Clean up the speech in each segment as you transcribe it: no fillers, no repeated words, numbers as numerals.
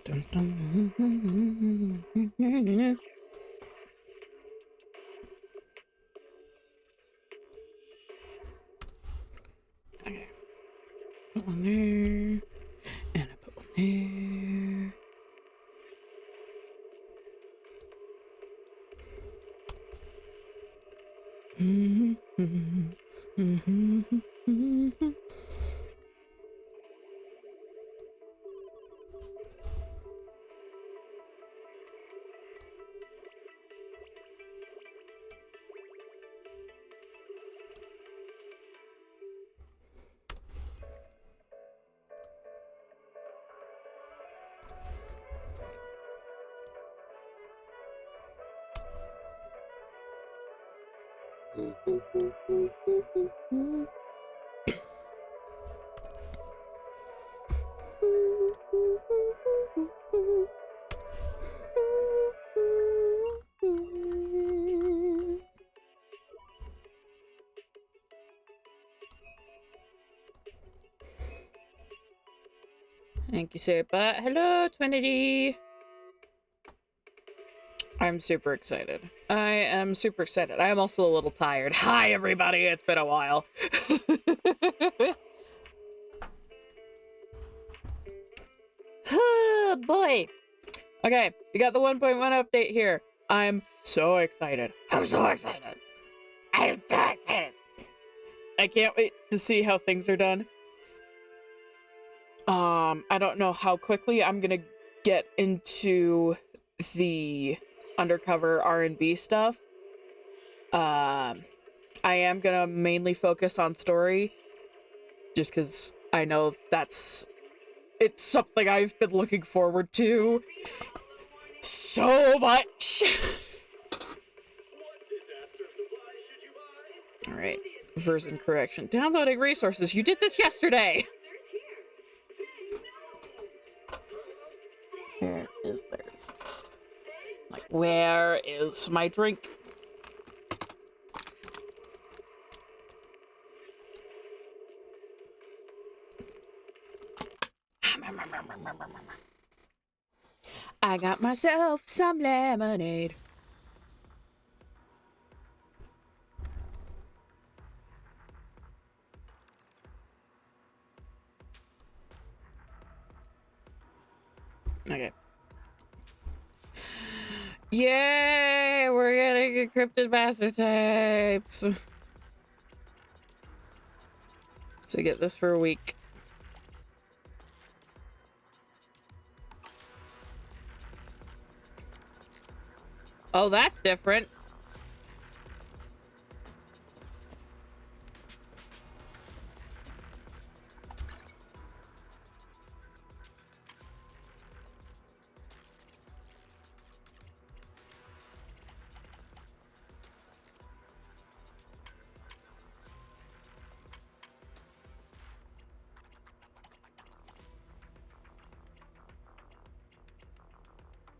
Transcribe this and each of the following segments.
Dun, dun. Okay. Put one there. And I put one there. Thank you, Sapa. Hello, Twinity. I'm super excited. I am super excited. I am also a little tired. Hi, everybody. It's been a while. Oh, boy. Okay, we got the 1.1 update here. I'm so excited. I'm so excited. I'm so excited. I can't wait to see how things are done. I don't know how quickly I'm gonna get into the undercover R&B stuff. I am gonna mainly focus on story, just because I know it's something I've been looking forward to so much. All right, version correction. Downloading resources. You did this yesterday. Where is theirs? Like, where is my drink? I got myself some lemonade. Okay. Yay! We're getting encrypted master tapes. So get this for a week. Oh, that's different.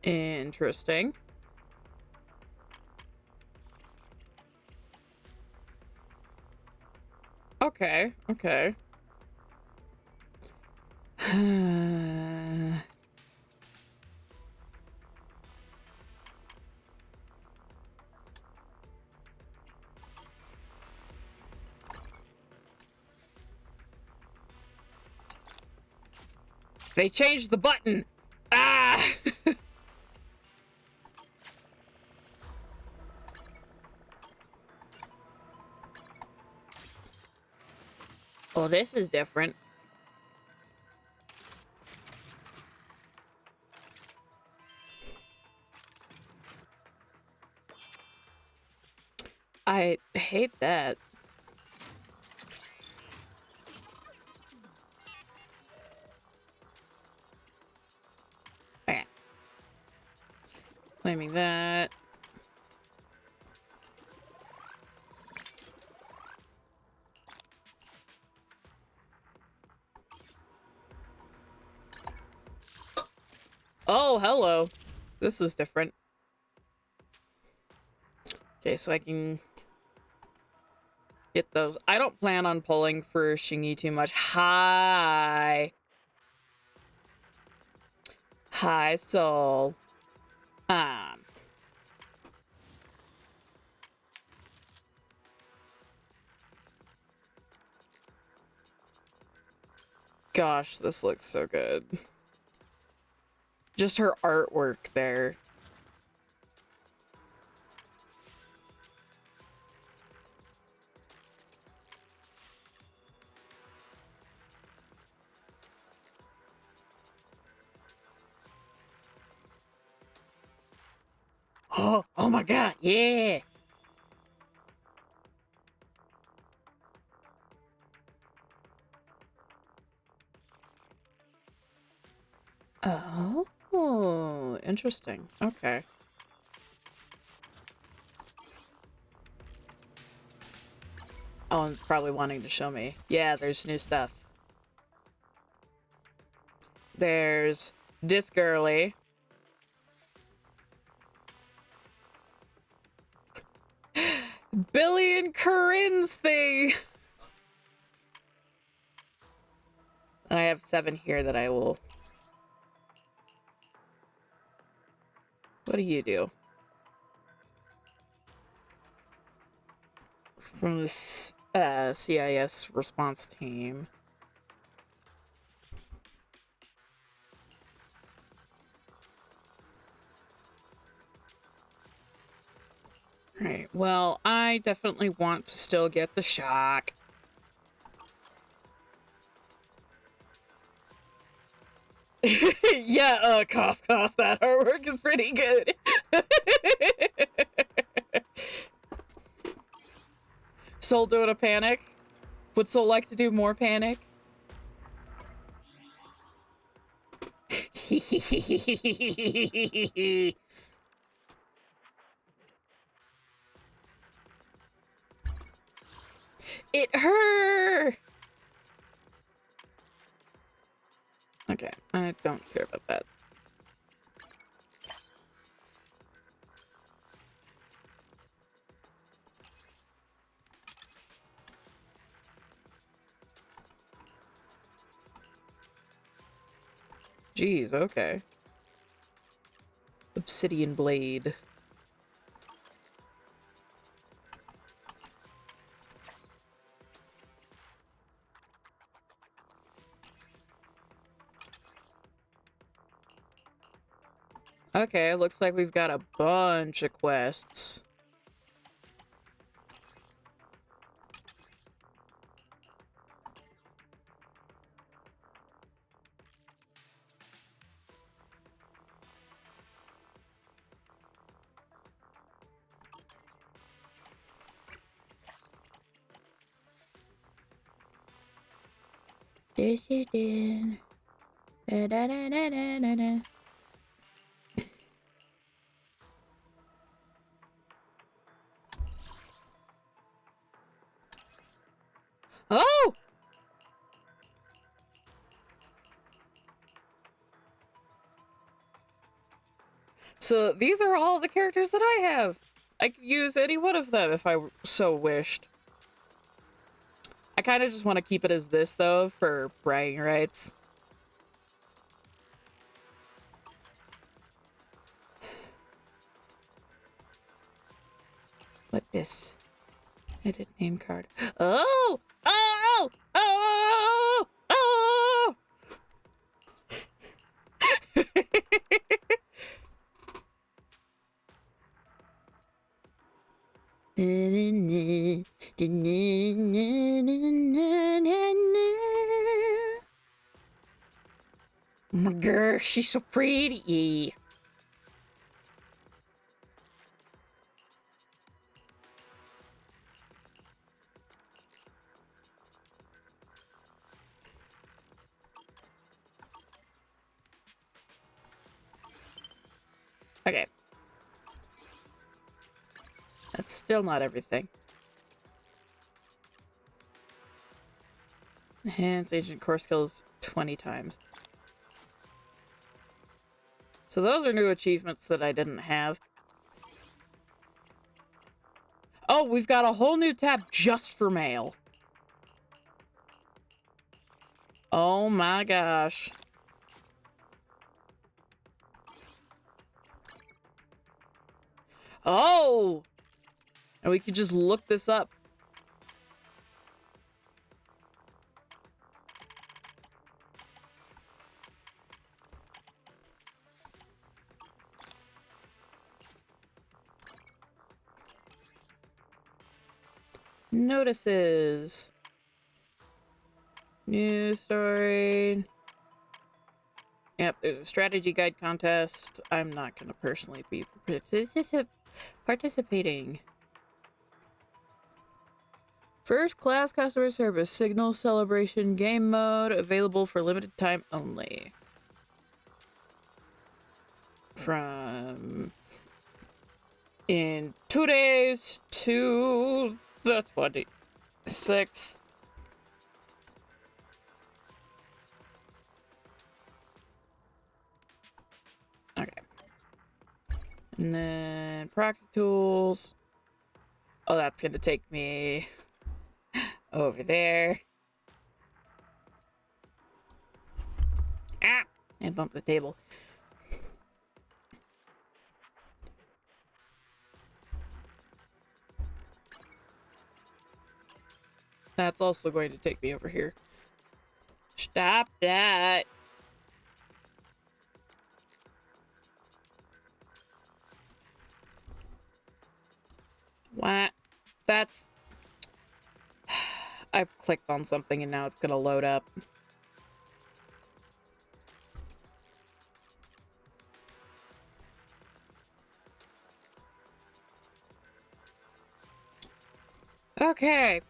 Interesting. Okay, okay. They changed the button. Ah! Well, this is different. I hate that. Okay. Claiming that. Oh, hello. This is different. Okay, so I can get those. I don't plan on pulling for Shingy too much. Hi. Hi, Soul. Um. Gosh, this looks so good. Just her artwork there. Oh my god, yeah! Oh, interesting. Okay. Owen's probably wanting to show me. Yeah, there's new stuff. There's this girly. Billy and Corinne's thing! And I have 7 here that I will... What do you do? From this CIS response team. Right. Well, I definitely want to still get the shock. Yeah, cough, cough. That artwork is pretty good. Soul doing a panic? Would Soul like to do more panic? It hurt! Okay, I don't care about that. Jeez, okay. Obsidian blade. Okay, looks like we've got a bunch of quests. This is it. Da, da, da, da, da, da. Oh! So these are all the characters that I have. I could use any one of them if I so wished. I kind of just want to keep it as this, though, for bragging rights. What this? Edit name card. Oh! Oh! Oh! Oh! Oh my girl, she's so pretty. Okay. That's still not everything. Enhance agent core skills 20 times. So those are new achievements that I didn't have. Oh, we've got a whole new tab just for mail. Oh my gosh. Oh! And we could just look this up. Notices. News story. Yep, there's a strategy guide contest. I'm not going to personally be participating. First class customer service signal celebration game mode available for limited time only. From in 2 days to the 26th. Okay. And then proxy tools. Oh, that's gonna take me over there. Ah! And bump the table. That's also going to take me over here. Stop that. What? That's... I've clicked on something and now it's gonna load up. Okay.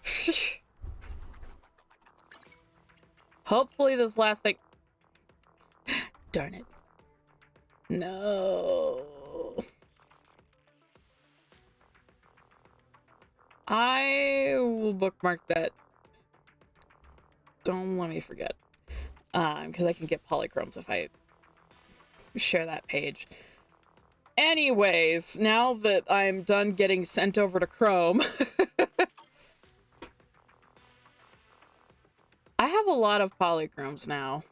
Hopefully this last thing... Darn it. No. I will bookmark that. Don't let me forget. Because I can get polychromes if I share that page. Anyways, now that I'm done getting sent over to Chrome, I have a lot of polychromes now.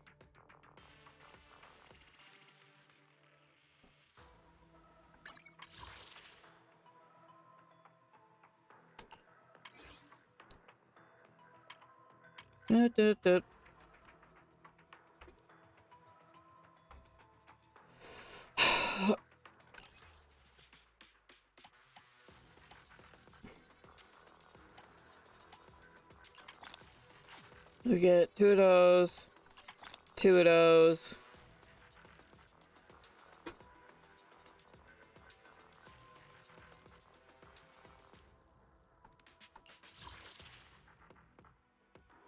We get 2 of those, 2 of those.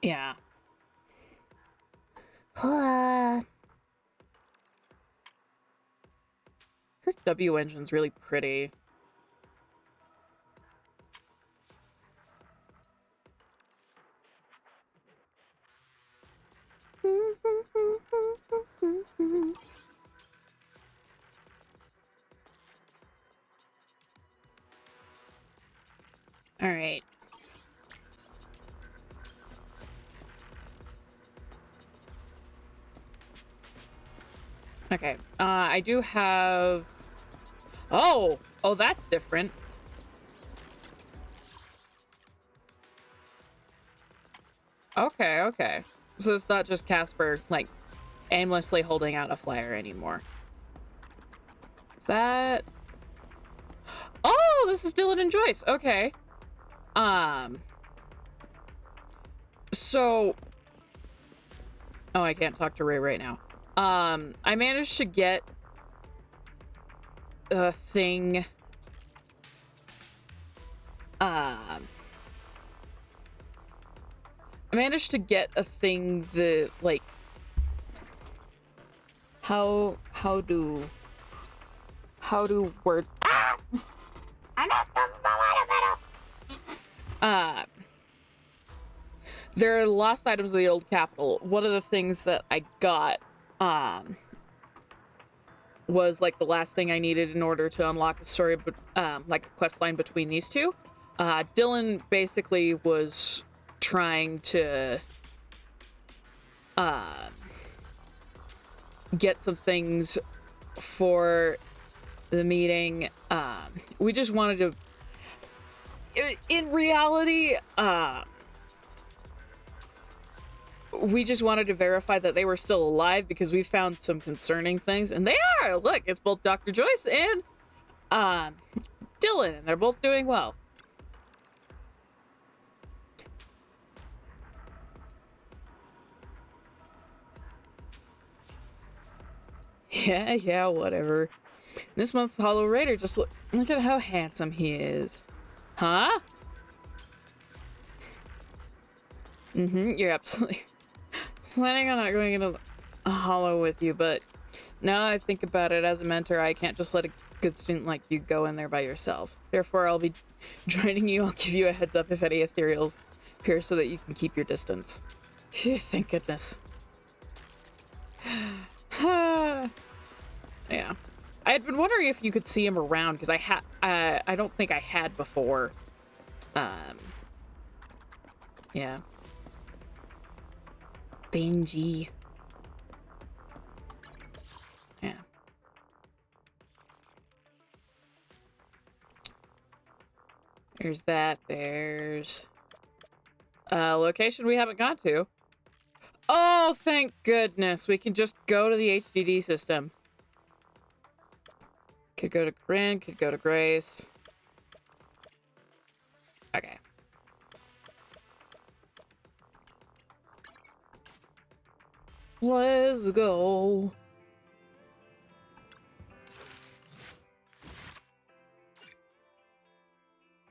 Yeah. Her W engine's really pretty. All right. Okay. I do have... Oh! Oh, that's different. Okay, okay. So it's not just Casper, like, aimlessly holding out a flyer anymore. Is that... Oh, this is Dylan and Joyce. Okay. So... Oh, I can't talk to Ray right now. I managed to get a thing... I managed to get a thing that, like... How do words... Ah! I'm not there are lost items of the old capital. One of the things that I got, was like the last thing I needed in order to unlock a story, but like a quest line between these two. Dylan basically was trying to get some things for the meeting. We just wanted to, in reality, we just wanted to verify that they were still alive because we found some concerning things, and they are. Look, it's both Dr. Joyce and Dylan, and they're both doing well. Yeah, whatever. This month's Hollow Raider, just look at how handsome he is. Huh? You're absolutely planning on not going into a Hollow with you, but now that I think about it, as a mentor, I can't just let a good student like you go in there by yourself. Therefore, I'll be joining you. I'll give you a heads up if any ethereals appear so that you can keep your distance. Phew, thank goodness. Yeah. I had been wondering if you could see him around, because I don't think I had before. Yeah. Benji. Yeah. There's that. There's location we haven't gone to. Oh, thank goodness. We can just go to the HDD system. Could go to Corinne, could go to Grace. Okay. Let's go.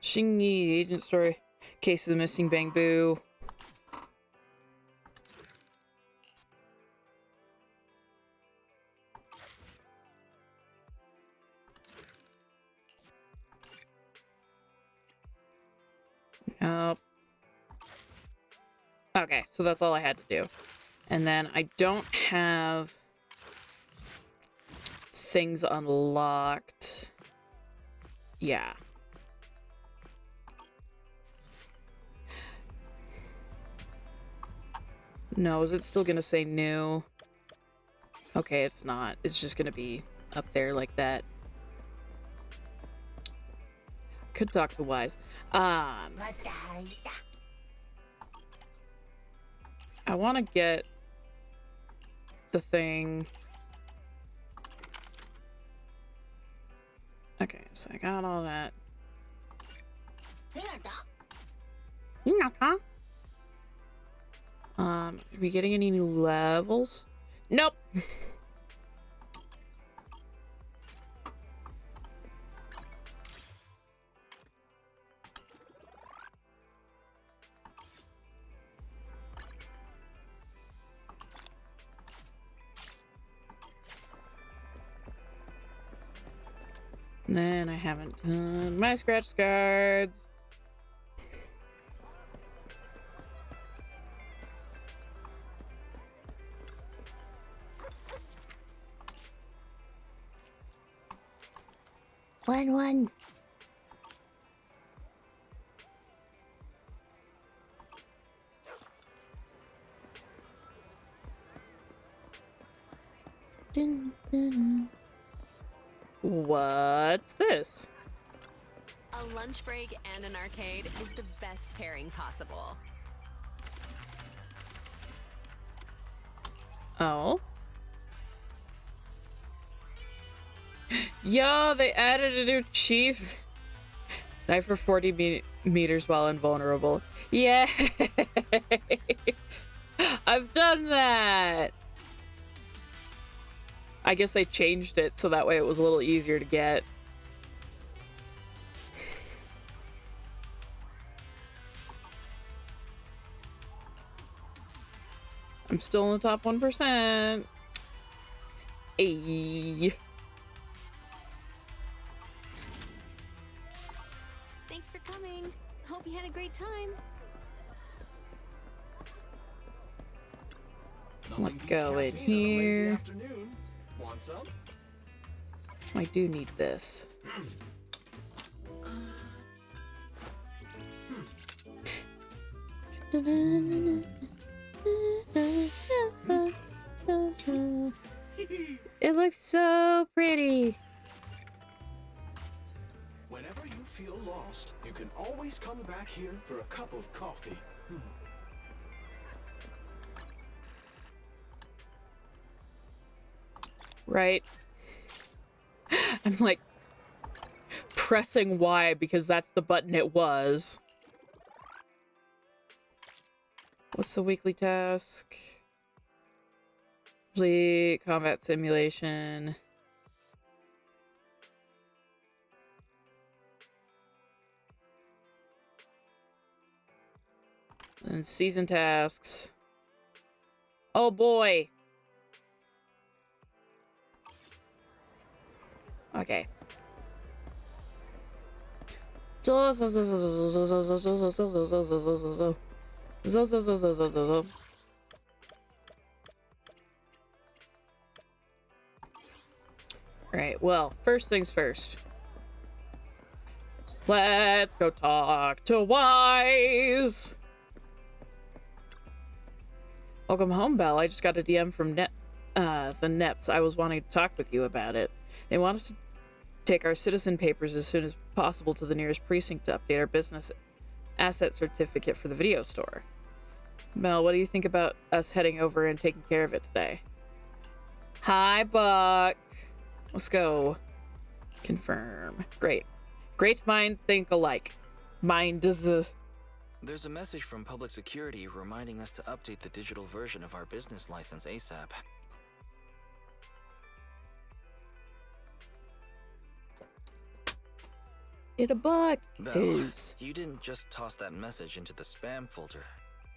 Shingi, agent story. Case of the missing Bamboo. Nope. Okay, so that's all I had to do. And then I don't have things unlocked. Yeah. No, is it still gonna say new? Okay, it's not. It's just gonna be up there like that. Could talk to Wise. I want to get the thing. Okay, so I got all that. Are we getting any new levels? Nope. And then I haven't done my scratch cards. One. Dun, dun, dun. What's this? A lunch break and an arcade is the best pairing possible. Oh. Yo, they added a new chief. Knife for 40 meters while invulnerable. Yeah. I've done that. I guess they changed it so that way it was a little easier to get. I'm still in the top 1%. Ayy. Thanks for coming. Hope you had a great time. Let's go in here. Want some? I do need this. It looks so pretty. feel lost, you can always come back here for a cup of coffee. Right. I'm like pressing Y because that's the button it was. What's the weekly task? Complete combat simulation. And season tasks. Oh boy. Okay. Right, well, first things first. Let's go talk to Wise! Welcome home, Belle. I just got a DM from the NEPs. I was wanting to talk with you about it. They want us to take our citizen papers as soon as possible to the nearest precinct to update our business asset certificate for the video store. Mel, what do you think about us heading over and taking care of it today? Hi, Buck. Let's go. Confirm. Great. Great mind think alike. Mind is There's a message from Public Security reminding us to update the digital version of our business license ASAP. it a buck. Belle, Is. you didn't just toss that message into the spam folder,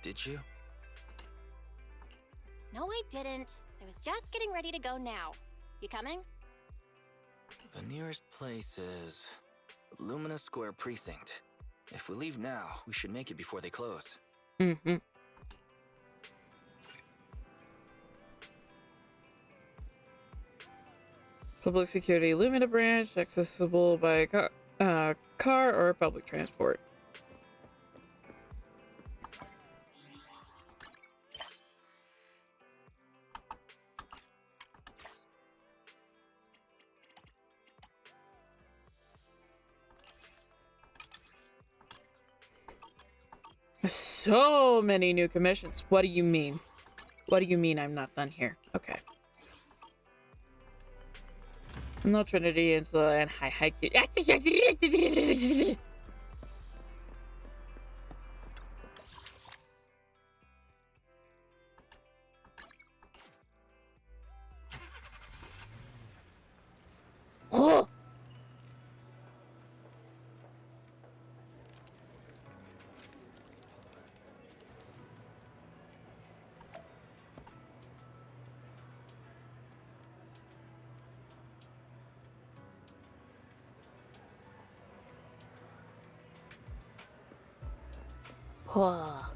did you? No, I didn't. I was just getting ready to go now. You coming? The nearest place is Lumina Square Precinct. If we leave now, we should make it before they close. Mm-hmm. Public Security Lumina branch, accessible by car or public transport. So many new commissions. What do you mean? What do you mean I'm not done here? Okay. No Trinity and high cute. Oh! Oh.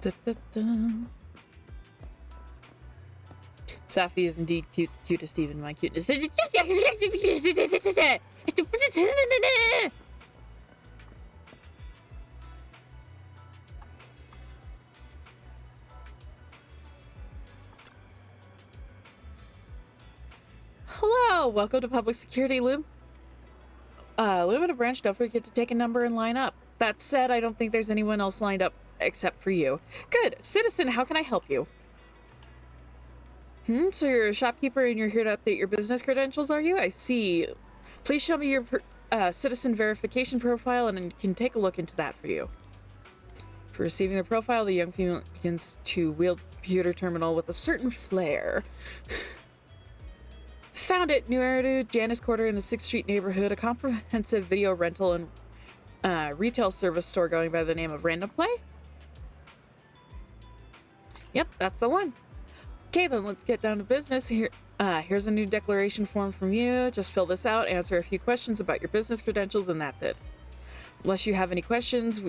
Da, da, da. Sapphire is indeed cute, the cutest even my cuteness. Hello, welcome to Public Security Lumina branch. Don't forget to take a number and line up. That said, I don't think there's anyone else lined up except for you. Good. Citizen, how can I help you? So you're a shopkeeper and you're here to update your business credentials, are you? I see. Please show me your citizen verification profile and I can take a look into that for you. For receiving the profile, the young female begins to wield the computer terminal with a certain flair. Found it, New Eridu, Janice Quarter in the 6th Street neighborhood, a comprehensive video rental and retail service store going by the name of Random Play? Yep, that's the one. Okay, then let's get down to business. Here's a new declaration form from you. Just fill this out, answer a few questions about your business credentials, and that's it. Unless you have any questions,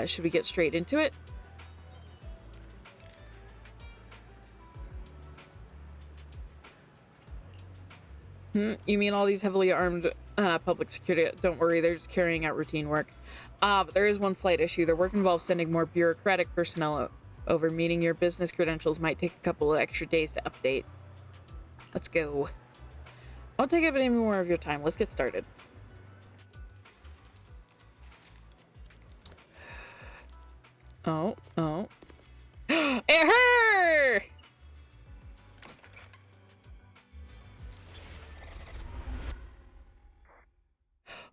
should we get straight into it? You mean all these heavily armed public security. Don't worry, they're just carrying out routine work. But there is one slight issue. Their work involves sending more bureaucratic personnel over, meaning your business credentials might take a couple of extra days to update. Let's go. Won't take up any more of your time. Let's get started. Oh. It hurt!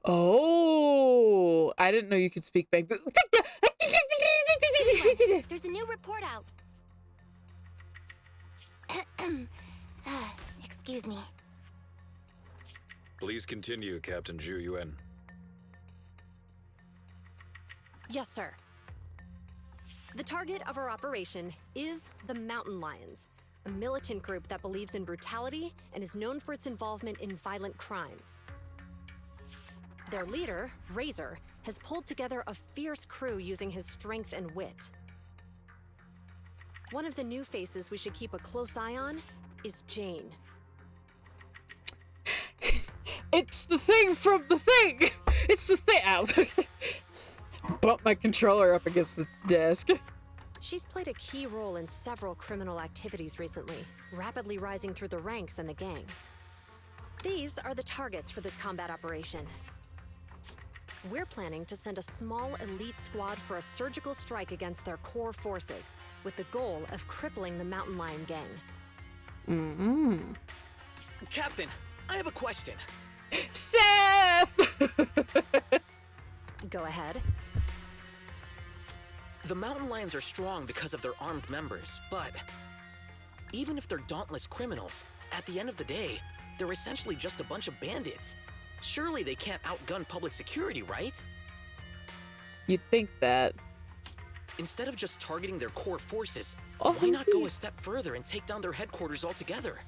Oh, I didn't know you could speak back. There's a new report out. Excuse me. Please continue, Captain Zhu Yuan. Yes, sir. The target of our operation is the Mountain Lions, a militant group that believes in brutality and is known for its involvement in violent crimes. Their leader, Razor, has pulled together a fierce crew using his strength and wit. One of the new faces we should keep a close eye on is Jane. It's the thing from the thing! It's the thing! Ow. Bump my controller up against the desk. She's played a key role in several criminal activities recently, rapidly rising through the ranks in the gang. These are the targets for this combat operation. We're planning to send a small elite squad for a surgical strike against their core forces, with the goal of crippling the Mountain Lion gang. Mm-hmm. Captain, I have a question. Seth! Go ahead. The Mountain Lions are strong because of their armed members, but even if they're dauntless criminals, at the end of the day, they're essentially just a bunch of bandits. Surely they can't outgun public security, right? You'd think that. Instead of just targeting their core forces, Oh, why not go indeed. a step further and take down their headquarters altogether?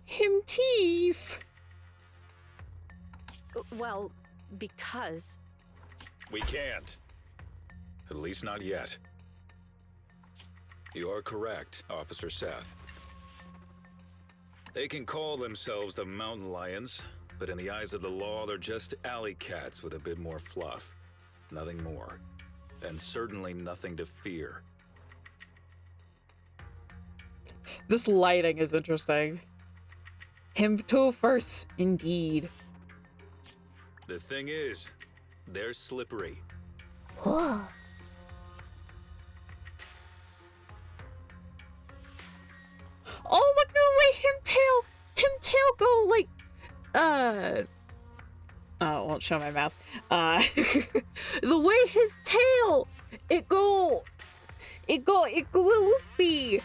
Him teeth. Well, because... We can't. At least not yet. You are correct, Officer Seth. They can call themselves the Mountain Lions, but in the eyes of the law, they're just alley cats with a bit more fluff. Nothing more. And certainly nothing to fear. This lighting is interesting. Him too first, indeed. The thing is, they're slippery. Oh, look at the way him tail go like, oh, it won't show my mouse. The way his tail, it go loopy.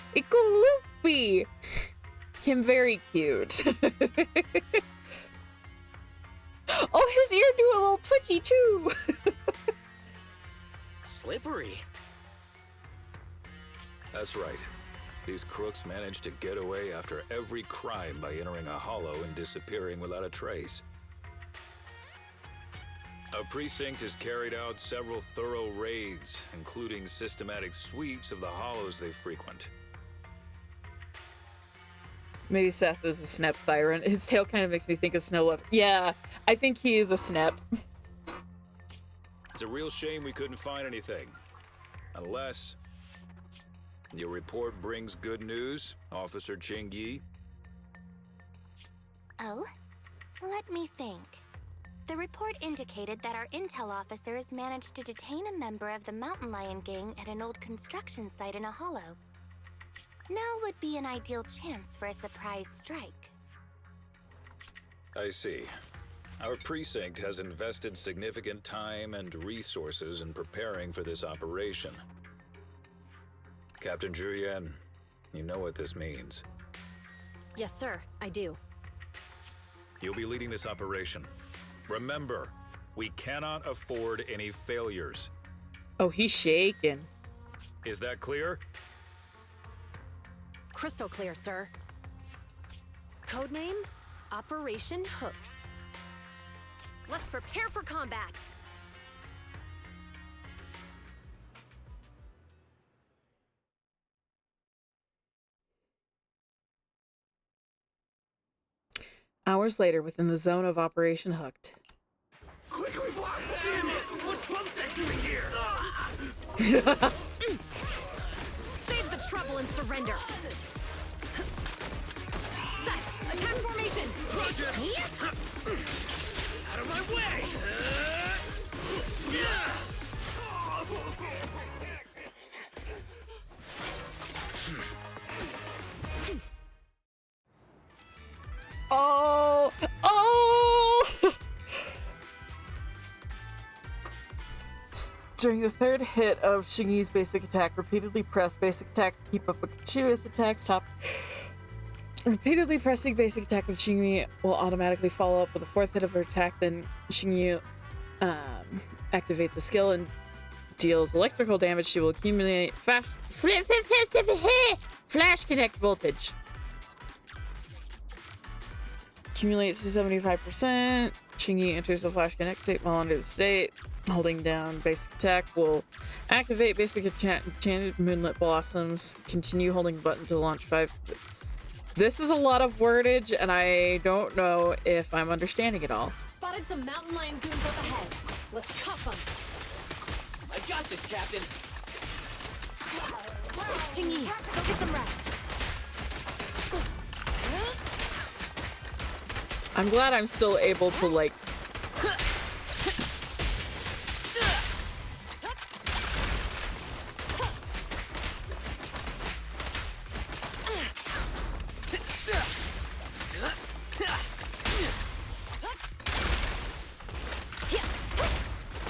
Him very cute. Oh, his ear do a little twitchy too. Slippery. That's right. These crooks managed to get away after every crime by entering a hollow and disappearing without a trace. Our precinct has carried out several thorough raids, including systematic sweeps of the hollows they frequent. Maybe Seth is a Snep Thyron. His tail kind of makes me think of Snow Leopard. Yeah, I think he is a Snep. It's a real shame we couldn't find anything. Unless your report brings good news, Officer Ching Yi. Oh? Let me think. The report indicated that our intel officers managed to detain a member of the Mountain Lion gang at an old construction site in a hollow. Now would be an ideal chance for a surprise strike. I see. Our precinct has invested significant time and resources in preparing for this operation. Captain Zhu Yuan, you know what this means. Yes, sir, I do. You'll be leading this operation. Remember, we cannot afford any failures. Oh, he's shaking. Is that clear? Crystal clear, sir. Codename, Operation Hooked. Let's prepare for combat! Hours later, within the zone of Operation Hooked. Quickly block that! Damn it! What's Bumstead doing here? Save the trouble and surrender. Seth, attack formation. Roger! Out of my way! Yeah! Oh! Oh! During the third hit of Shingi's basic attack, repeatedly press basic attack to keep up a continuous attack stop. Repeatedly pressing basic attack with Shingi will automatically follow up with a fourth hit of her attack, then Shingi activates a skill and deals electrical damage. She will accumulate flash connect voltage. Accumulates to 75%. Shingi enters the flash connect state while under the state. Holding down basic attack will activate basic enchanted moonlit blossoms. Continue holding the button to launch 5. This is a lot of wordage, and I don't know if I'm understanding it all. Spotted some mountain lion goons up ahead. Let's cuff them. I got this, Captain. Jingy, go get some rest. I'm glad I'm still able to, like...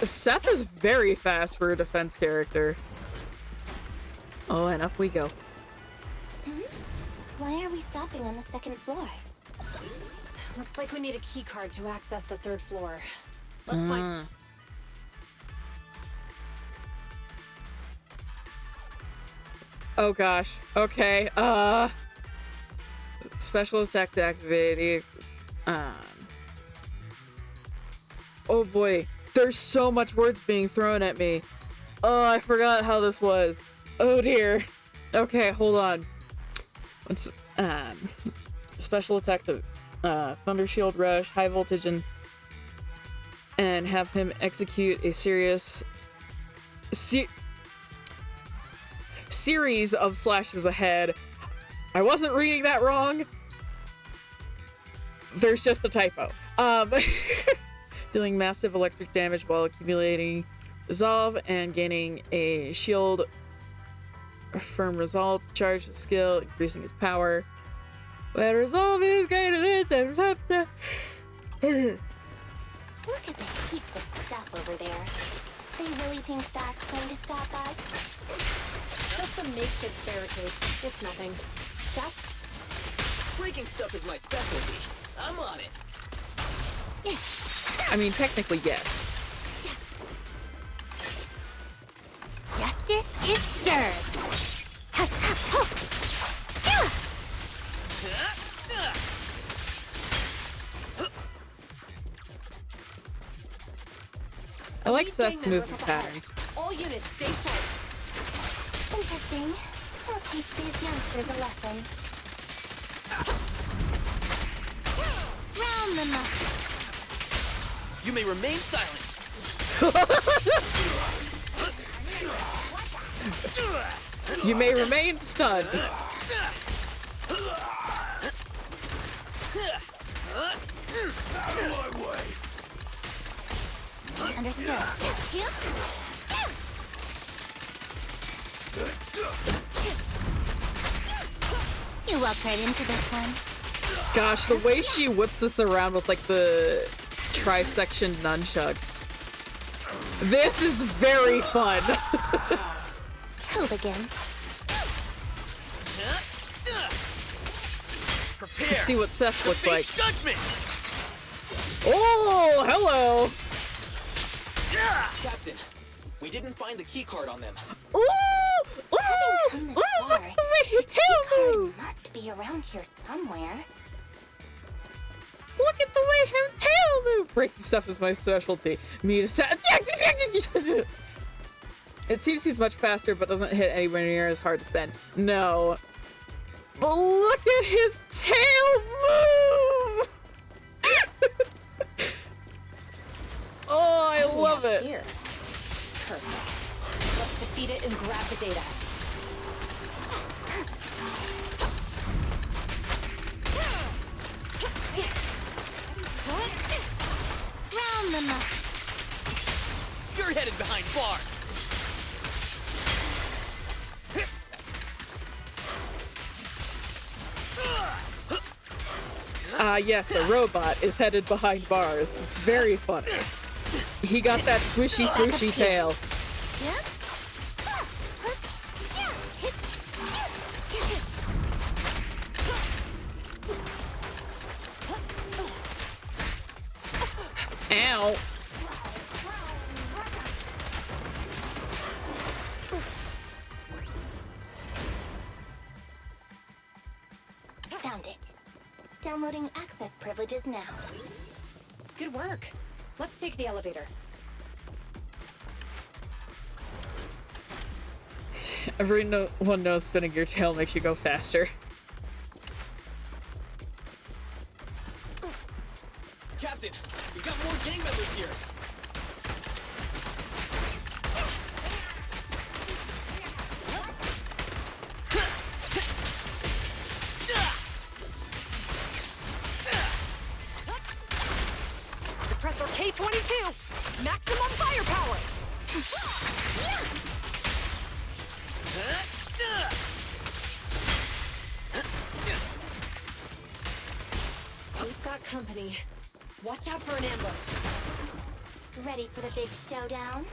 Seth is very fast for a defense character. Oh, and up we go. Why are we stopping on the second floor? Looks like we need a key card to access the third floor. Let's find... Oh gosh. Okay. Special attack activated. Oh boy. There's so much words being thrown at me. Oh, I forgot how this was. Oh dear. Okay, hold on. Let's special attack to Thunder Shield Rush, high voltage, and have him execute a series of slashes ahead. I wasn't reading that wrong. There's just a typo. Dealing massive electric damage while accumulating resolve and gaining a shield firm resolve to charge the skill, increasing his power. When resolve is greater than 7 times. Look at the heaps of stuff over there. They really think that's going to stop us? Just some makeshift barricades. It's nothing. Seth? Breaking stuff is my specialty. I'm on it. I mean, technically, yes. Justice is served. I like These Seth's gang members movement up ahead. patterns. All units, stay sharp. Interesting. I'll teach these youngsters a lesson. Round them up. You may remain silent. You may remain stunned. Understood. You walk right into this one. Gosh, the way she whips us around with, like, the tri-section nunchucks. This is very fun. Who begins? Prepare. Let's see what Seth looks like. Judgment. Oh, hello. Captain, we didn't find the key card on them. Ooh, ooh, Come this ooh, far, look at the way the his key tail card moves. must be around here somewhere. Look at the way her tail moves. Breaking stuff is my specialty. Me to It seems he's much faster, but doesn't hit anywhere near as hard as Ben. No. But look at his tail move! them up. You're headed behind bars. Yes, a robot is headed behind bars. It's very funny. He got that swishy swooshy tail. Ow. Found it. Downloading access privileges now. Good work. Let's take the elevator. Everyone knows spinning your tail makes you go faster. Captain, we got more gang members here. Suppressor K-22! Maximum firepower! We've got company. Watch out for an ambush. Ready for the big showdown?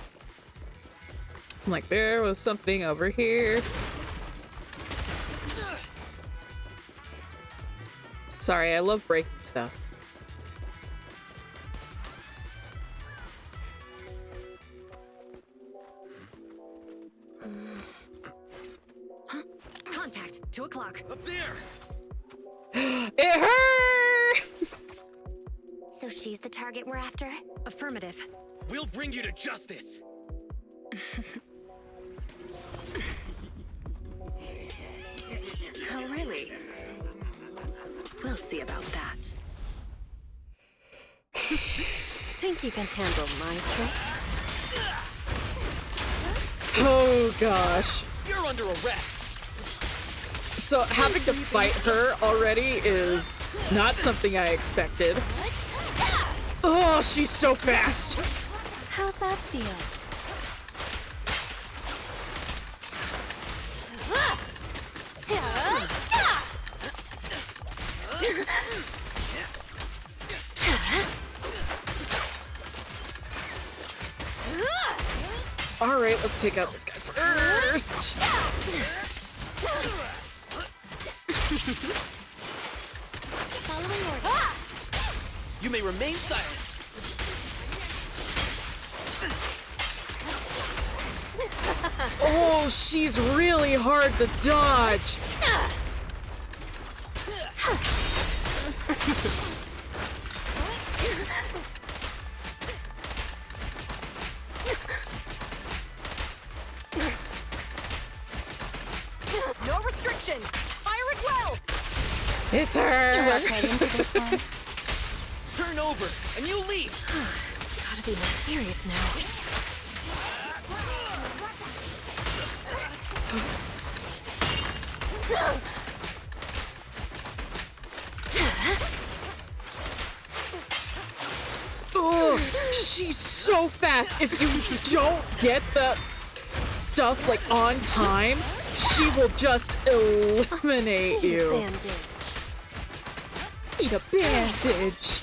I'm like, there was something over here. Sorry, I love breaking stuff. Contact, 2 o'clock. Up there! It hurt! So she's the target we're after? Affirmative. We'll bring you to justice. Oh, really? We'll see about that. Think you can handle my tricks? Oh gosh. You're under arrest. So having to fight her already is not something I expected. Oh, she's so fast. How's that feel? All right, let's take out this guy first. Following order. You may remain silent. Oh, she's really hard to dodge. No restrictions! Fire it well! It's her. Walk right into this one. Turn over, and you leave. Gotta be more serious now. Oh, she's so fast. If you don't get the stuff like on time, she will just eliminate you. Bandage. Need a bandage.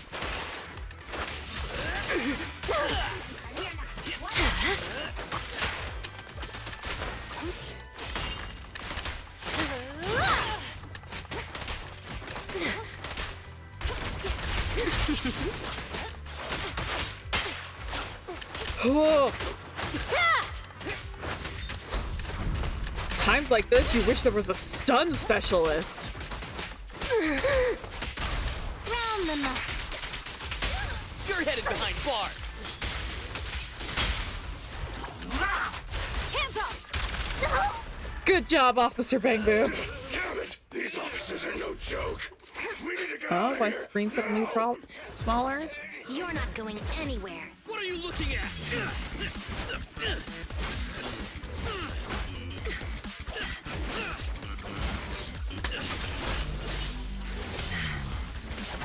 Oh. Times like this, you wish there was a stun specialist. Round them up. You're headed behind bars. Hands up! Good job, Officer Bangboom. Damn it! These officers are no joke. We need to get Oh, out of my here. screen suddenly smaller? You're not going anywhere. What are you looking at?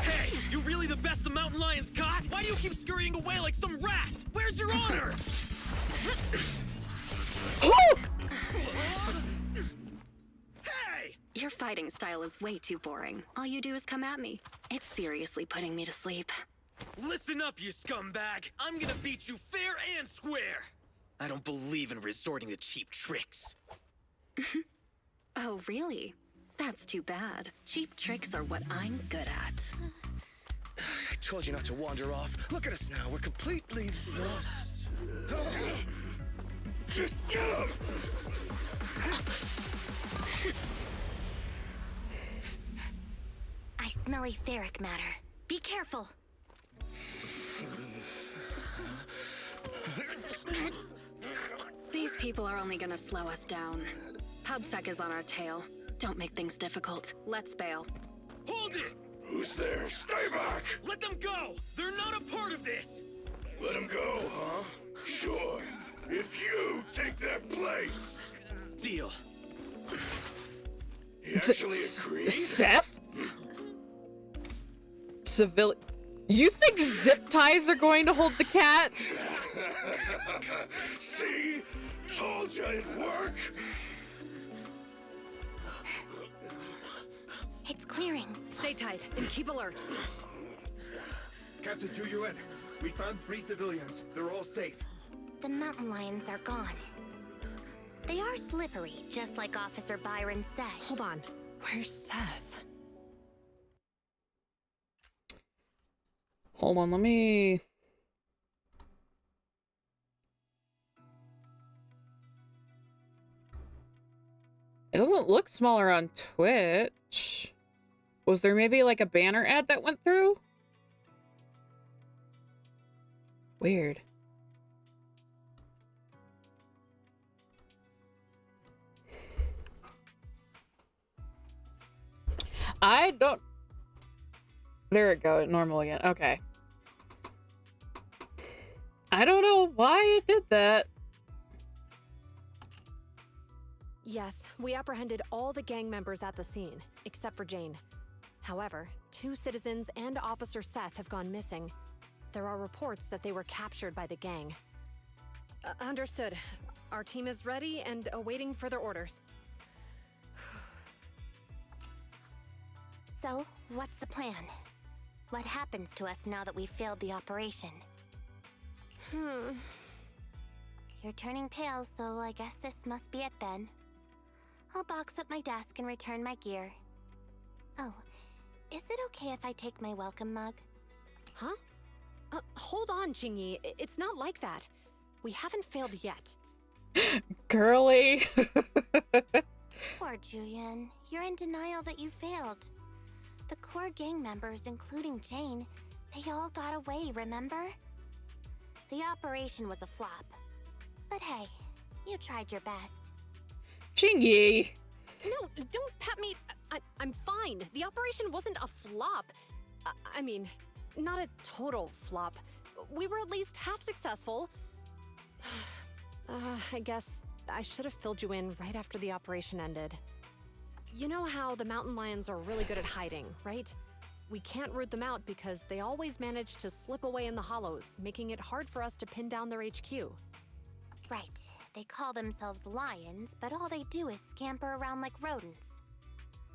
Hey, you really the best the mountain lions got? Why do you keep scurrying away like some rat? Where's your honor? Hey! Your fighting style is way too boring. All you do is come at me. It's seriously putting me to sleep. Listen up, you scumbag! I'm gonna beat you fair and square! I don't believe in resorting to cheap tricks. Oh, really? That's too bad. Cheap tricks are what I'm good at. I told you not to wander off. Look at us now. We're completely lost. Get up! I smell etheric matter. Be careful. These people are only gonna slow us down. PubSec is on our tail. Don't make things difficult. Let's bail. Hold it! Who's there? Stay back! Let them go! They're not a part of this! Let him go, huh? Sure. If you take their place. Deal. He actually agreed? Seth? You think zip ties are going to hold the cat? See? Told you it'd work. It's clearing. Stay tight and keep alert. Captain Zhu, we found 3 civilians. They're all safe. The mountain lions are gone. They are slippery, just like Officer Byron said. Hold on. Where's Seth? Hold on, let me... It doesn't look smaller on Twitch. Was there maybe like a banner ad that went through? Weird. I don't... There it go, normal again. Okay. I don't know why it did that. Yes, we apprehended all the gang members at the scene, except for Jane. However, 2 citizens and Officer Seth have gone missing. There are reports that they were captured by the gang. Understood. Our team is ready and awaiting further orders. So, what's the plan? What happens to us now that we've failed the operation? You're turning pale, so I guess this must be it then. I'll box up my desk and return my gear. Oh, is it okay if I take my welcome mug? Huh? Hold on, Jingyi. It's not like that. We haven't failed yet. Girly. Poor Julian. You're in denial that you failed. The core gang members, including Jane, they all got away, remember? The operation was a flop. But hey, you tried your best. Chingy. No, don't pat me. I'm fine. The operation wasn't a flop. I mean, not a total flop. We were at least half successful. I guess I should have filled you in right after the operation ended. You know how the mountain lions are really good at hiding, right? We can't root them out because they always manage to slip away in the hollows, making it hard for us to pin down their HQ. Right. They call themselves lions, but all they do is scamper around like rodents.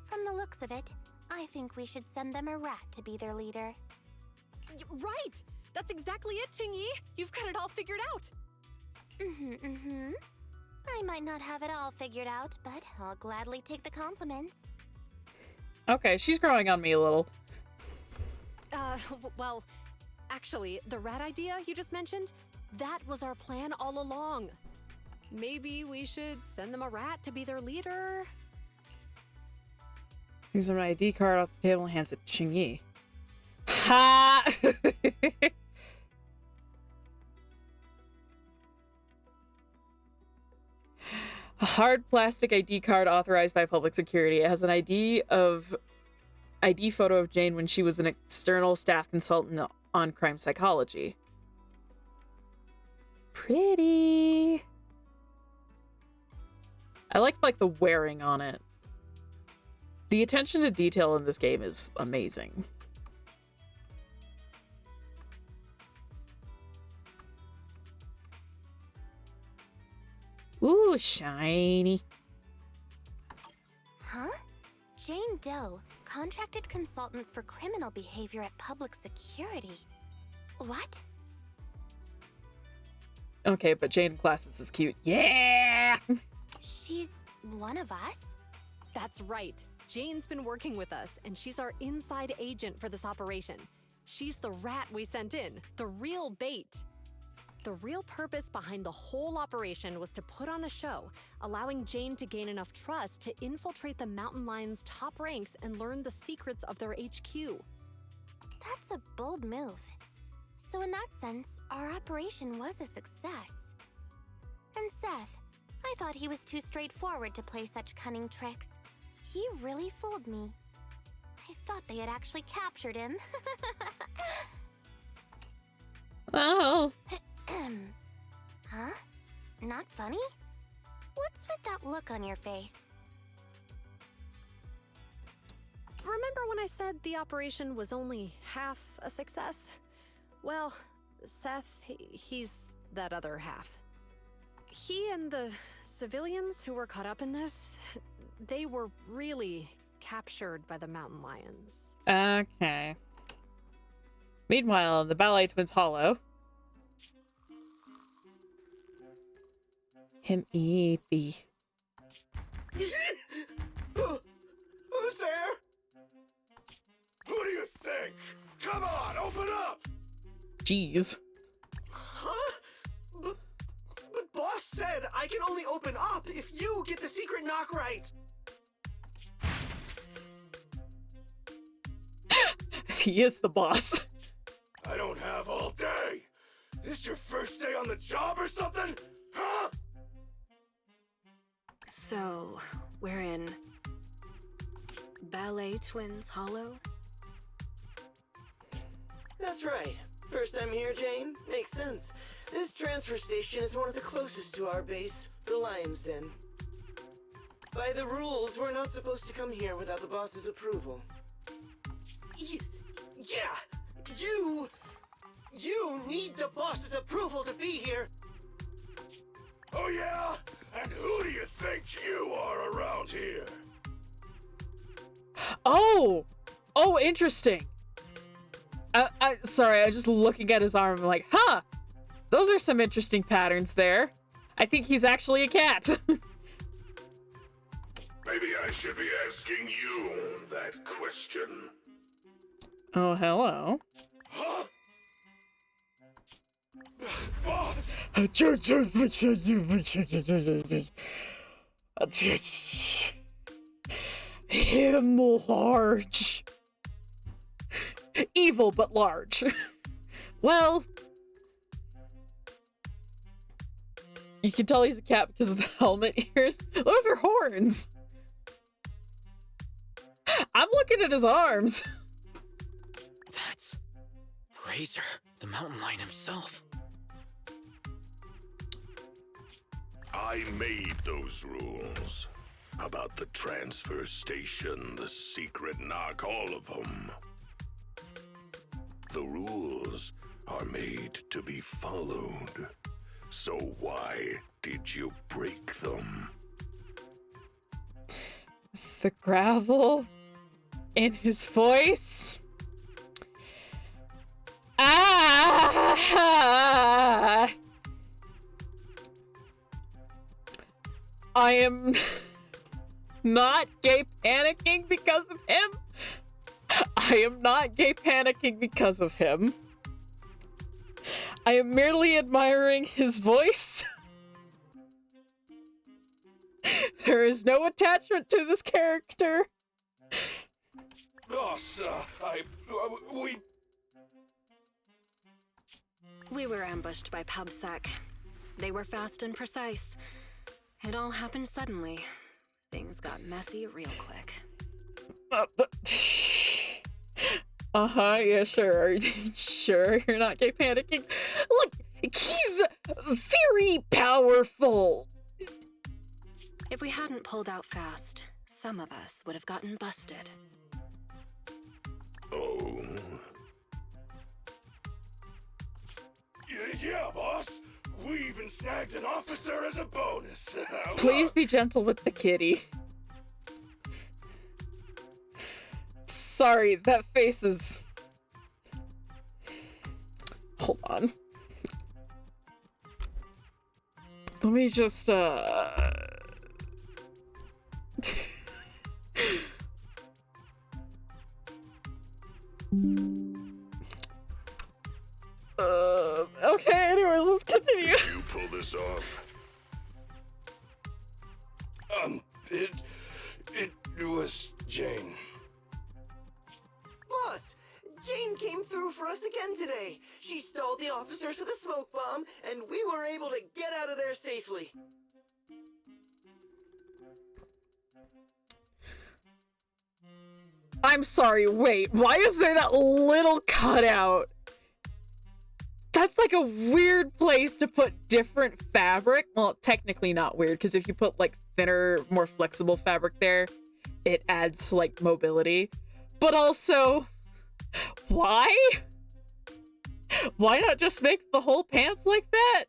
From the looks of it, I think we should send them a rat to be their leader. Right! That's exactly it, Jingyi! You've got it all figured out! I might not have it all figured out, but I'll gladly take the compliments. Okay, she's growing on me a little. Well, actually, the rat idea you just mentioned, that was our plan all along. Maybe we should send them a rat to be their leader? He's an ID card off the table and hands it to Qingyi. Ha! A hard plastic ID card authorized by public security. It has an ID photo of Jane when she was an external staff consultant on crime psychology. Pretty. I like the wearing on it. The attention to detail in this game is amazing. Ooh, shiny. Huh? Jane Doe, contracted consultant for criminal behavior at public security. What? Okay, but Jane in glasses is cute. Yeah! She's one of us? That's right. Jane's been working with us, and she's our inside agent for this operation. She's the rat we sent in, the real bait. The real purpose behind the whole operation was to put on a show, allowing Jane to gain enough trust to infiltrate the Mountain Lion's top ranks and learn the secrets of their HQ. That's a bold move. So in that sense, our operation was a success. And Seth, I thought he was too straightforward to play such cunning tricks. He really fooled me. I thought they had actually captured him. Oh. Huh? Not funny? What's with that look on your face? Remember when I said the operation was only half a success? Well, Seth, he's that other half. He and the civilians who were caught up in this, they were really captured by the Mountain Lions. Okay. Meanwhile, in the Ballet Twins Hollow. Him eepy. Who's there? Who do you think? Come on, open up! Jeez. Huh? But boss said I can only open up if you get the secret knock right. He is the boss. I don't have all day. This your first day on the job or something? Huh? So, we're in Ballet Twins Hollow? That's right. First time here, Jane? Makes sense. This transfer station is one of the closest to our base, the Lion's Den. By the rules, we're not supposed to come here without the boss's approval. Yeah! You need the boss's approval to be here! Oh yeah? And who do you think you are around here? Oh! Oh, interesting. Sorry, I was just looking at his arm. I'm like, huh! Those are some interesting patterns there. I think he's actually a cat. Maybe I should be asking you that question. Oh, hello. Huh? Boss! Him large. Evil, but large. Well, you can tell he's a cat because of the helmet ears. Those are horns. I'm looking at his arms. That's Razor, the mountain lion himself. I made those rules. About the transfer station, the secret knock, all of them. The rules are made to be followed. So why did you break them? The gravel in his voice. Ah! I am not gay panicking because of him. I am not gay panicking because of him. I am merely admiring his voice. There is no attachment to this character. Boss, We were ambushed by PubSec. They were fast and precise. It all happened suddenly. Things got messy real quick. Yeah, sure. Sure, you're not gay panicking. Look, he's very powerful. If we hadn't pulled out fast, some of us would have gotten busted. Oh. yeah, boss. We even even snagged an officer as a bonus. Please be gentle with the kitty. Sorry, that face is... Hold on. Let me just, okay, anyways, let's continue. You pull this off? It was Jane. Boss, Jane came through for us again today. She stole the officers with a smoke bomb, and we were able to get out of there safely. I'm sorry, wait, why is there that little cutout? That's like a weird place to put different fabric. Well, technically not weird, because if you put like thinner, more flexible fabric there, it adds like mobility. But also, why? Why not just make the whole pants like that?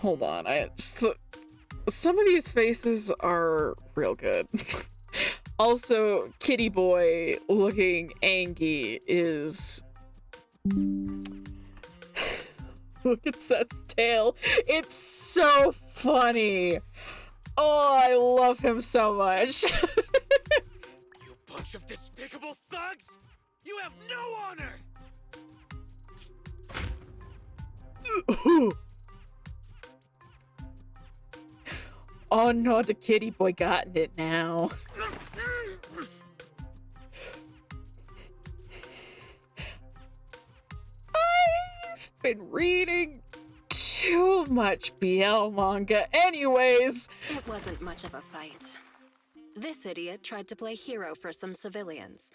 Hold on, some of these faces are real good. Also, Kitty Boy looking angry is... Look at Seth's tail. It's so funny. Oh, I love him so much. You bunch of despicable thugs! You have no honor! Oh no, the Kitty Boy gotten it now. I've been reading too much BL manga. Anyways. It wasn't much of a fight. This idiot tried to play hero for some civilians,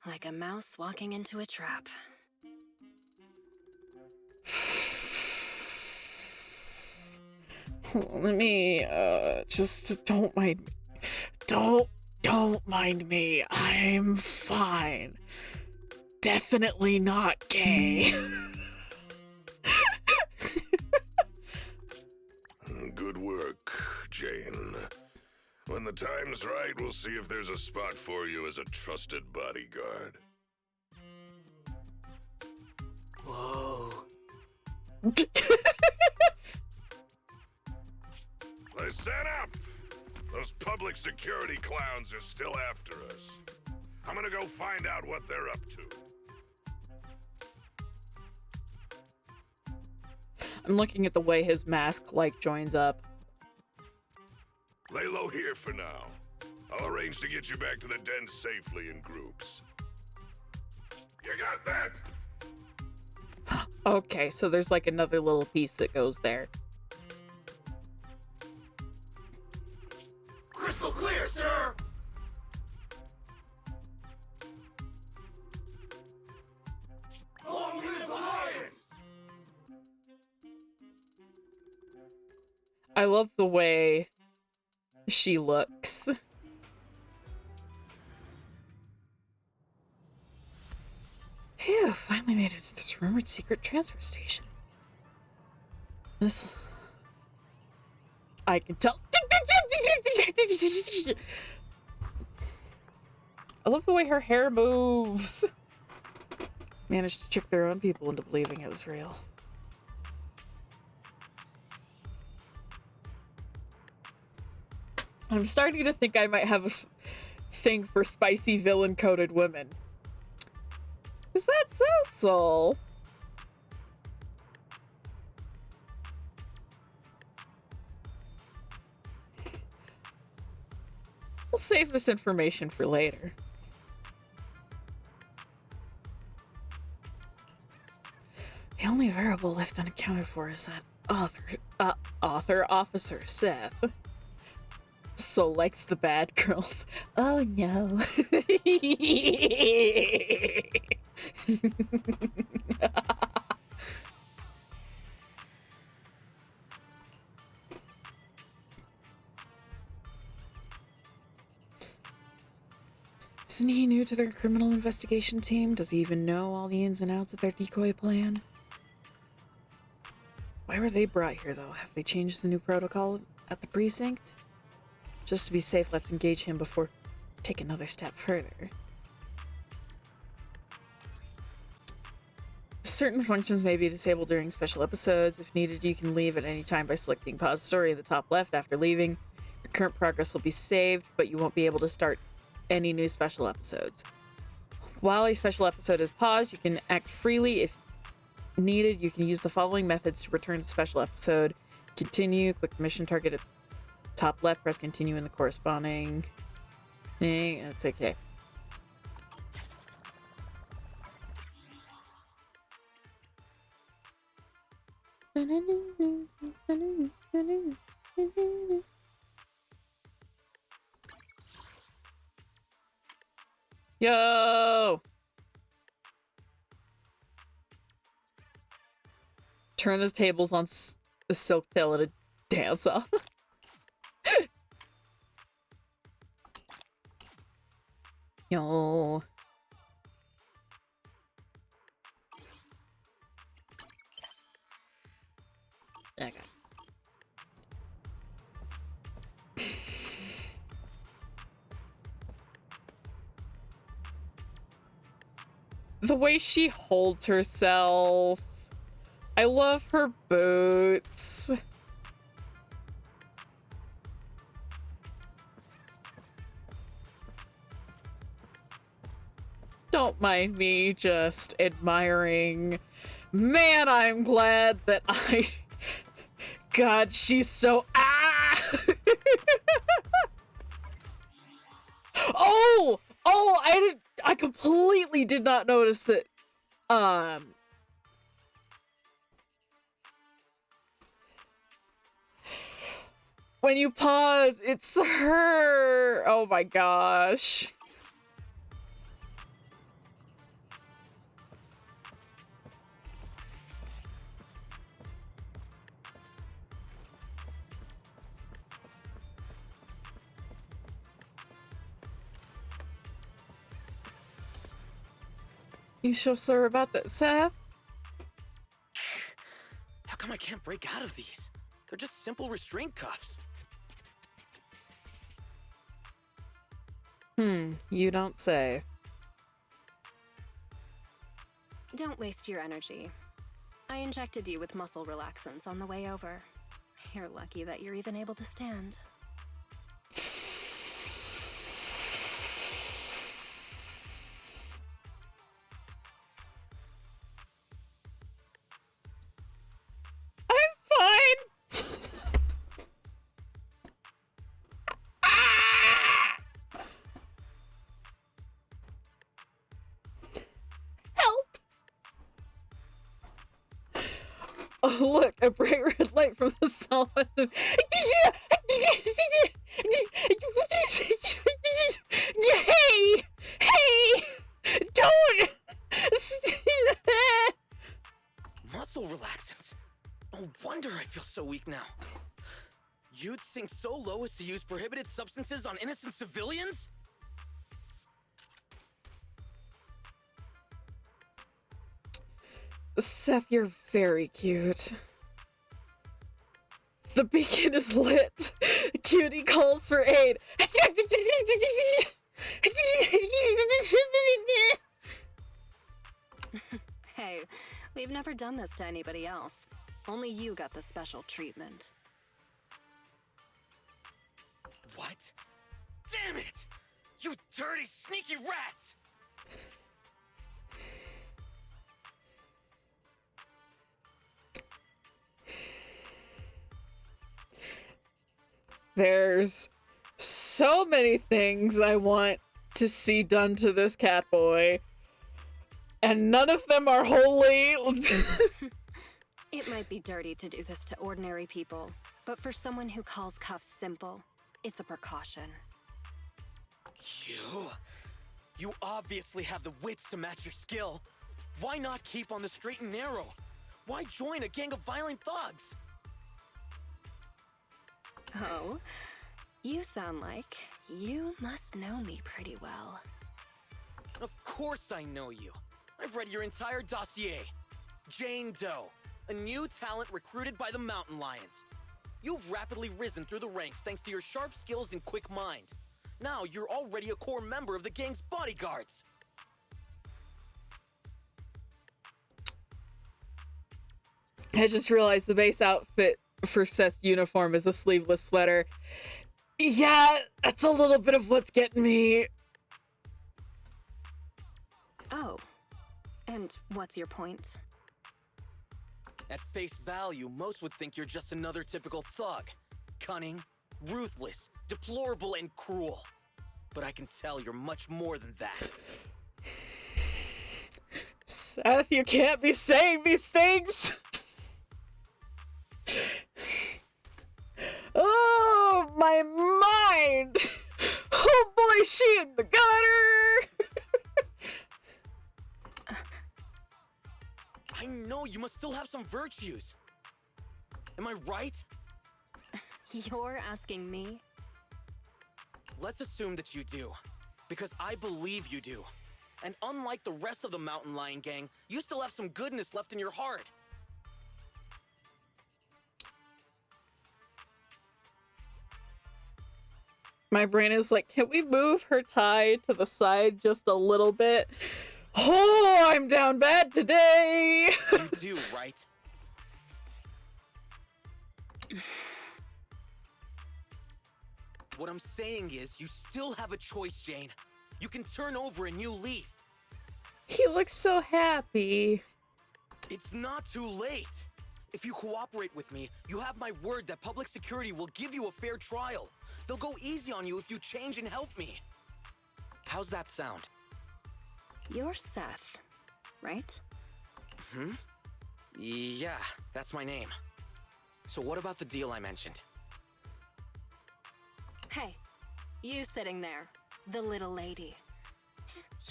like a mouse walking into a trap. Let me, just don't mind me. Don't mind me. I'm fine. Definitely not gay. Good work, Jane. When the time's right, we'll see if there's a spot for you as a trusted bodyguard. Whoa. Listen up! Those public security clowns are still after us. I'm gonna go find out what they're up to. I'm looking at the way his mask, like, joins up. Lay low here for now. I'll arrange to get you back to the den safely in groups. You got that? Okay, so there's like another little piece that goes there. Crystal clear, sir! Long live Alliance! I love the way she looks. Phew, finally made it to this rumored secret transfer station. This... I can tell... I love the way her hair moves. Managed to trick their own people into believing it was real. I'm starting to think I might have a thing for spicy villain-coated women. Is that so, Soul? We'll save this information for later. The only variable left unaccounted for is that officer Seth. Soul likes the bad girls. Oh no. Isn't he new to their criminal investigation team? Does he even know all the ins and outs of their decoy plan? Why were they brought here, though? Have they changed the new protocol at the precinct? Just to be safe, let's engage him before take another step further. Certain functions may be disabled during special episodes. If needed, you can leave at any time by selecting pause story in the top left after leaving. Your current progress will be saved, but you won't be able to start any new special episodes. While a special episode is paused, you can act freely. If needed, you can use the following methods to return to special episode. Continue, click the mission target at top left, press continue in the corresponding thing. That's okay. Yo! Turn the tables on the silk tail at a dance off. Yo. Okay. The way she holds herself. I love her boots. Don't mind me just admiring. Man, I'm glad that God, she's so Oh! Oh, I completely did not notice that when you pause, it's her. Oh my gosh. You sure sorry about that, Seth? How come I can't break out of these? They're just simple restraint cuffs. You don't say. Don't waste your energy. I injected you with muscle relaxants on the way over. You're lucky that you're even able to stand. Oh, look, a bright red light from the southwest of... Hey! Hey! Don't! Muscle relaxants? No wonder I feel so weak now. You'd sink so low as to use prohibited substances on innocent civilians? Seth, you're very cute. The beacon is lit. Cutie calls for aid. Hey, we've never done this to anybody else. Only you got the special treatment. What? Damn it! You dirty, sneaky rats! There's so many things I want to see done to this cat boy, and none of them are holy. It might be dirty to do this to ordinary people, but for someone who calls cuffs simple, it's a precaution. You obviously have the wits to match your skill. Why not keep on the straight and narrow? Why join a gang of violent thugs? Oh, you sound like you must know me pretty well. Of course I know you. I've read your entire dossier. Jane Doe. a new talent recruited by the Mountain Lions. You've rapidly risen through the ranks thanks to your sharp skills and quick mind. Now you're already a core member of the gang's bodyguards. I just realized the base outfit for Seth's uniform is a sleeveless sweater. Yeah, that's a little bit of what's getting me. Oh. And what's your point? At face value, most would think you're just another typical thug. Cunning, ruthless, deplorable, and cruel. But I can tell you're much more than that. Seth, you can't be saying these things! Oh, my mind! Oh boy, she in the gutter! I know you must still have some virtues. Am I right? You're asking me? Let's assume that you do, because I believe you do. And unlike the rest of the Mountain Lion gang, you still have some goodness left in your heart. My brain is like, can we move her tie to the side just a little bit? Oh, I'm down bad today! You do, right? What I'm saying is, you still have a choice, Jane. You can turn over a new leaf. He looks so happy. It's not too late. If you cooperate with me, you have my word that public security will give you a fair trial. They'll go easy on you if you change and help me. How's that sound? You're Seth, right? Yeah, that's my name. So what about the deal I mentioned? Hey, you sitting there, the little lady.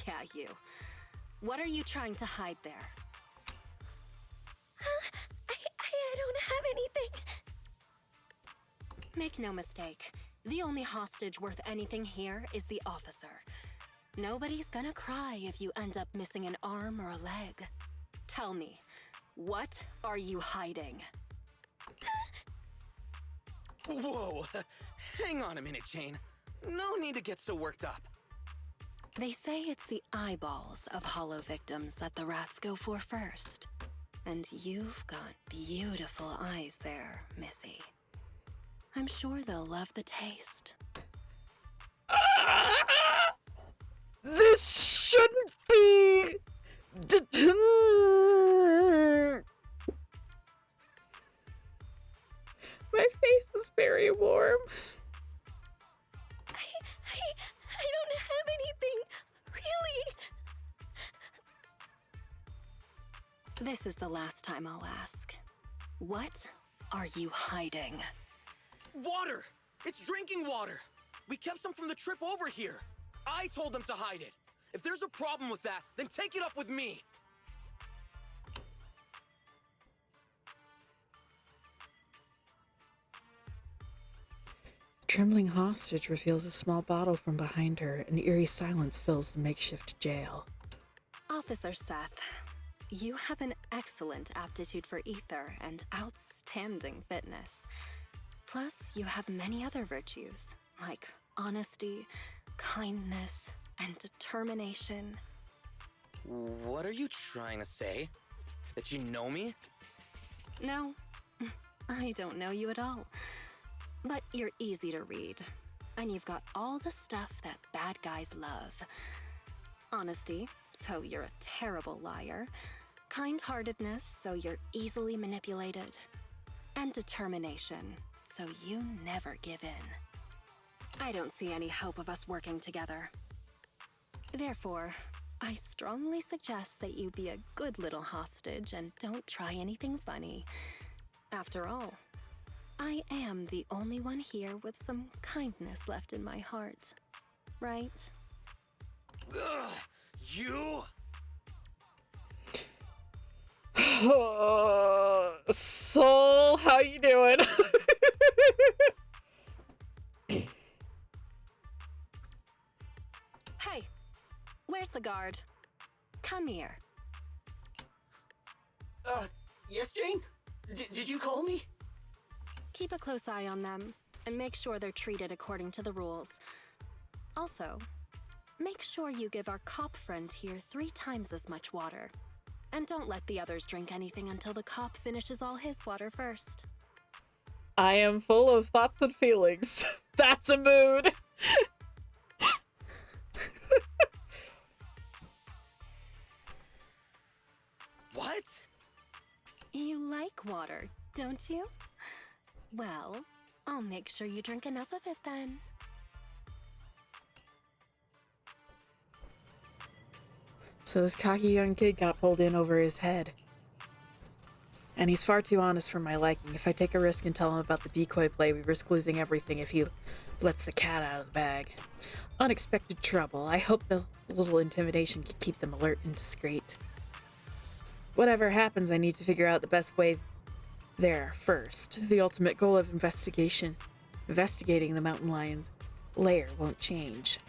Yeah, you. What are you trying to hide there? I don't have anything. Make no mistake, the only hostage worth anything here is the officer. Nobody's gonna cry if you end up missing an arm or a leg. Tell me, what are you hiding? Whoa! Hang on a minute, Jane. No need to get so worked up. They say it's the eyeballs of hollow victims that the rats go for first. And you've got beautiful eyes there, Missy. I'm sure they'll love the taste. This shouldn't be... My face is very warm. I don't have anything. Really? This is the last time I'll ask. What are you hiding? Water! It's drinking water! We kept some from the trip over here. I told them to hide it. If there's a problem with that, then take it up with me. Trembling hostage reveals a small bottle from behind her. An eerie silence fills the makeshift jail. Officer Seth, you have an excellent aptitude for ether and outstanding fitness. Plus, you have many other virtues, like honesty, kindness, and determination. What are you trying to say? That you know me? No, I don't know you at all. But you're easy to read, and you've got all the stuff that bad guys love. Honesty, so you're a terrible liar. Kind-heartedness, so you're easily manipulated. And determination, so you never give in. I don't see any hope of us working together. Therefore, I strongly suggest that you be a good little hostage and don't try anything funny. After all, I am the only one here with some kindness left in my heart, right? Ugh, you? Soul, how you doing? Hey, where's the guard? Come here. Yes, Jane? Did you call me? Keep a close eye on them, and make sure they're treated according to the rules. Also, make sure you give our cop friend here 3 times as much water. And don't let the others drink anything until the cop finishes all his water first. I am full of thoughts and feelings. That's a mood. What? You like water, don't you? Well, I'll make sure you drink enough of it then. So this cocky young kid got pulled in over his head. And he's far too honest for my liking. If I take a risk and tell him about the decoy play, we risk losing everything if he lets the cat out of the bag. Unexpected trouble. I hope the little intimidation can keep them alert and discreet. Whatever happens, I need to figure out the best way there first. The ultimate goal of investigating the mountain lion's lair won't change.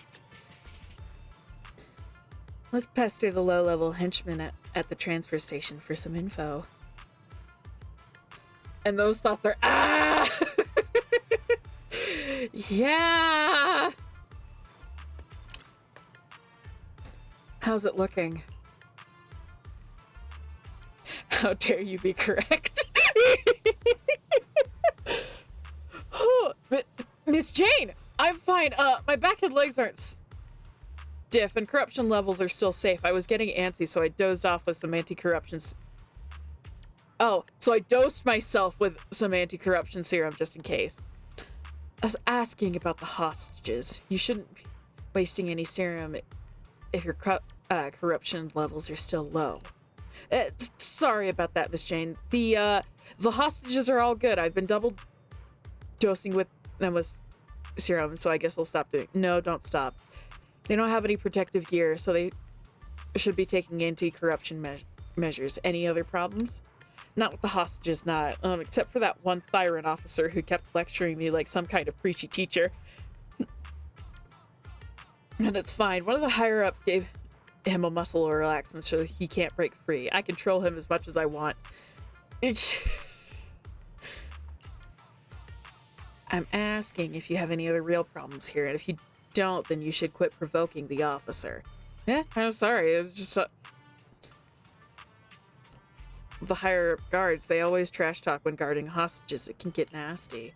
Let's pester the low-level henchman at the transfer station for some info. And those thoughts are, ah! Yeah! How's it looking? How dare you be correct? Oh, but Miss Jane, I'm fine. My back and legs aren't stiff, and corruption levels are still safe. I was getting antsy, so I dozed off with some anti-corruption. Oh, so I dosed myself with some anti-corruption serum just in case. I was asking about the hostages. You shouldn't be wasting any serum if your corruption levels are still low. Sorry about that, Miss Jane. The hostages are all good. I've been double dosing with them with serum, so I guess I'll stop doing. No, don't stop. They don't have any protective gear, so they should be taking anti-corruption measures. Any other problems? Not with the hostages, not. Except for that one Thyron officer who kept lecturing me like some kind of preachy teacher. And it's fine. One of the higher-ups gave him a muscle relaxant so he can't break free. I control him as much as I want. I'm asking if you have any other real problems here, and if you don't, then you should quit provoking the officer. Yeah, I'm sorry. It's just the higher guards, they always trash talk when guarding hostages. It can get nasty.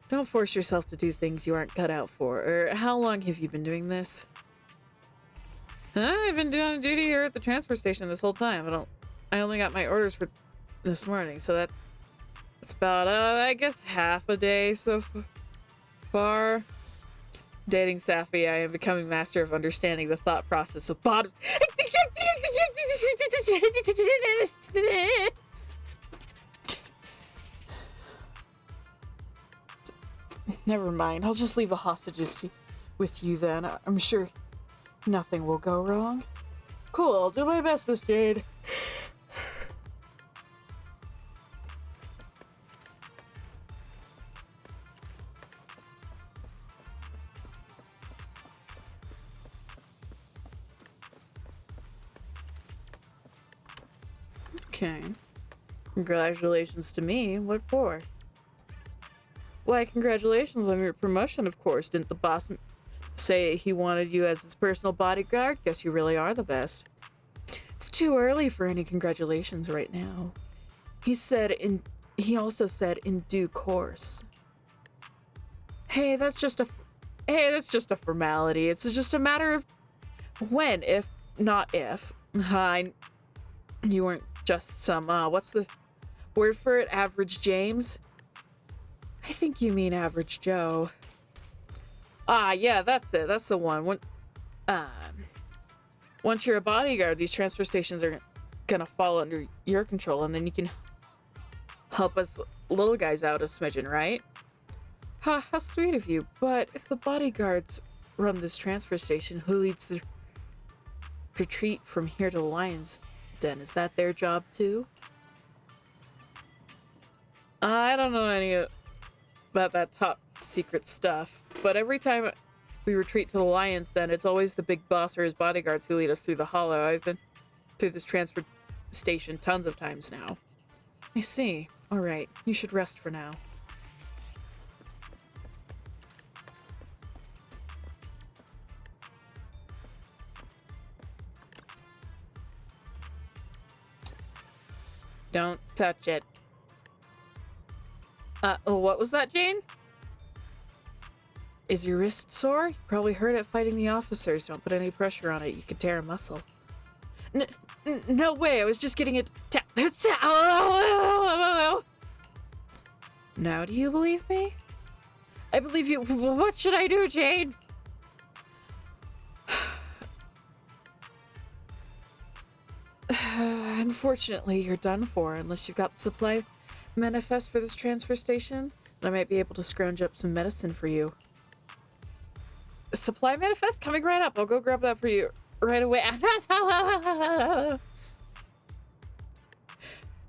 Don't force yourself to do things you aren't cut out for. Or how long have you been doing this? I've been doing duty here at the transfer station this whole time. I only got my orders for this morning, so that's about I guess half a day so far. Dating Sapphire, I am becoming master of understanding the thought process of bottoms. Never mind. I'll just leave the hostages with you then. I'm sure nothing will go wrong. Cool. I'll do my best, Miss Jade. Okay. Congratulations to me. What for? Why, congratulations on your promotion, of course. Didn't the boss say he wanted you as his personal bodyguard? Guess you really are the best. It's too early for any congratulations right now. He also said in due course. Hey, that's just a formality. It's just a matter of when, if not if. You weren't just some, what's the word for it? Average James? I think you mean Average Joe. Yeah, that's it. That's the one. Once you're a bodyguard, these transfer stations are gonna fall under your control, and then you can help us little guys out a smidgen, right? How sweet of you. But if the bodyguards run this transfer station, who leads the retreat from here to the Lion's Den? Is that their job too? I don't know any about that top secret stuff, but every time we retreat to the Lion's Den, it's always the big boss or his bodyguards who lead us through the hollow. I've been through this transfer station tons of times now. I see. Alright, you should rest for now. Don't touch it. What was that, Jane? Is your wrist sore? You probably hurt it fighting the officers. Don't put any pressure on it. You could tear a muscle. No way. I was just getting it. Now do you believe me? I believe you. What should I do, Jane? Unfortunately, you're done for unless you've got the supply manifest for this transfer station. Then I might be able to scrounge up some medicine for you. Supply manifest? Coming right up. I'll go grab that for you right away.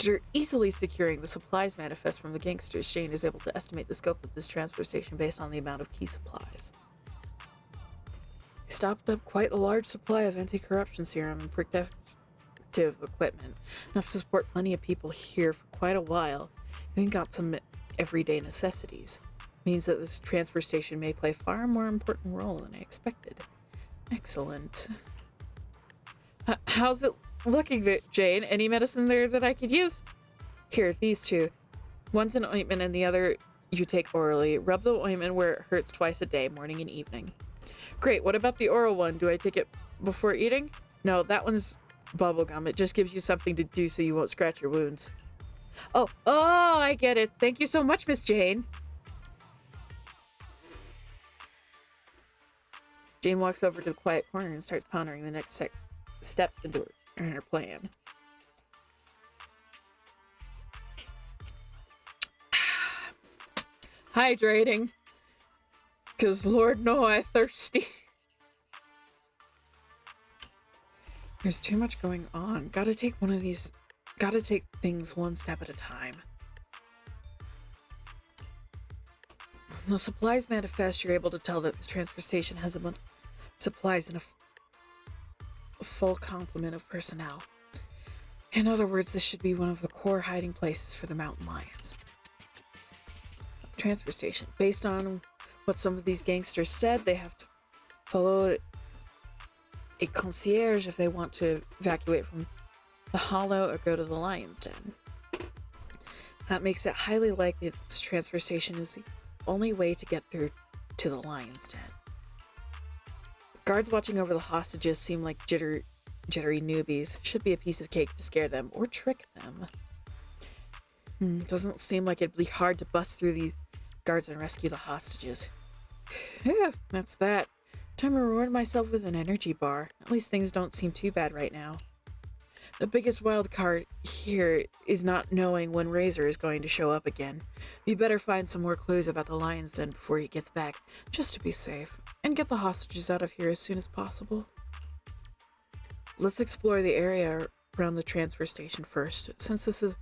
After easily securing the supplies manifest from the gangsters, Jane is able to estimate the scope of this transfer station based on the amount of key supplies. He stocked up quite a large supply of anti-corruption serum and protective equipment, enough to support plenty of people here for quite a while. Even got some everyday necessities. Means that this transfer station may play a far more important role than I expected. Excellent. How's it looking, Jane? Any medicine there that I could use? Here, these two. One's an ointment and the other you take orally. Rub the ointment where it hurts twice a day, morning and evening. Great, what about the oral one? Do I take it before eating? No, that one's bubblegum. It just gives you something to do so you won't scratch your wounds. Oh, I get it. Thank you so much, Miss Jane. Jane walks over to the quiet corner and starts pondering the next steps into her plan. Hydrating. Because Lord know I thirsty. There's too much going on. Gotta take things one step at a time. When the supplies manifest, you're able to tell that the transfer station has a bunch of supplies and a full complement of personnel. In other words, this should be one of the core hiding places for the mountain lions. Transfer station. Based on what some of these gangsters said, they have to follow a concierge if they want to evacuate from the hollow or go to the lion's den. That makes it highly likely that this transfer station is the only way to get through to the lion's den. Guards watching over the hostages seem like jittery newbies. Should be a piece of cake to scare them or trick them. Doesn't seem like it'd be hard to bust through these guards and rescue the hostages. Yeah, that's that. Time to reward myself with an energy bar. At least things don't seem too bad right now. The biggest wild card here is not knowing when Razor is going to show up again. We better find some more clues about the lion's den before he gets back, just to be safe, and get the hostages out of here as soon as possible. Let's explore the area around the transfer station first. Since this is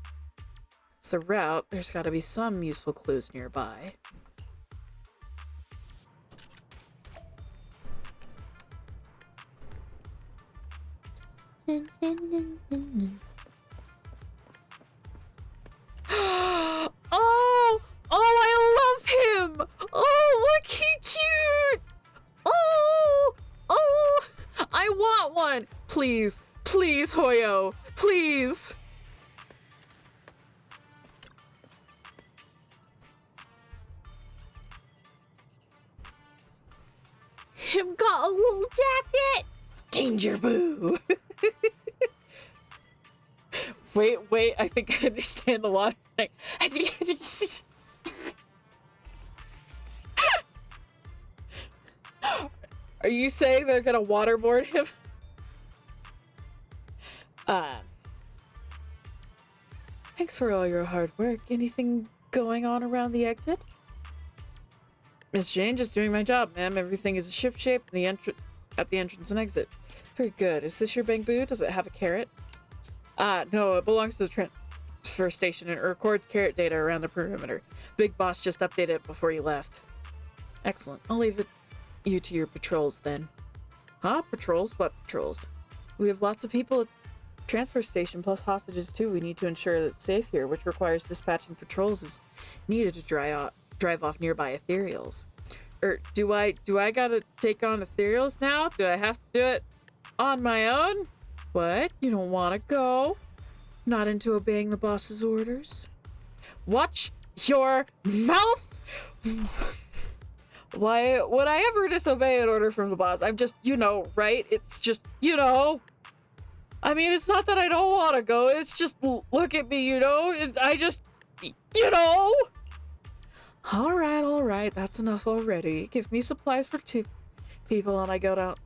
the route, there's got to be some useful clues nearby. I love him! Oh, look, he cute! Oh, I want one! Please, Hoyo, please! Him got a little jacket! Danger Boo! Wait, I think I understand the water thing. Are you saying they're gonna waterboard him? Thanks for all your hard work. Anything going on around the exit? Miss Jane, just doing my job, ma'am. Everything is ship shape at the entrance and exit. Very good. Is this your bamboo? Does it have a carrot? No, it belongs to the transfer station and it records carrot data around the perimeter. Big Boss just updated it before you left. Excellent. I'll leave you to your patrols then. Huh? Patrols? What patrols? We have lots of people at transfer station plus hostages too. We need to ensure that it's safe here, which requires dispatching patrols as needed to drive off nearby ethereals. Do I gotta take on ethereals now? Do I have to do it on my own? What? You don't want to go? Not into obeying the boss's orders? Watch your mouth! Why would I ever disobey an order from the boss? I'm just, right? It's just, I mean, it's not that I don't want to go. It's just, look at me, I just, All right. That's enough already. Give me supplies for 2 people and I go out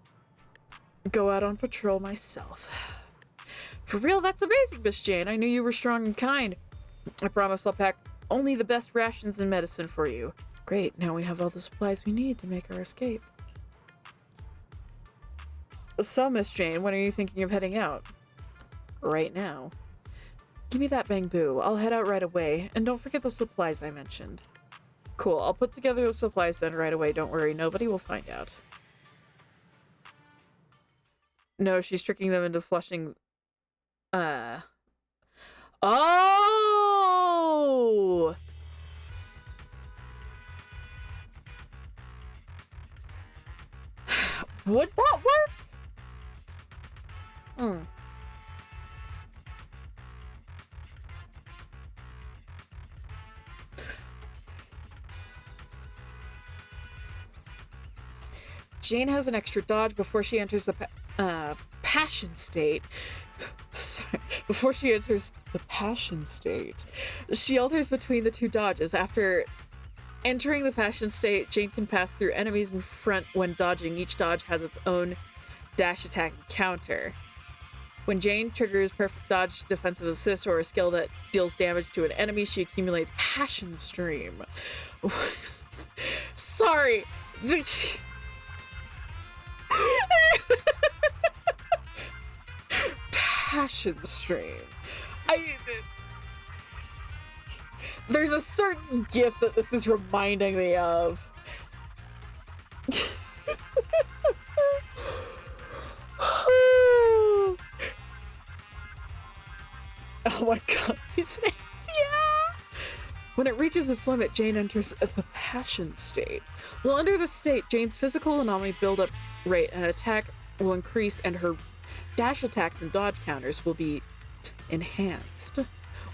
on patrol myself. For real, that's amazing, Miss Jane. I knew you were strong and kind. I promise I'll pack only the best rations and medicine for you. Great, now we have all the supplies we need to make our escape. So, Miss Jane, when are you thinking of heading out? Right now. Give me that bamboo. I'll head out right away. And don't forget the supplies I mentioned. Cool, I'll put together the supplies then right away. Don't worry, nobody will find out. No, she's tricking them into flushing... Oh! Would that work? Jane has an extra dodge before she enters the passion state. Sorry. Before she enters the passion state, she alters between the 2 dodges. After entering the passion state, Jane can pass through enemies in front when dodging. Each dodge has its own dash attack and counter. When Jane triggers perfect dodge, defensive assist, or a skill that deals damage to an enemy, she accumulates passion stream. Sorry. Passion stream. There's a certain gif that this is reminding me of. Oh my god, these names, yeah! When it reaches its limit, Jane enters the passion state. While under the state, Jane's physical anomaly buildup rate and attack will increase, and her dash attacks and dodge counters will be enhanced.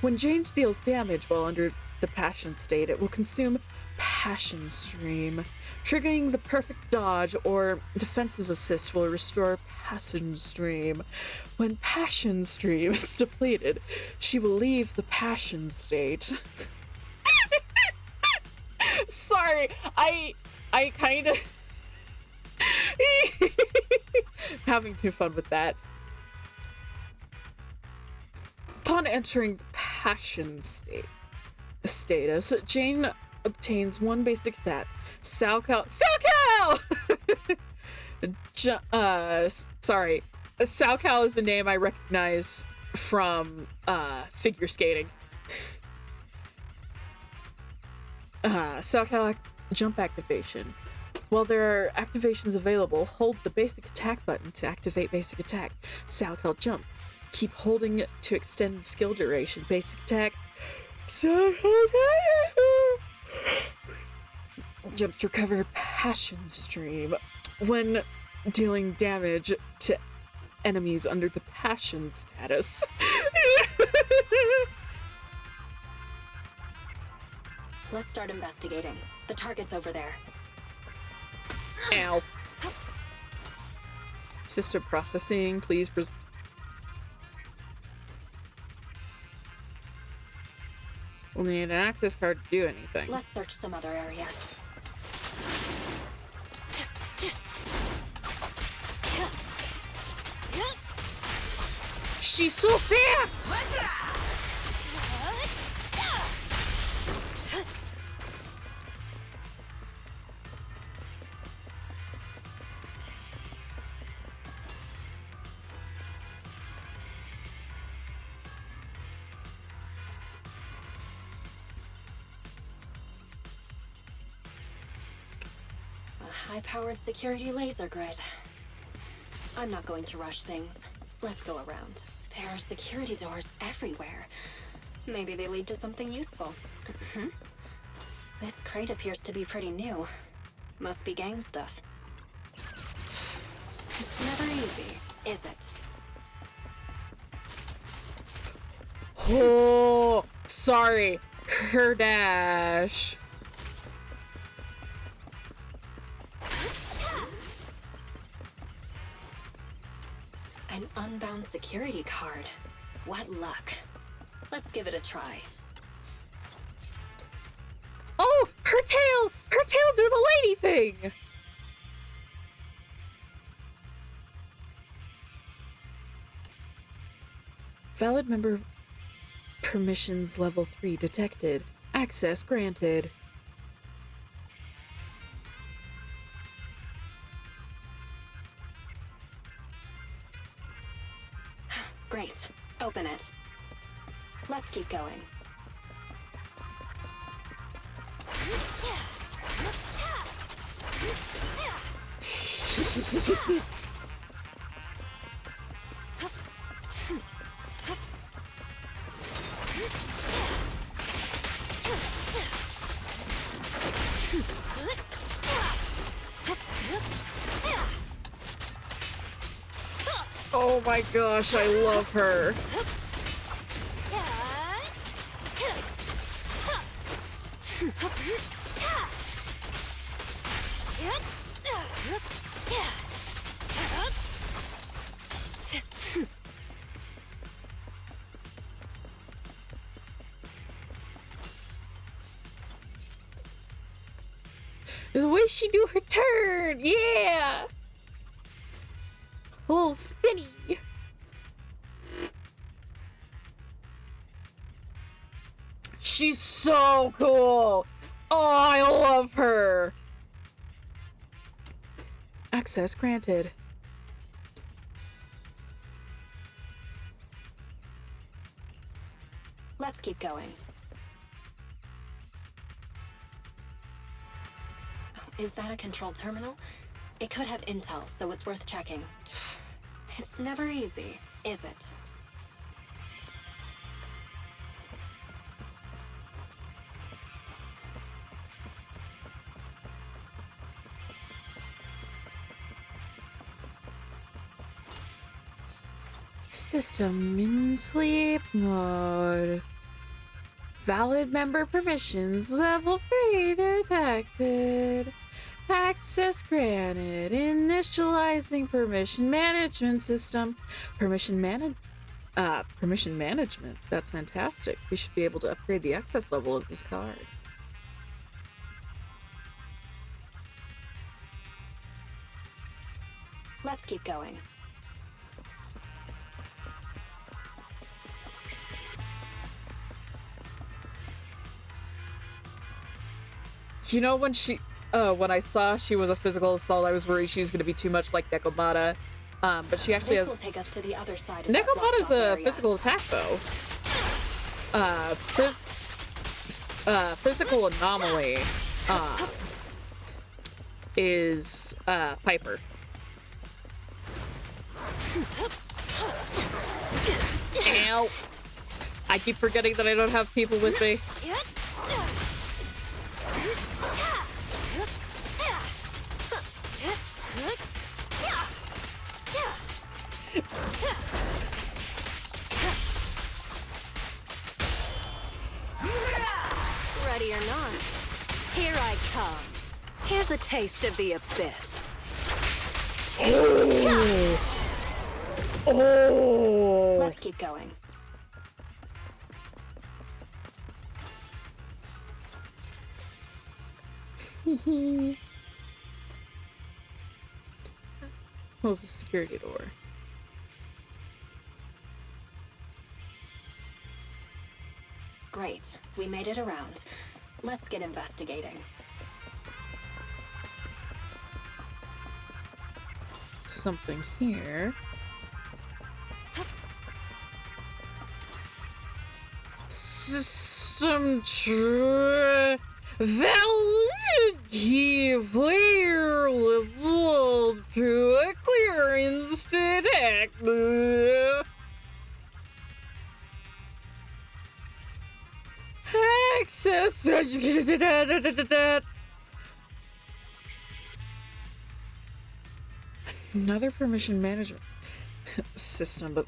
When Jane deals damage while under the passion state, it will consume passion stream. Triggering the perfect dodge or defensive assist will restore passion stream. When passion stream is depleted, she will leave the passion state. Sorry, I kind of having too fun with that. Upon entering the passion status, Jane obtains 1 basic stat. Salcal! Sorry. Salcal is the name I recognize from figure skating. Salcal jump activation. While there are activations available, hold the basic attack button to activate basic attack. Salcal jump. Keep holding to extend skill duration. Basic attack. Jump to recover passion stream. When dealing damage to enemies under the passion status. Let's start investigating. The target's over there. Ow. System processing, please. We'll need an access card to do anything. Let's search some other areas. She's so fast! High-powered security laser grid. I'm not going to rush things. Let's go around. There are security doors everywhere. Maybe they lead to something useful. This crate appears to be pretty new. Must be gang stuff. It's never easy, is it? Oh, sorry. Kurdash. An unbound security card. What luck. Let's give it a try. Oh, her tail! Her tail do the lady thing! Valid member permissions level 3 detected. Access granted. Great. Open it. Let's keep going. Oh my gosh, I love her. The way she do her turn, yeah! A little spinny. She's so cool. Oh, I love her. Access granted. Let's keep going. Is that a control terminal? It could have intel, so it's worth checking. It's never easy, is it? System in sleep mode. Valid member permissions level 3 detected. Access granted. Initializing permission management system. Permission management. That's fantastic. We should be able to upgrade the access level of this card. Let's keep going. You know, when I saw she was a physical assault, I was worried she was going to be too much like Nekomata. But she actually This has... will take us to the other side of Nekomata's a area. physical attack, though. Physical anomaly is Piper. Ow! I keep forgetting that I don't have people with me. Ready or not, here I come. Here's a taste of the abyss. Oh! Let's keep going. Close the security door. Great. We made it around. Let's get investigating. Something here. System validity player level to a clearance detected. access. Another permission management system, but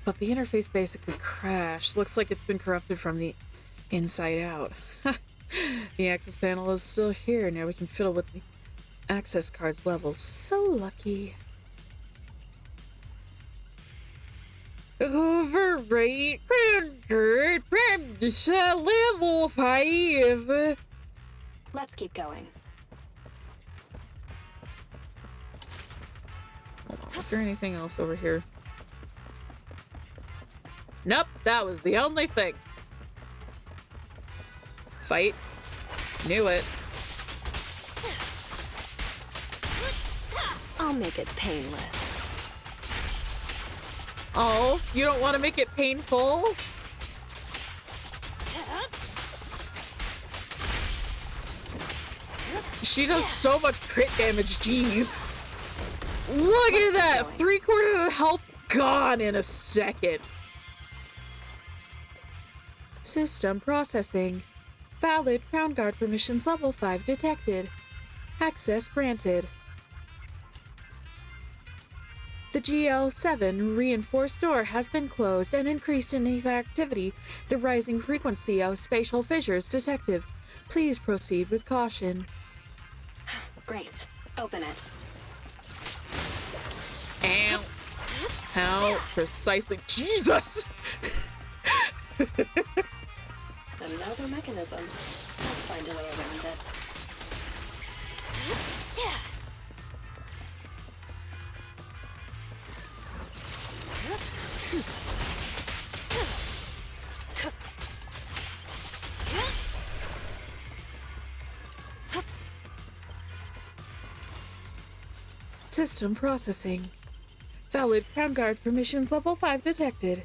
but the interface basically crashed. Looks like it's been corrupted from the inside out. The access panel is still here. Now we can fiddle with the access cards levels. So lucky. Overrate level 5. Let's keep going. Is there anything else over here? Nope, that was the only thing. Fight. Knew it. I'll make it painless. Oh, you don't want to make it painful? She does so much crit damage, jeez. Look at that! 3/4 of health gone in a second. System processing. Valid Crown Guard permissions level 5 detected. Access granted. The GL7 reinforced door has been closed and increased in activity. The rising frequency of spatial fissures detected. Please proceed with caution. Great. Open it. Ow. How precisely? Jesus! Another mechanism. Let's find a way around it. System processing. Valid Crown Guard permissions level 5 detected.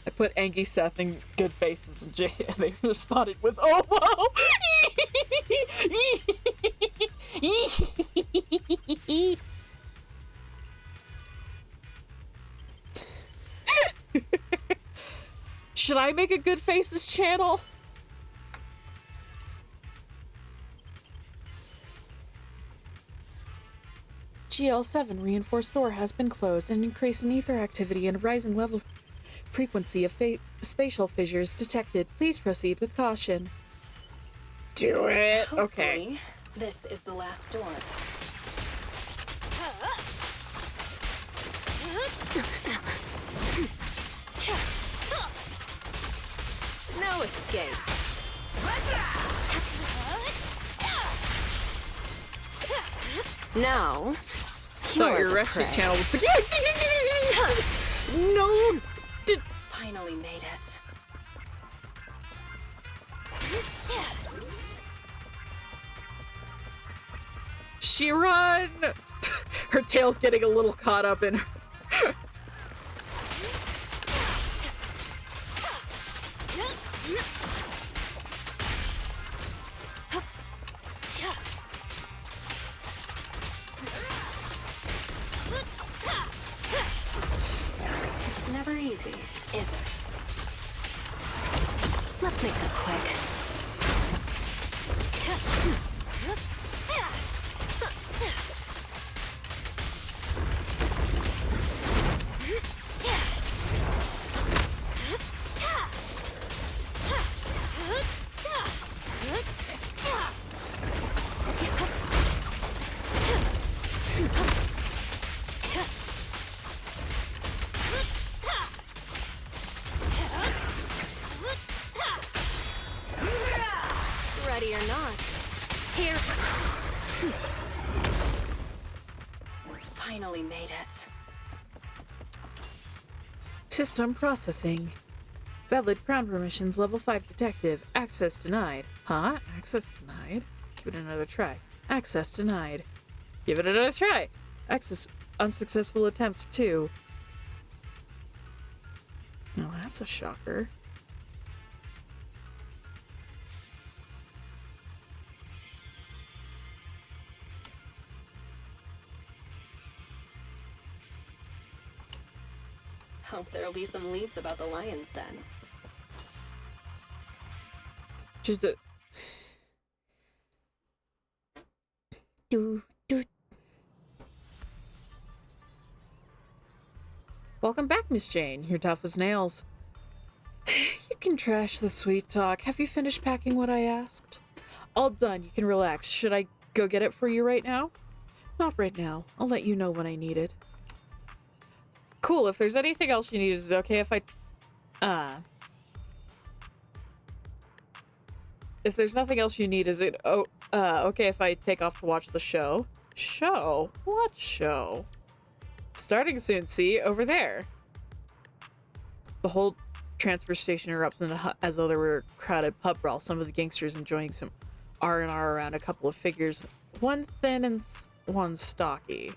I put Angie, Seth, and Good Faces and Jay, and they responded with, "Oh, wow!" Should I make a Good Faces channel? GL7 reinforced door has been closed and increase in ether activity and rising level frequency of spatial fissures detected. Please proceed with caution. Do it. Hopefully, Okay. this is the last door. No escape. Now, Thought your rescue channel was the no. Finally made it. She run. Her tail's getting a little caught up in her. It's never easy, is it? Let's make this quick. Ready or not, here. Finally made it. System processing. Valid Crown permissions level 5 detective. Access denied. Huh? Access denied? Give it another try. Access denied. Give it another try. Access unsuccessful attempts 2. No, that's a shocker. Hope there'll be some leads about the lion's den. Just a... Welcome back, Miss Jane. You're tough as nails. You can trash the sweet talk. Have you finished packing what I asked? All done. You can relax. Should I go get it for you right now? Not right now. I'll let you know when I need it. Cool. If there's anything else you need, is it okay if I... If there's nothing else you need, is it okay if I take off to watch the show? Show? What show? Starting soon, see? Over there. The whole transfer station erupts as though there were a crowded pub brawl. Some of the gangsters enjoying some R&R around a couple of figures. One thin and one stocky.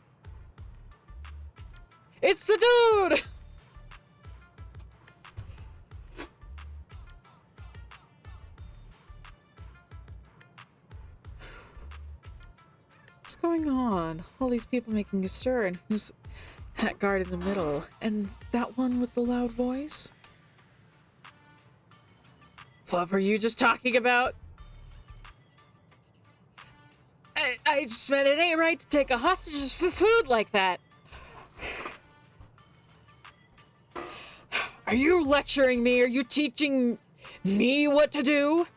It's the dude! What's going on? All these people making a stir, and who's that guard in the middle? And that one with the loud voice? What were you just talking about? I just meant it ain't right to take a hostage for food like that. Are you lecturing me? Are you teaching me what to do?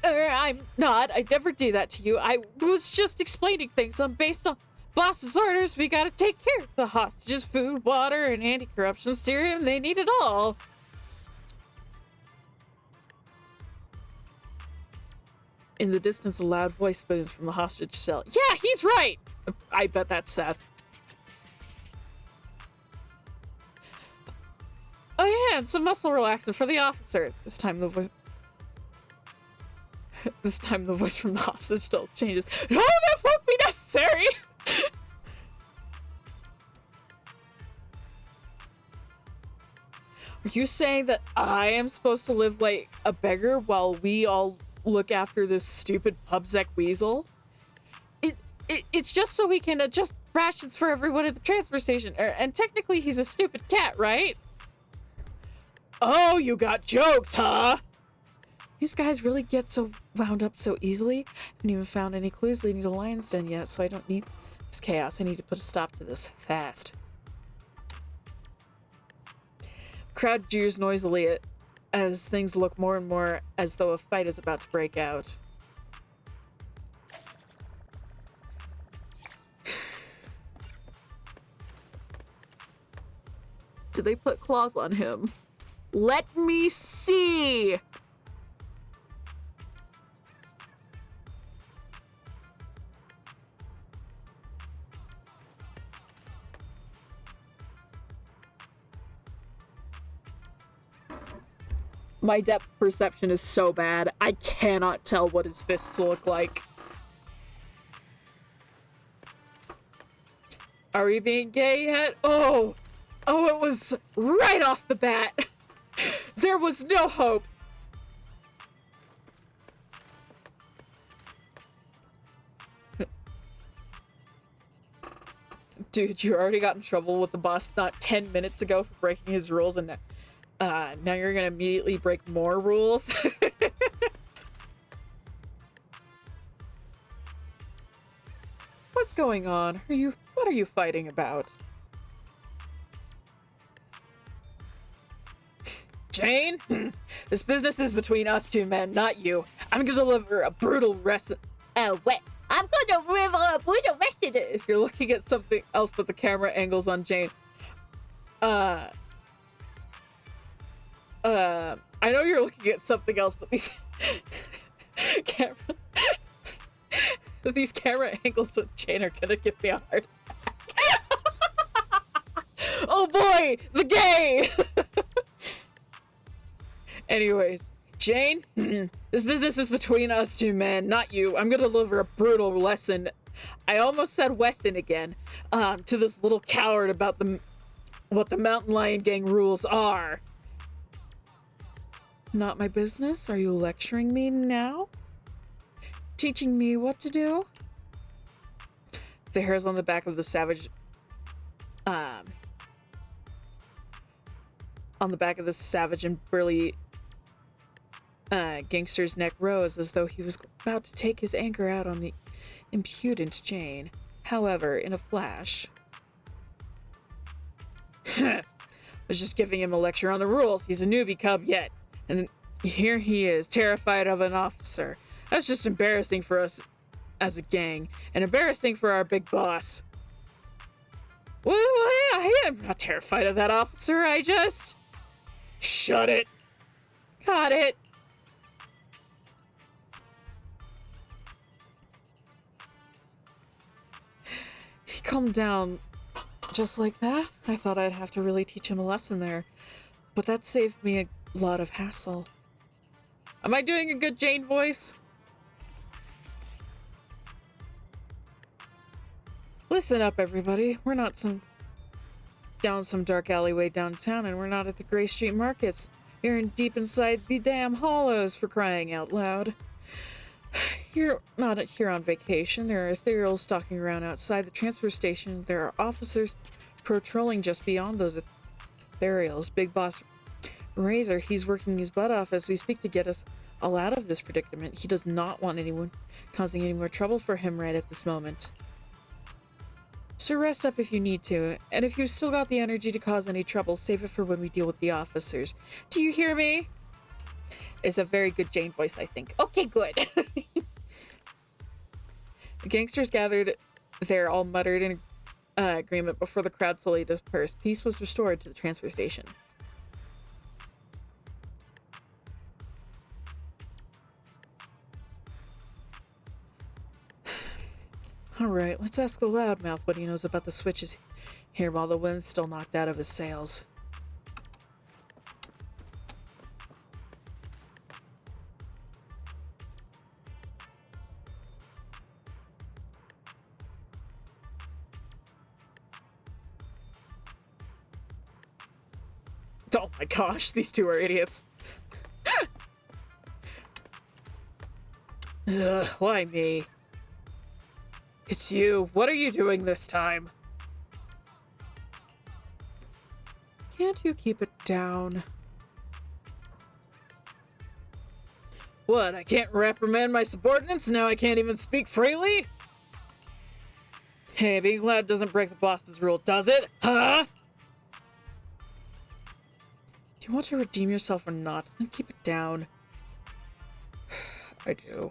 I'm not. I'd never do that to you. I was just explaining things. Based on boss's orders. We gotta take care of the hostages. Food, water, and anti-corruption serum. They need it all. In the distance, a loud voice booms from the hostage cell. Yeah, he's right! I bet that's Seth. Oh yeah, and some muscle relaxant for the officer. This time the voice from the hostage still changes. No, that won't be necessary! Are you saying that I am supposed to live like a beggar while we all look after this stupid pubsec weasel? It's just so we can adjust rations for everyone at the transfer station. And technically he's a stupid cat, right? Oh, you got jokes, huh? These guys really get so wound up so easily. I haven't even found any clues leading to the lion's den yet, so I don't need this chaos. I need to put a stop to this fast. Crowd jeers noisily as things look more and more as though a fight is about to break out. Did they put claws on him? Let me see! My depth perception is so bad, I cannot tell what his fists look like. Are we being gay yet? Oh, it was right off the bat. There was no hope. Dude, you already got in trouble with the boss not 10 minutes ago for breaking his rules, and now you're gonna immediately break more rules? What's going on? What are you fighting about? Jane? This business is between us two men, not you. I'm gonna deliver a brutal rest. Wait. I'm gonna deliver a brutal rest. If you're looking at something else but the camera angles on Jane. I know you're looking at something else, but these these camera angles on Jane are gonna give me a heart attack. Oh boy, the gay! Anyways, Jane, this business is between us two men, not you. I'm gonna deliver a brutal lesson. I almost said Weston again, to this little coward about what the Mountain Lion Gang rules are. Not my business? Are you lecturing me now? Teaching me what to do? The hairs on the back of the savage on the back of the savage and burly gangster's neck rose as though he was about to take his anger out on the impudent Jane. However, in a flash... was just giving him a lecture on the rules. He's a newbie cub yet. And here he is, terrified of an officer. That's just embarrassing for us as a gang. And embarrassing for our big boss. Well, I am not terrified of that officer. I just... Shut it. Got it. He calmed down just like that. I thought I'd have to really teach him a lesson there. But that saved me a lot of hassle. Am I doing a good Jane voice? Listen up, everybody. We're not down some dark alleyway downtown, and we're not at the Gray Street Markets. You're deep inside the damn hollows, for crying out loud. You're not here on vacation. There are ethereals stalking around outside the transfer station. There are officers patrolling just beyond those ethereals. Big Boss Razor, he's working his butt off as we speak to get us all out of this predicament. He does not want anyone causing any more trouble for him right at this moment. So rest up if you need to, and if you've still got the energy to cause any trouble, save it for when we deal with the officers. Do you hear me? It's a very good Jane voice, I think. Okay, good. The gangsters gathered there, all muttered in agreement before the crowd slowly dispersed. Peace was restored to the transfer station. Alright, let's ask the loudmouth what he knows about the switches here while the wind's still knocked out of his sails. Oh my gosh, these two are idiots. Ugh, why me? It's you. What are you doing this time? Can't you keep it down? What, I can't reprimand my subordinates? Now I can't even speak freely? Hey, being loud doesn't break the boss's rule, does it? Huh? Do you want to redeem yourself or not? Then keep it down. I do.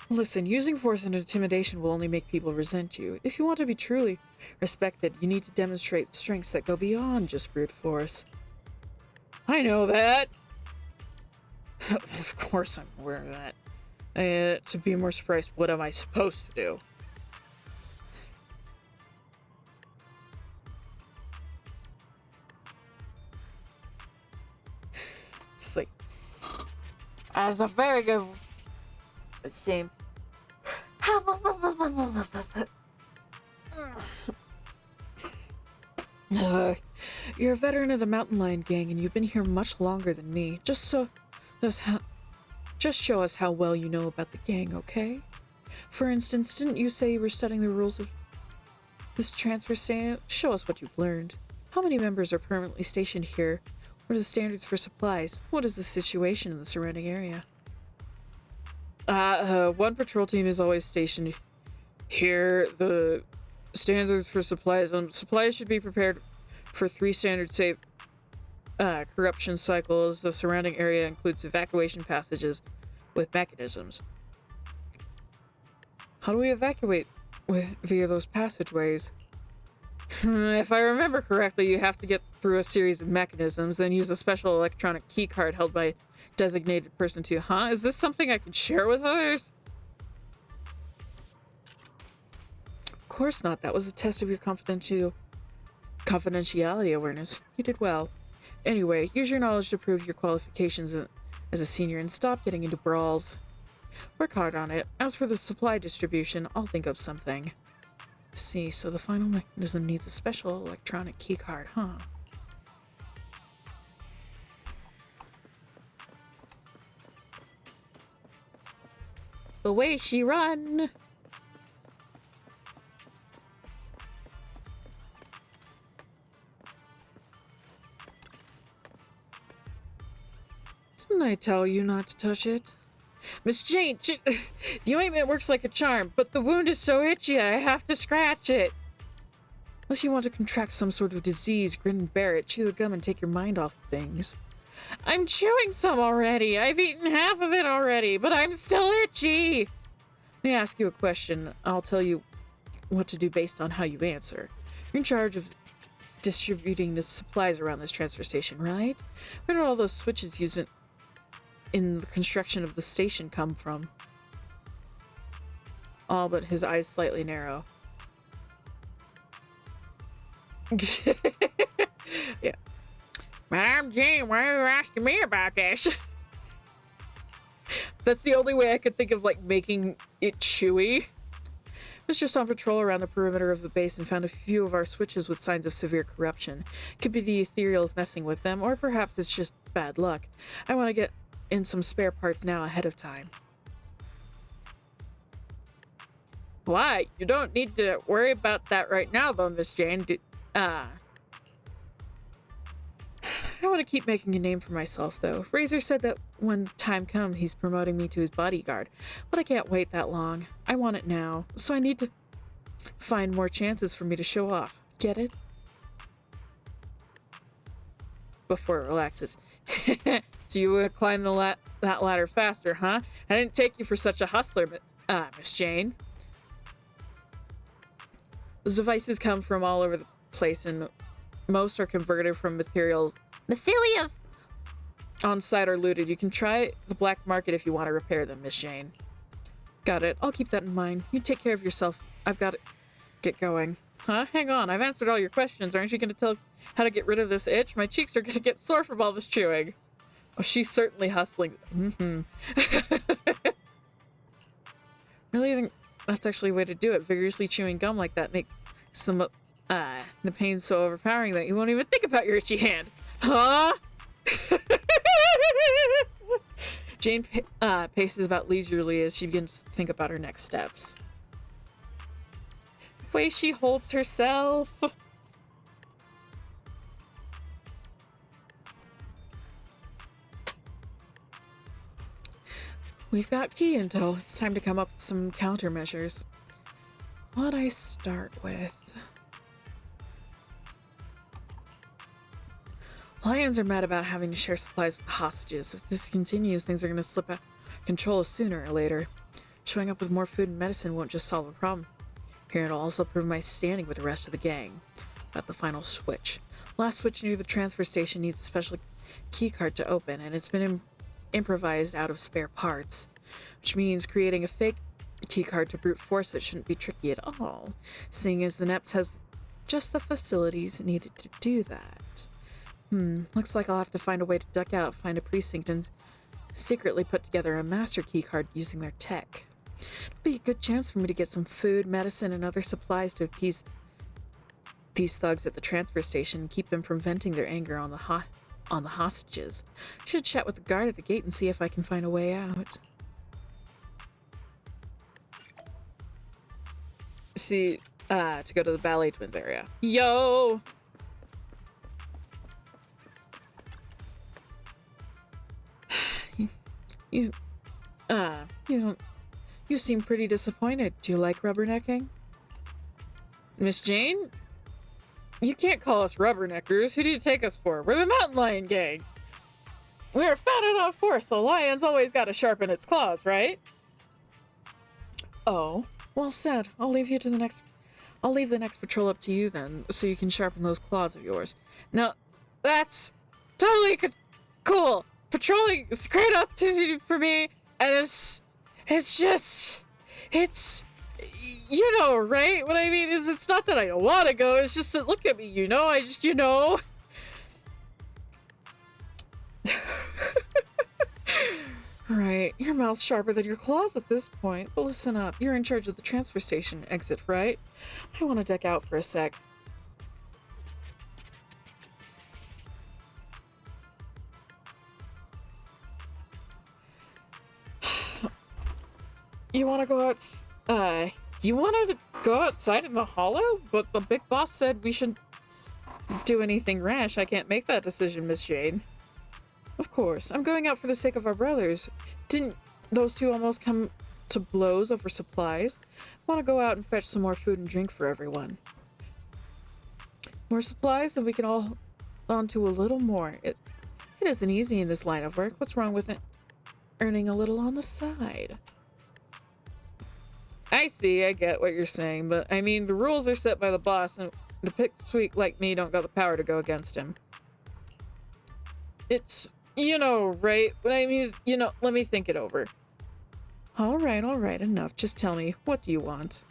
Listen, using force and intimidation will only make people resent you. If you want to be truly respected, you need to demonstrate strengths that go beyond just brute force. I know that! Of course I'm aware of that. To be more surprised, what am I supposed to do? It's like... As a very good... Same. You're a veteran of the Mountain Lion Gang, and you've been here much longer than me. Just show us how well you know about the gang, okay? For instance, didn't you say you were studying the rules of this transfer station? Show us what you've learned. How many members are permanently stationed here? What are the standards for supplies? What is the situation in the surrounding area? One patrol team is always stationed here. The standards for supplies. Supplies should be prepared for 3 standard safe corruption cycles. The surrounding area includes evacuation passages with mechanisms. How do we evacuate via those passageways? If I remember correctly, you have to get through a series of mechanisms, then use a special electronic keycard held by a designated person to... Huh? Is this something I can share with others? Of course not. That was a test of your confidentiality awareness. You did well. Anyway, use your knowledge to prove your qualifications as a senior and stop getting into brawls. Work hard on it. As for the supply distribution, I'll think of something. See, so the final mechanism needs a special electronic keycard, huh? The way she run! Didn't I tell you not to touch it? Miss Jane, the ointment works like a charm, but the wound is so itchy I have to scratch it. Unless you want to contract some sort of disease, grin and bear it, chew the gum and take your mind off things. I'm chewing some already. I've eaten half of it already, but I'm still itchy. Let me ask you a question. I'll tell you what to do based on how you answer. You're in charge of distributing the supplies around this transfer station, right? Where did all those switches used in the construction of the station come from? All but his eyes slightly narrow. Yeah. Madam Jean, why are you asking me about this? That's the only way I could think of, like, making it chewy. I was just on patrol around the perimeter of the base and found a few of our switches with signs of severe corruption. Could be the ethereals messing with them, or perhaps it's just bad luck. I want to get in some spare parts now ahead of time. Why? You don't need to worry about that right now, though, Miss Jane. I want to keep making a name for myself, though. Razor said that when the time comes, he's promoting me to his bodyguard. But I can't wait that long. I want it now, so I need to find more chances for me to show off. Get it? Before it relaxes. So you would climb that ladder faster, huh? I didn't take you for such a hustler, Miss Jane. Those devices come from all over the place, and most are converted from materials on site or looted. You can try the black market if you want to repair them, Miss Jane. Got it. I'll keep that in mind. You take care of yourself. I've got to get going. Huh? Hang on. I've answered all your questions. Aren't you going to tell how to get rid of this itch? My cheeks are going to get sore from all this chewing. Oh, she's certainly hustling. Really think that's actually a way to do it. Vigorously chewing gum like that makes the pain so overpowering that you won't even think about your itchy hand. Huh? Jane paces about leisurely as she begins to think about her next steps. The way she holds herself. We've got key intel. It's time to come up with some countermeasures. What'd I start with? Lions are mad about having to share supplies with the hostages. If this continues, things are going to slip out of control sooner or later. Showing up with more food and medicine won't just solve a problem. Here, it'll also prove my standing with the rest of the gang. About the final switch. Last switch near the transfer station needs a special keycard to open, and it's been improvised out of spare parts. Which means creating a fake keycard to brute force it shouldn't be tricky at all, seeing as the NEPS has just the facilities needed to do that. Looks like I'll have to find a way to duck out, find a precinct, and secretly put together a master keycard using their tech. It'll be a good chance for me to get some food, medicine, and other supplies to appease these thugs at the transfer station and keep them from venting their anger on the hostages. I should chat with the guard at the gate and see if I can find a way out. See, to go to the ballet twins area. Yo! You seem pretty disappointed. Do you like rubbernecking? Miss Jane? You can't call us rubberneckers. Who do you take us for? We're the Mountain Lion Gang. We are founded on force. The lion's always got to sharpen its claws, right? Oh, well said. I'll leave the next patrol up to you then, so you can sharpen those claws of yours. Now, that's totally cool. Patrolling is great up to for me, and it's you know, right? What I mean is, it's not that I don't want to go, it's just that, look at me, you know, Right, your mouth's sharper than your claws at this point, but listen up, you're in charge of the transfer station exit, right? I want to deck out for a sec. You want to go outside in the hollow? But the big boss said we shouldn't do anything rash. I can't make that decision, Miss Jane. Of course. I'm going out for the sake of our brothers. Didn't those two almost come to blows over supplies? Want to go out and fetch some more food and drink for everyone. More supplies, and we can all hold on to a little more. It isn't easy in this line of work. What's wrong with it? Earning a little on the side. I see, I get what you're saying, but I mean, the rules are set by the boss, and the pipsqueak like me don't got the power to go against him. It's, you know, right? But I mean, you know, let me think it over. All right, enough. Just tell me, what do you want?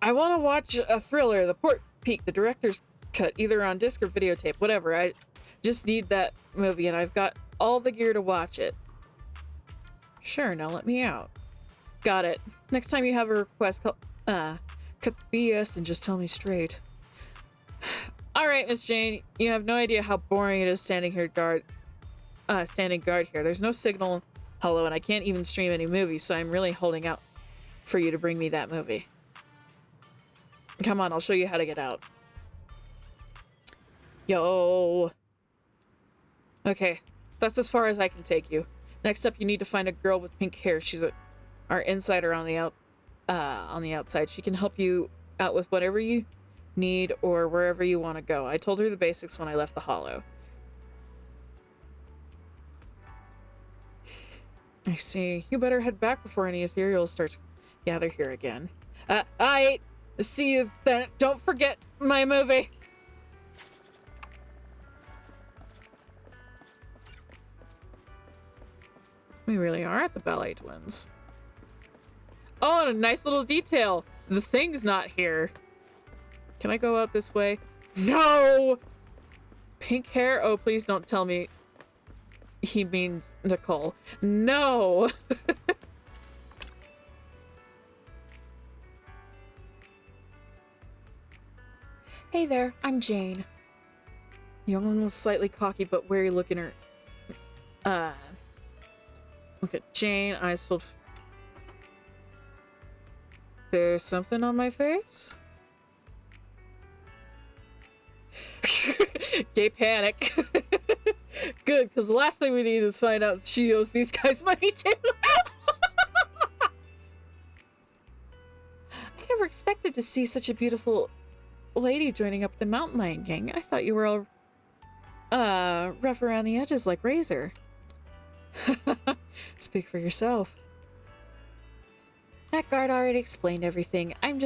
I want to watch a thriller, The Port Peak, the director's cut, either on disc or videotape, whatever. I just need that movie, and I've got all the gear to watch it. Sure, now let me out. Got it. Next time you have a request, cut the BS and just tell me straight. All right, Miss Jane, you have no idea how boring it is standing guard here. There's no signal, hello, and I can't even stream any movies, so I'm really holding out for you to bring me that movie. Come on, I'll show you how to get out. Yo. Okay, that's as far as I can take you. Next up, you need to find a girl with pink hair. She's our insider on the outside. She can help you out with whatever you need or wherever you want to go. I told her the basics when I left the hollow. I see. You better head back before any ethereals start to gather here again. I see you then. Don't forget my movie. We really are at the Ballet Twins. Oh, and a nice little detail. The thing's not here. Can I go out this way? No! Pink hair? Oh, please don't tell me he means Nicole. No! Hey there, I'm Jane. Young one was slightly cocky but wary looking her. Look at Jane, eyes filled. There's something on my face? Gay panic. Good, because the last thing we need is find out she owes these guys money too. I never expected to see such a beautiful lady joining up the Mountain Lion gang. I thought you were all rough around the edges like Razor. Speak for yourself. That guard already explained everything. I'm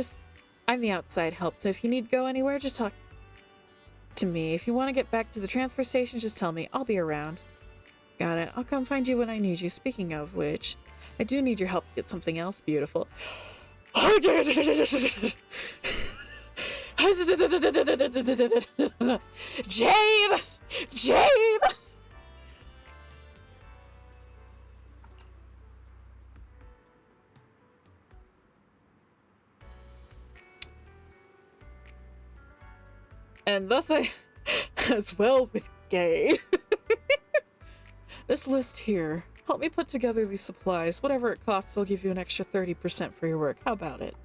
the outside help, so if you need to go anywhere, just talk to me. If you want to get back to the transfer station, just tell me. I'll be around. Got it. I'll come find you when I need you. Speaking of which, I do need your help to get something else beautiful. Jade! Jade! And thus I, as well with gay. This list here. Help me put together these supplies. Whatever it costs, I'll give you an extra 30% for your work. How about it?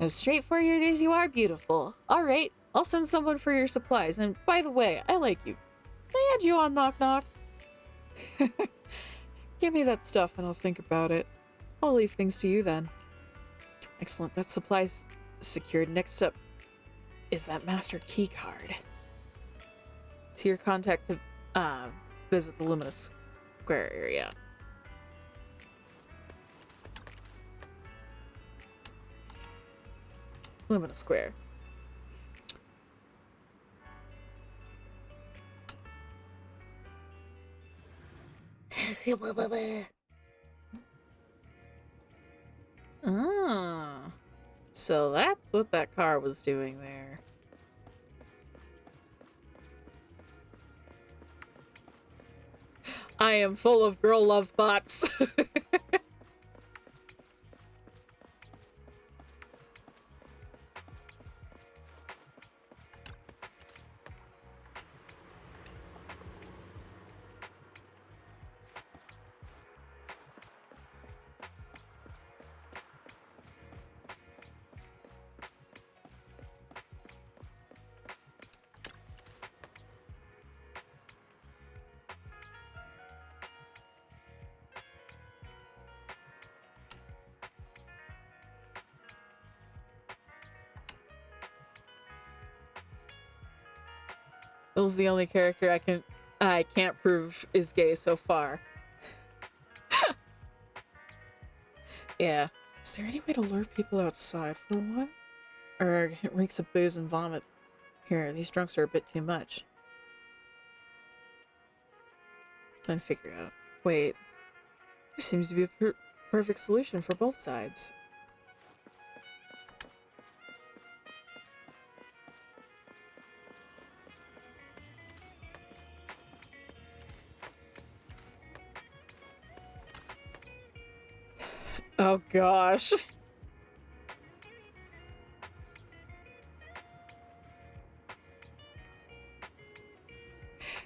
As straightforward as you are beautiful. Alright, I'll send someone for your supplies. And by the way, I like you. Can I add you on Knock Knock? Give me that stuff and I'll think about it. I'll leave things to you then. Excellent, that supply's secured. Next up is that master key card. To your contact to visit the Luminous Square area. Luminous Square. Ah, so that's what that car was doing there. I am full of girl love thoughts. Bill's the only character I can't prove is gay so far. Yeah. Is there any way to lure people outside for one? Or it reeks of booze and vomit. Here, these drunks are a bit too much. Then figure out. Wait. There seems to be a perfect solution for both sides. Oh gosh.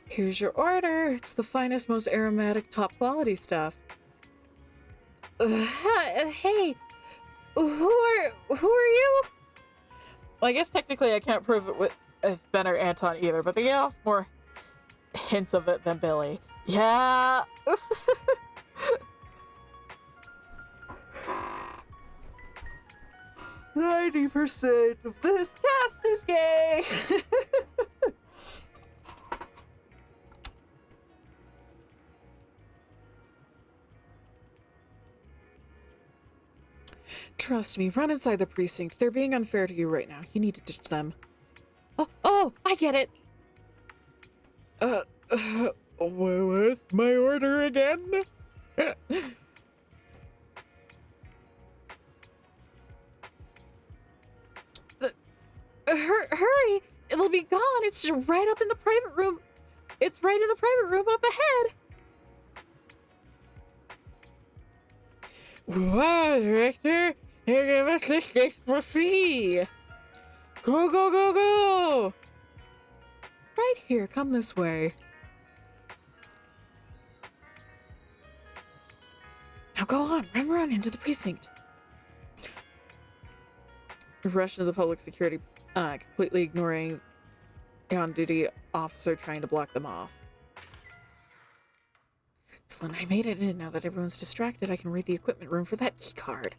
Here's your order. It's the finest, most aromatic, top quality stuff. Hey, who are you? Well, I guess technically I can't prove it with Ben or Anton either, but they get off more hints of it than Billy. Yeah. 90% of this cast is gay. Trust me, run inside the precinct. They're being unfair to you right now. You need to ditch them. Oh, I get it. What's my order again? Hurry! It'll be gone. It's right up in the private room. It's right in the private room up ahead. Wow, Director! You give us this cake for free! Go, go, go, go! Right here, come this way. Now go on, run into the precinct. Rush into the public security, completely ignoring the on-duty officer trying to block them off. Excellent, I made it in. Now that everyone's distracted, I can raid the equipment room for that key card.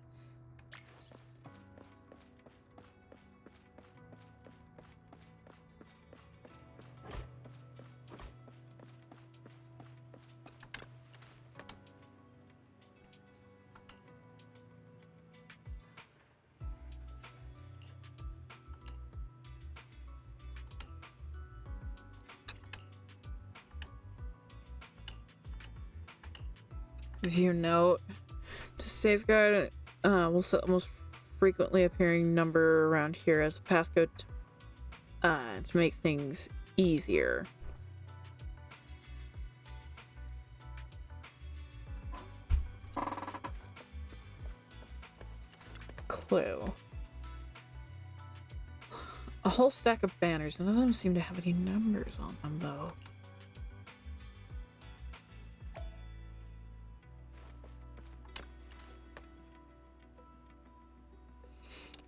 View note. To safeguard, we'll set the most frequently appearing number around here as a passcode to make things easier. Clue. A whole stack of banners. None of them seem to have any numbers on them, though.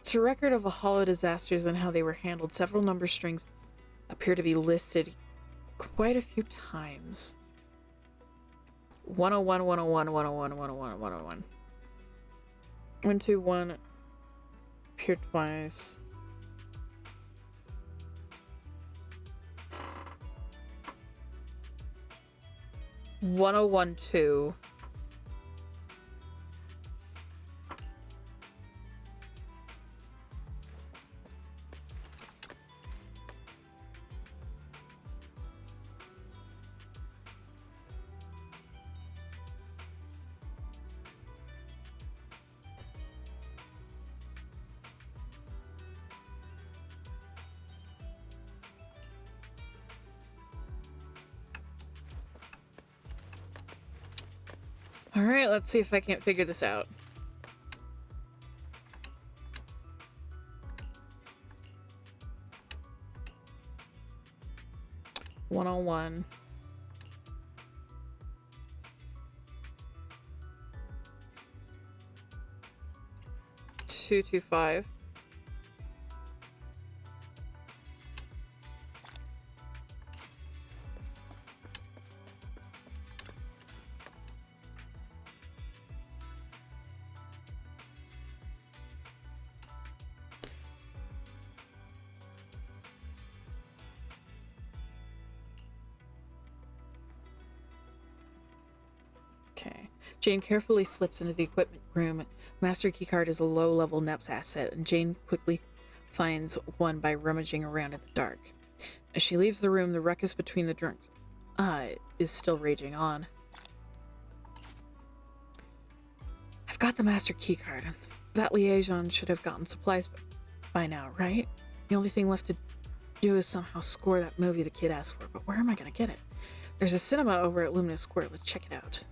It's a record of the hollow disasters and how they were handled. Several number strings appear to be listed quite a few times. 101, 101, 101, 101, 101. 121 appeared twice. 1012. All right, let's see if I can't figure this out. One on one. 225. Jane carefully slips into the equipment room. Master keycard is a low-level NEPS asset, and Jane quickly finds one by rummaging around in the dark. As she leaves the room, the ruckus between the drunks is still raging on. I've got the master keycard. That liaison should have gotten supplies by now, right? The only thing left to do is somehow score that movie the kid asked for, but where am I gonna get it? There's a cinema over at Lumina Square. Let's check it out.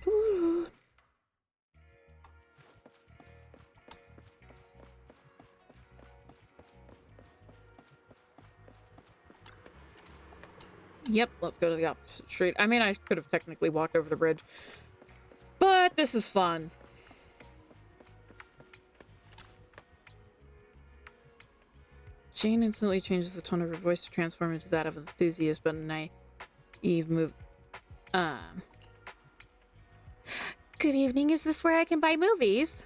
Ooh. Yep, let's go to the opposite street. I mean, I could have technically walked over the bridge, but this is fun. Jane instantly changes the tone of her voice to transform into that of enthusiast but naive move. Good evening, is this where I can buy movies?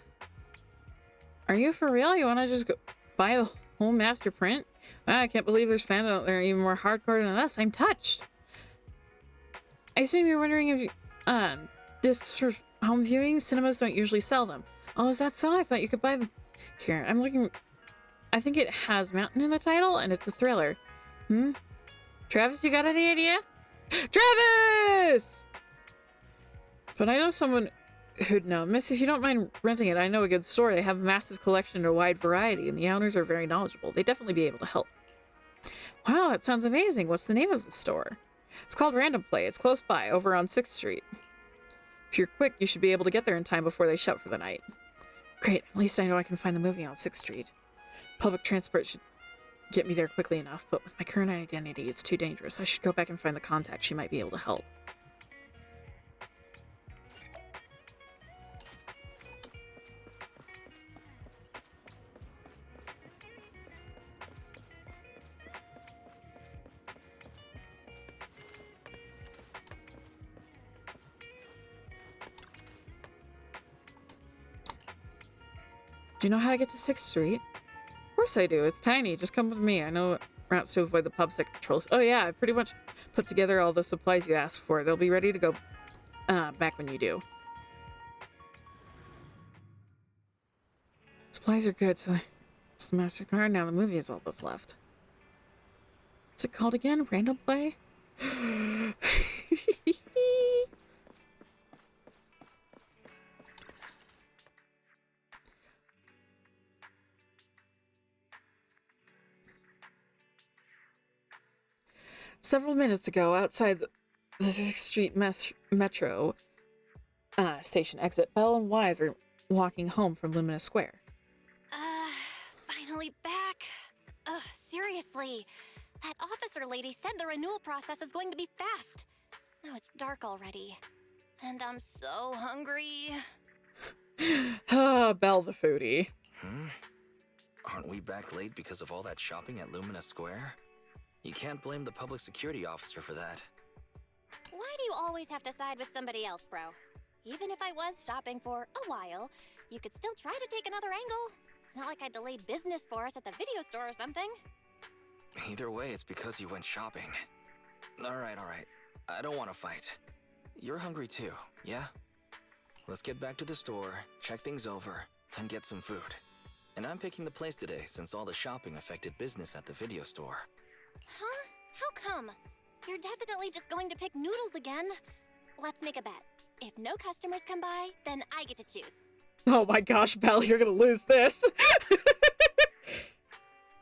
Are you for real? You want to just go buy the whole master print? I can't believe there's fans out there even more hardcore than us. I'm touched. I assume you're wondering if you, discs for home viewing? Cinemas don't usually sell them. Oh, is that so? I thought you could buy them. Here, I'm looking. I think it has Mountain in the title, and it's a thriller. Travis, you got any idea? Travis! But I know someone who'd know. Miss, if you don't mind renting it, I know a good store. They have a massive collection and a wide variety, and the owners are very knowledgeable. They'd definitely be able to help. Wow, that sounds amazing. What's the name of the store? It's called Random Play. It's close by, over on 6th Street. If you're quick, you should be able to get there in time before they shut for the night. Great, at least I know I can find the movie on 6th Street. Public transport should get me there quickly enough, but with my current identity, it's too dangerous. I should go back and find the contact. She might be able to help. Do you know how to get to 6th Street? Of course I do. It's tiny. Just come with me. I know routes to avoid the pub sec patrols. Oh yeah, I pretty much put together all the supplies you asked for. They'll be ready to go back when you do. Supplies are good, so it's the MasterCard. Now the movie is all that's left. What's it called again? Random Play? Several minutes ago, outside the 6th Street Metro station exit, Belle and Wise are walking home from Lumina Square. Finally back. Seriously. That officer lady said the renewal process is going to be fast. Now it's dark already. And I'm so hungry. Belle the foodie. Aren't we back late because of all that shopping at Lumina Square? You can't blame the public security officer for that. Why do you always have to side with somebody else, bro? Even if I was shopping for a while, you could still try to take another angle. It's not like I delayed business for us at the video store or something. Either way, it's because you went shopping. Alright. I don't want to fight. You're hungry too, yeah? Let's get back to the store, check things over, then get some food. And I'm picking the place today since all the shopping affected business at the video store. Huh? How come? You're definitely just going to pick noodles again. Let's make a bet. If no customers come by, then I get to choose. Oh my gosh, Belle, you're gonna lose this.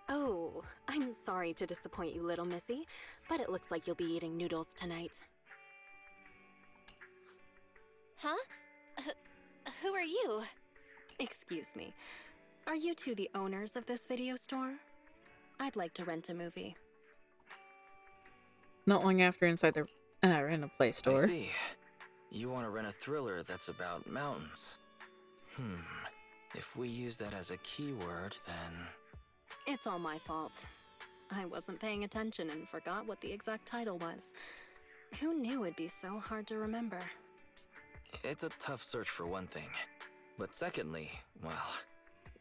Oh, I'm sorry to disappoint you, little missy, but it looks like you'll be eating noodles tonight. Huh? Who are you? Excuse me. Are you two the owners of this video store? I'd like to rent a movie. Not long after, inside the Random Play store. I see. You want to rent a thriller that's about mountains. If we use that as a keyword, then... It's all my fault. I wasn't paying attention and forgot what the exact title was. Who knew it'd be so hard to remember? It's a tough search for one thing. But secondly, well,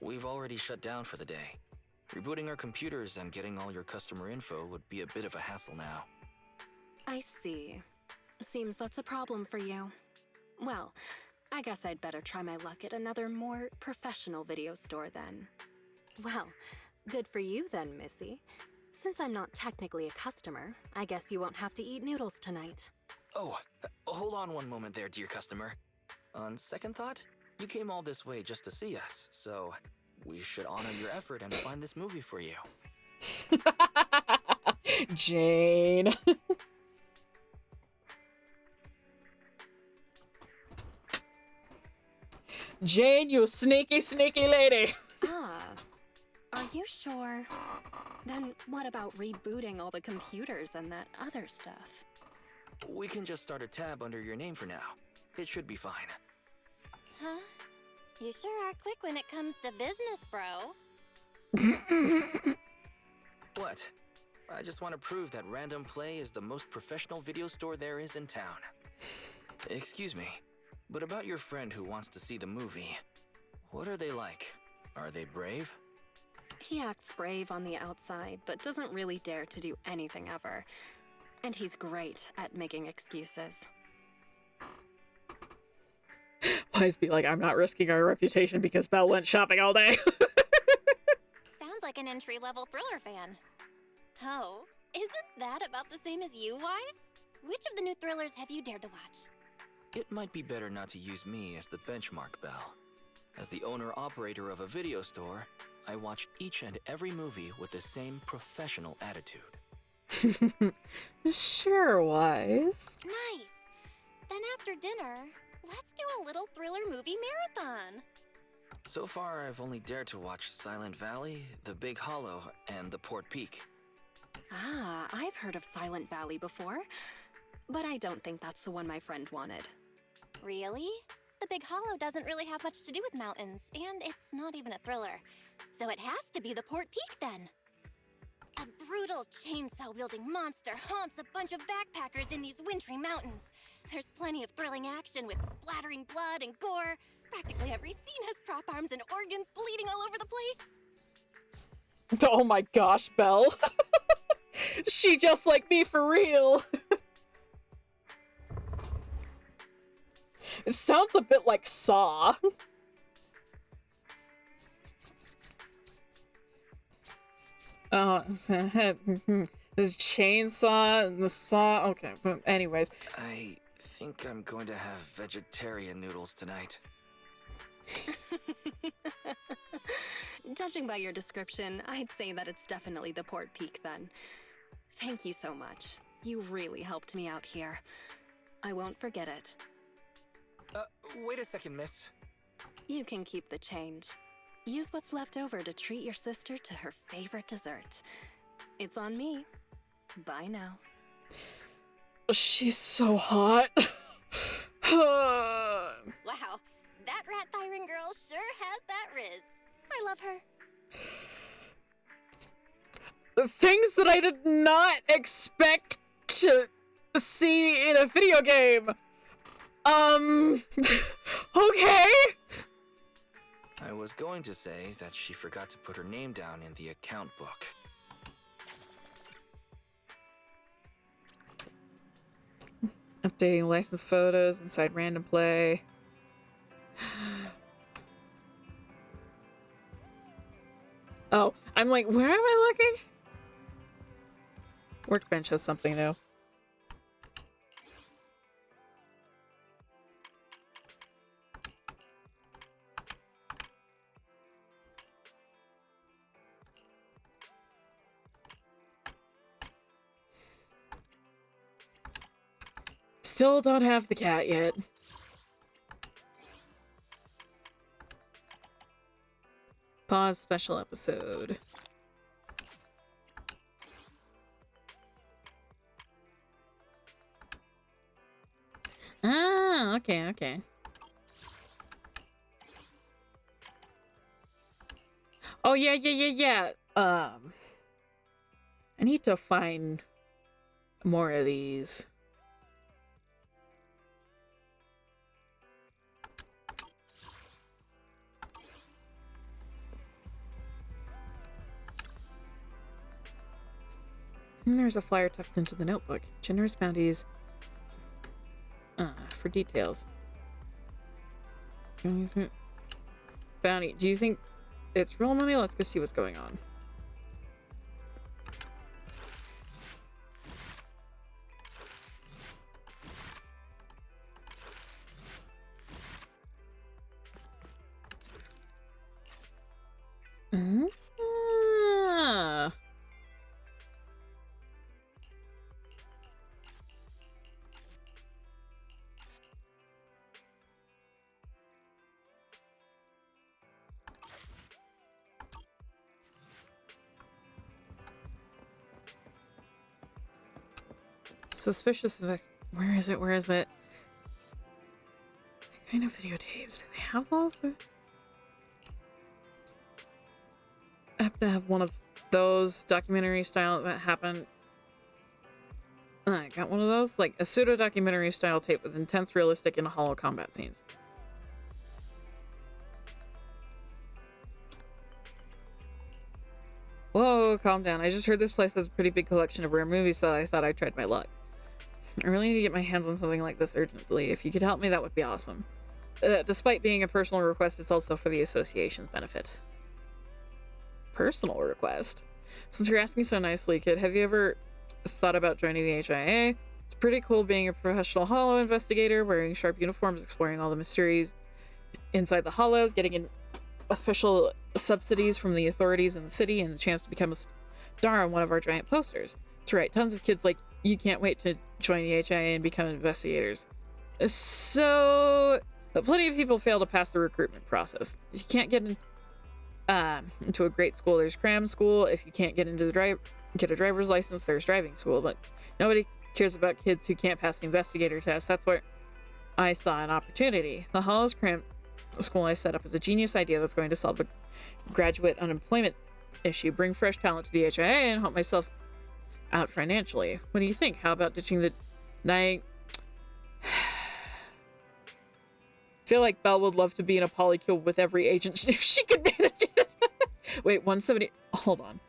we've already shut down for the day. Rebooting our computers and getting all your customer info would be a bit of a hassle now. I see. Seems that's a problem for you. Well, I guess I'd better try my luck at another more professional video store then. Well, good for you then, Missy. Since I'm not technically a customer, I guess you won't have to eat noodles tonight. Oh, hold on one moment there, dear customer. On second thought, you came all this way just to see us, so we should honor your effort and find this movie for you. Jane. Jane, you sneaky, sneaky lady. Ah, are you sure? Then what about rebooting all the computers and that other stuff? We can just start a tab under your name for now. It should be fine. Huh? You sure are quick when it comes to business, bro. What? I just want to prove that Random Play is the most professional video store there is in town. Excuse me, but about your friend who wants to see the movie, what are they like? Are they brave? He acts brave on the outside, but doesn't really dare to do anything ever. And he's great at making excuses. Wise be like, I'm not risking our reputation because Belle went shopping all day. Sounds like an entry-level thriller fan. Oh, isn't that about the same as you, Wise? Which of the new thrillers have you dared to watch? It might be better not to use me as the benchmark, Belle. As the owner-operator of a video store, I watch each and every movie with the same professional attitude. Sure, Wise. Nice. Then after dinner, let's do a little thriller movie marathon. So far, I've only dared to watch Silent Valley, The Big Hollow, and The Port Peak. Ah, I've heard of Silent Valley before, but I don't think that's the one my friend wanted. Really? The Big Hollow doesn't really have much to do with mountains, and it's not even a thriller. So it has to be the Port Peak then. A brutal chainsaw-wielding monster haunts a bunch of backpackers in these wintry mountains. There's plenty of thrilling action with splattering blood and gore. Practically every scene has prop arms and organs bleeding all over the place. Oh my gosh, Belle. She just like me for real. It sounds a bit like Saw. Oh, this chainsaw and the saw. Okay, but anyways. I think I'm going to have vegetarian noodles tonight. Judging by your description, I'd say that it's definitely the Port Peak then. Thank you so much. You really helped me out here. I won't forget it. Wait a second, miss. You can keep the change. Use what's left over to treat your sister to her favorite dessert. It's on me. Bye now. She's so hot. Wow, that rat tyrant girl sure has that riz. I love her. Things that I did not expect to see in a video game. Okay. I was going to say that she forgot to put her name down in the account book. Updating license photos inside Random Play. Oh, I'm like, where am I looking? Workbench has something new. Still don't have the cat yet. Pause special episode. Ah, okay. Oh, yeah. I need to find more of these. And there's a flyer tucked into the notebook. Generous bounties. For details. Bounty. Do you think it's real money? Let's go see what's going on. Ah. Suspicious of where is it? Where is it? What kind of videotapes? Do they have those? I happen to have one of those documentary style that happened. I got one of those, like a pseudo documentary style tape with intense, realistic, and hollow combat scenes. Whoa, calm down. I just heard this place has a pretty big collection of rare movies, so I thought I'd try my luck. I really need to get my hands on something like this urgently. If you could help me, that would be awesome. Despite being a personal request, it's also for the association's benefit. Personal request? Since you're asking so nicely, kid, have you ever thought about joining the HIA? It's pretty cool being a professional hollow investigator, wearing sharp uniforms, exploring all the mysteries inside the hollows, getting in official subsidies from the authorities in the city, and the chance to become a star on one of our giant posters. That's right, tons of kids like you can't wait to join the HIA and become investigators. So, but plenty of people fail to pass the recruitment process. If you can't get into a great school, there's cram school. If you can't get into get a driver's license, there's driving school. But nobody cares about kids who can't pass the investigator test. That's where I saw an opportunity. The Hollows Cram School I set up is a genius idea that's going to solve the graduate unemployment issue, bring fresh talent to the HIA, and help myself out financially. What do you think? How about ditching the night? Feel like Belle would love to be in a polycule with every agent if she could manage it. Wait, 170. Hold on.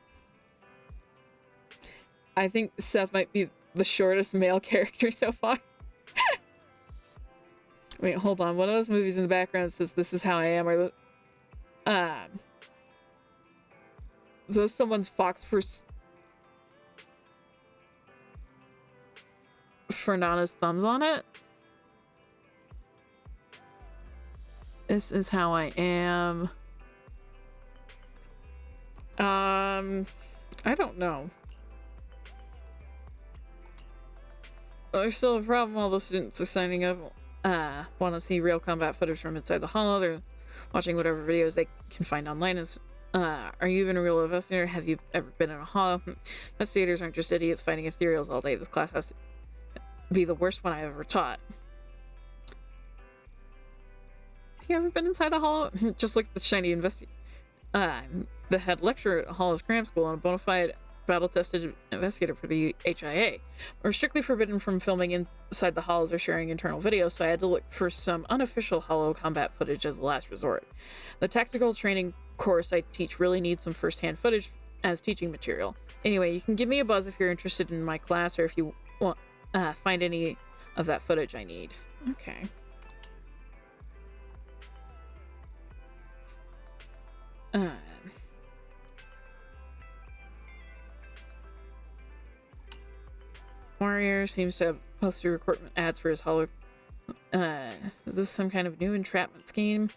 I think Seth might be the shortest male character so far. Wait, hold on. One of those movies in the background says "This is how I am." Or those someone's fox for Nana's thumbs on it. This is how I am. I don't know. There's still a problem. All the students are signing up. Want to see real combat footage from inside the hollow. They're watching whatever videos they can find online. Are you even a real investigator? Have you ever been in a hollow? Investigators aren't just idiots fighting ethereals all day. This class has to be the worst one I've ever taught. Have you ever been inside a hollow? Just like the shiny the head lecturer at Hollow's Cram School and a bona fide battle-tested investigator for the HIA. We're strictly forbidden from filming inside the hollows or sharing internal videos, so I had to look for some unofficial hollow combat footage as a last resort. The tactical training course I teach really needs some first-hand footage as teaching material. Anyway, you can give me a buzz if you're interested in my class or if you want find any of that footage I need. Okay. Warrior seems to have posted recruitment ads for his hollow. Is this some kind of new entrapment scheme?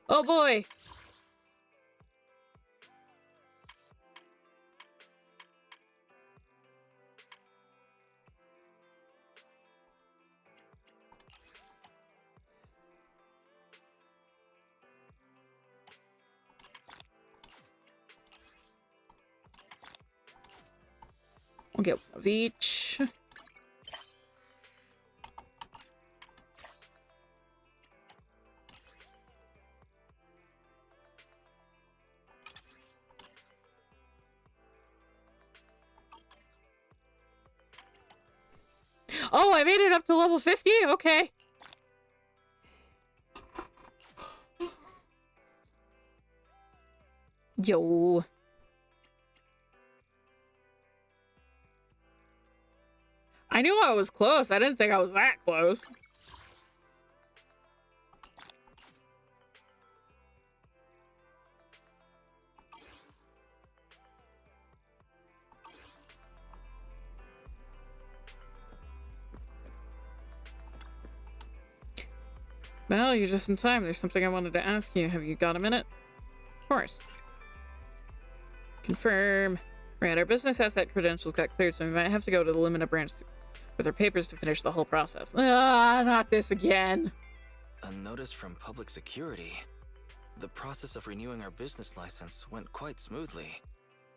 Oh boy! We'll get one of each. Oh, I made it up to level 50? Okay. Yo. I knew I was close. I didn't think I was that close. Well, you're just in time. There's something I wanted to ask you. Have you got a minute? Of course. Confirm. Right, our business asset credentials got cleared, so we might have to go to the Lumina branch with our papers to finish the whole process. Ah, not this again. A notice from public security. The process of renewing our business license went quite smoothly.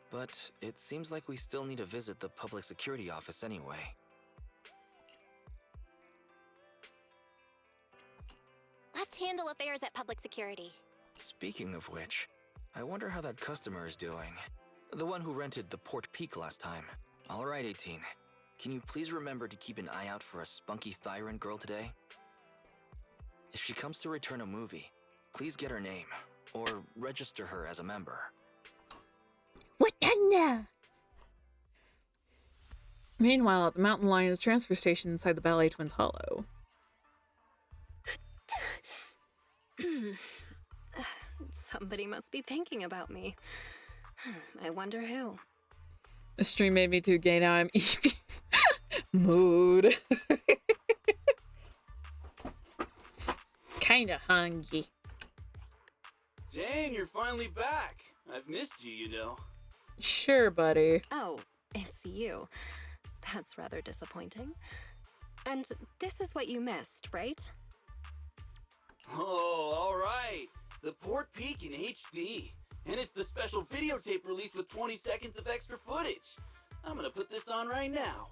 But it seems like we still need to visit the public security office anyway. Let's handle affairs at public security. Speaking of which, I wonder how that customer is doing. The one who rented the Port Peak last time. All right, 18. Can you please remember to keep an eye out for a spunky Thyran girl today? If she comes to return a movie, please get her name, or register her as a member. What now? Meanwhile, at the Mountain Lions transfer station inside the Ballet Twins Hollow. Somebody must be thinking about me. I wonder who. The stream made me too gay, now I'm Evie's mood. Kinda hungry. Jane, you're finally back. I've missed you, you know. Sure, buddy. Oh, it's you. That's rather disappointing. And this is what you missed, right? Oh, all right. The Port Peak in HD. And it's the special videotape release with 20 seconds of extra footage. I'm gonna put this on right now.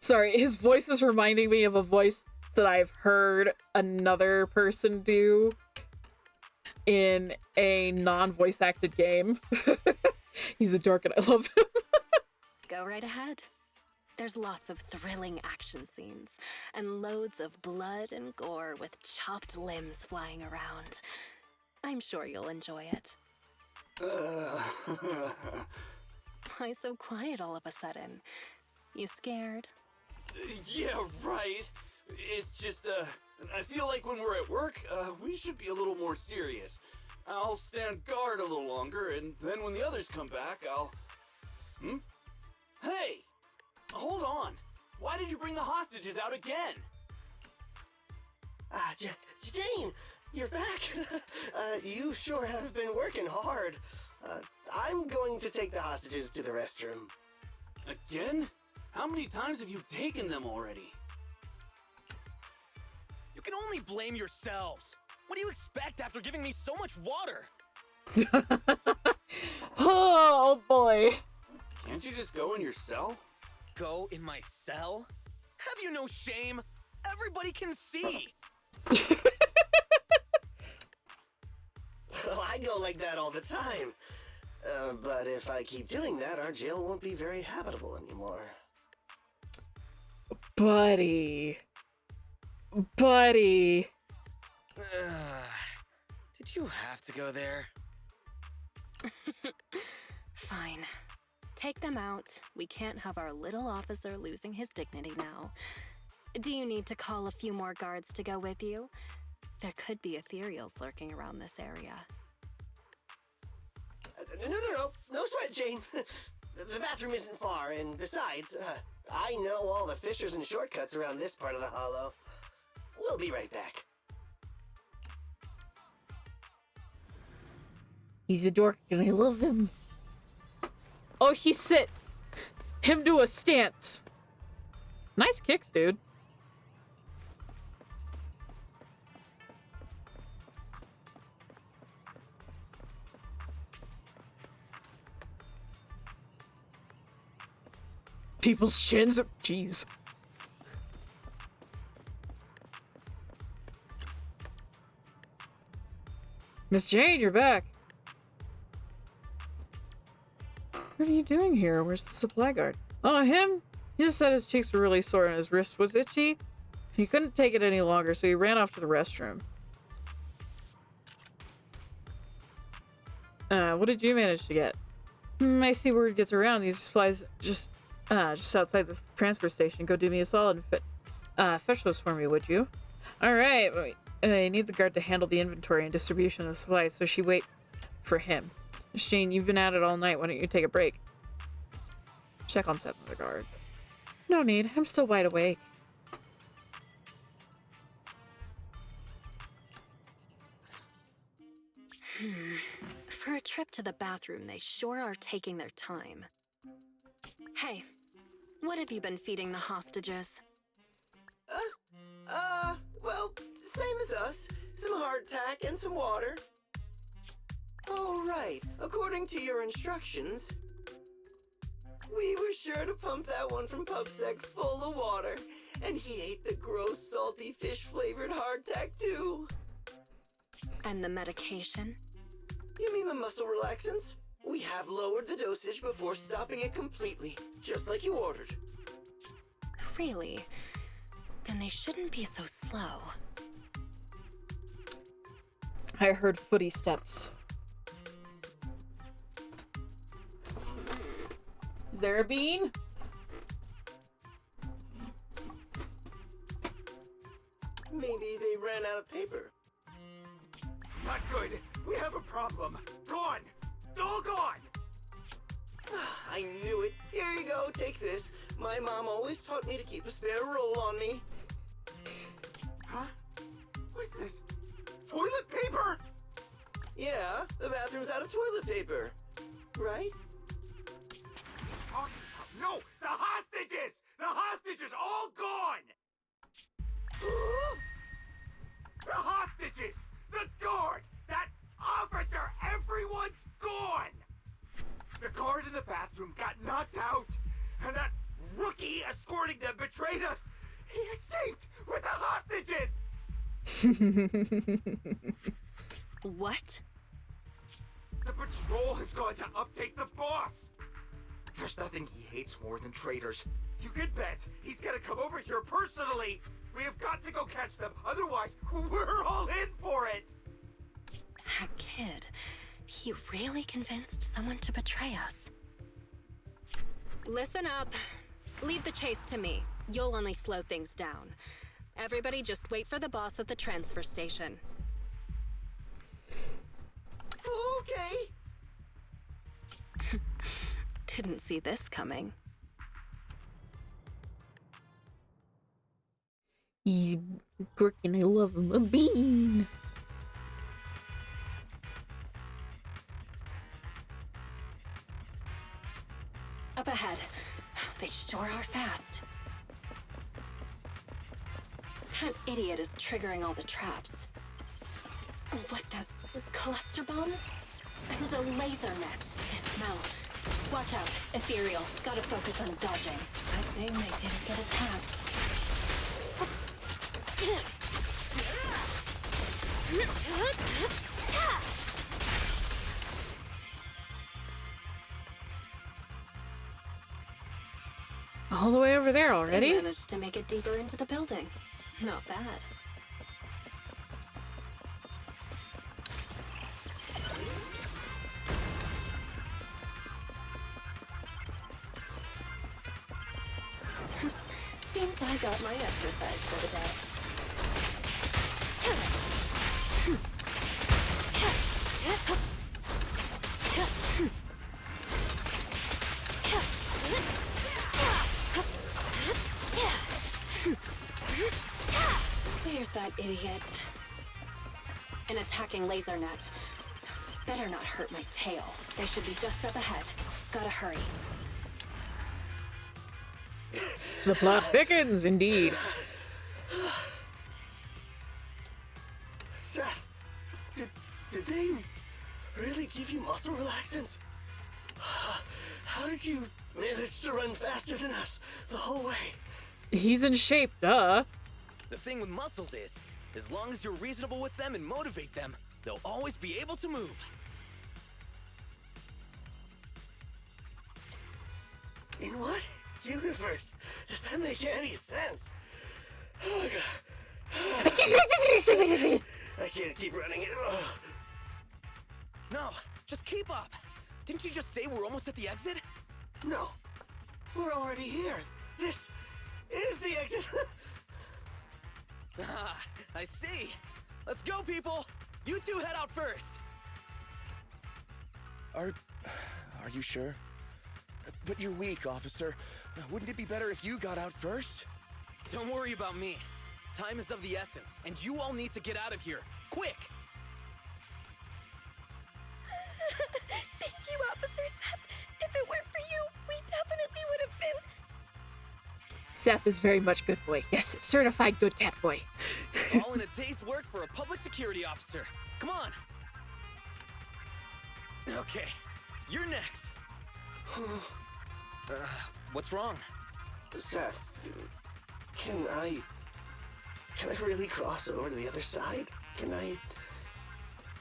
Sorry, his voice is reminding me of a voice that I've heard another person do in a non-voice acted game. He's a dork and I love him. Go right ahead. There's lots of thrilling action scenes, and loads of blood and gore with chopped limbs flying around. I'm sure you'll enjoy it. Why so quiet all of a sudden? You scared? Yeah, right. It's just, I feel like when we're at work, we should be a little more serious. I'll stand guard a little longer, and then when the others come back, I'll... Hey! Hold on. Why did you bring the hostages out again? Jane, you're back. You sure have been working hard. I'm going to take the hostages to the restroom. Again? How many times have you taken them already? You can only blame yourselves. What do you expect after giving me so much water? Oh boy. Can't you just go in your cell? Go in my cell? Have you no shame? Everybody can see. Well, I go like that all the time. But if I keep doing that, our jail won't be very habitable anymore. Buddy. Buddy. Did you have to go there? Fine. Take them out. We can't have our little officer losing his dignity now. Do you need to call a few more guards to go with you? There could be ethereals lurking around this area. No sweat, Jane. The bathroom isn't far, and besides, I know all the fissures and shortcuts around this part of the hollow. We'll be right back. He's a dork and I love him. Oh, he sit him to a stance. Nice kicks, dude. People's chins are... Jeez. Miss Jane, you're back. What are you doing here? Where's the supply guard? Oh, him? He just said his cheeks were really sore and his wrist was itchy. He couldn't take it any longer, so he ran off to the restroom. What did you manage to get? I see word gets around. These supplies just outside the transfer station. Go do me a solid and fetch those for me, would you? All right. I need the guard to handle the inventory and distribution of supplies, so she wait for him. Shane, you've been at it all night. Why don't you take a break? Check on some of the guards. No need. I'm still wide awake. For a trip to the bathroom, they sure are taking their time. Hey, what have you been feeding the hostages? Well, same as us. Some hardtack and some water. Oh, right. According to your instructions, we were sure to pump that one from PubSec full of water. And he ate the gross, salty, fish-flavored hardtack, too. And the medication? You mean the muscle relaxants? We have lowered the dosage before stopping it completely, just like you ordered. Really? Then they shouldn't be so slow. I heard footy steps. Is there a bean? Maybe they ran out of paper. Not good. We have a problem. Gone. All gone. I knew it. Here you go, take this. My mom always taught me to keep a spare roll on me. Huh? What's this? Toilet paper? Yeah, the bathroom's out of toilet paper. Right? No! The hostages! The hostages all gone! The hostages! The guard! That officer! Everyone's gone! The guard in the bathroom got knocked out, and that rookie escorting them betrayed us! He escaped with the hostages! What? The patrol has gone to update the boss! There's nothing he hates more than traitors. You can bet he's gonna come over here personally! We have got to go catch them, otherwise we're all in for it! That kid, he really convinced someone to betray us. Listen up. Leave the chase to me. You'll only slow things down. Everybody just wait for the boss at the transfer station. Okay. Didn't see this coming. He's working. I love him. A bean. Up ahead. They sure are fast. That idiot is triggering all the traps. What the? Cluster bombs? And a laser net. This smell. Watch out. Ethereal. Gotta focus on dodging. Good thing they didn't get attacked. All the way over there They already? managed to make it deeper into the building. Not bad. Seems I got my exercise for the day. There's that idiot. An attacking laser net. Better not hurt my tail. They should be just up ahead. Gotta hurry. The plot thickens, indeed. Seth, did they really give you muscle relaxants? How did you manage to run faster than us the whole way? He's in shape, duh. The thing with muscles is, as long as you're reasonable with them and motivate them, they'll always be able to move. In what universe does that make any sense? Oh, God. I can't keep running it. No, just keep up. Didn't you just say we're almost at the exit? No, we're already here. This is the exit. Ah, I see. Let's go, people. You two head out first. Are you sure? But you're weak, officer. Wouldn't it be better if you got out first? Don't worry about me. Time is of the essence, and you all need to get out of here. Quick! Thank you, Officer Seth. If it weren't for you, we definitely would have been... Seth is very much good boy. Yes, certified good cat boy. All in a day's work for a public security officer. Come on. Okay, you're next. What's wrong? Seth, can I really cross over to the other side? Can I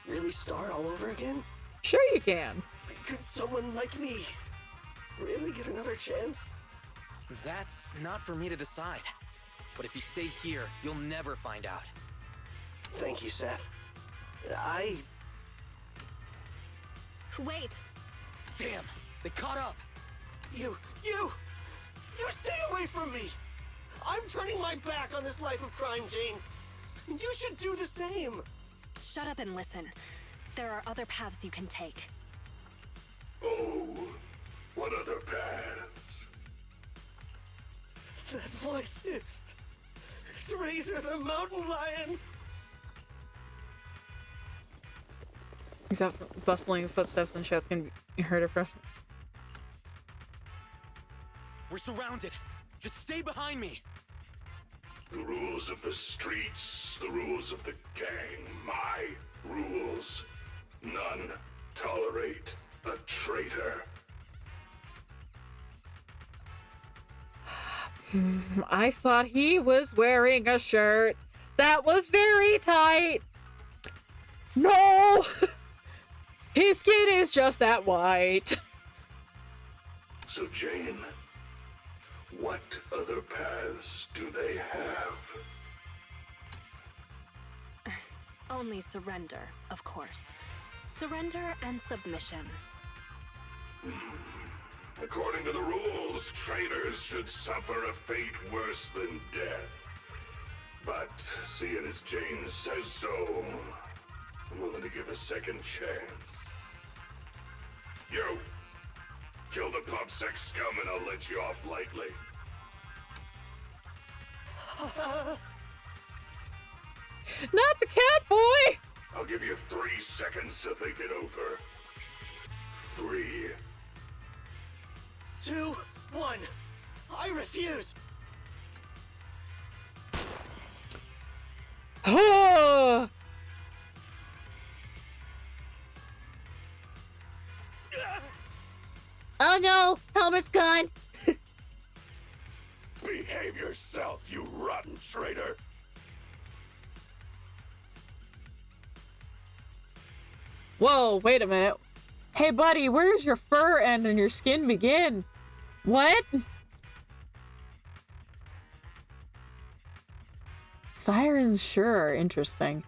really start all over again? Sure you can. Could someone like me really get another chance? That's not for me to decide. But if you stay here, you'll never find out. Thank you, Seth. Wait! Damn, they caught up. You stay away from me! I'm turning my back on this life of crime, Jane. You should do the same. Shut up and listen. There are other paths you can take. Oh, what other paths? That voice, it's Razor the Mountain Lion. Except bustling footsteps and shouts can be heard across. We're surrounded. Just stay behind me. The rules of the streets, the rules of the gang, my rules. None tolerate a traitor. I thought he was wearing a shirt that was very tight. No! His skin is just that white. So, Jane, what other paths do they have? Only surrender, of course. Surrender and submission. According to the rules, traitors should suffer a fate worse than death. But seeing as Jane says so, I'm willing to give a second chance. You! Kill the pub sex scum and I'll let you off lightly. Not the cat boy! I'll give you 3 seconds to think it over. 3. 2, 1. I refuse. Oh! Oh no! Helmet's gone! Behave yourself, you rotten traitor! Whoa, wait a minute. Hey buddy, where does your fur end and your skin begin? What? Sirens sure are interesting.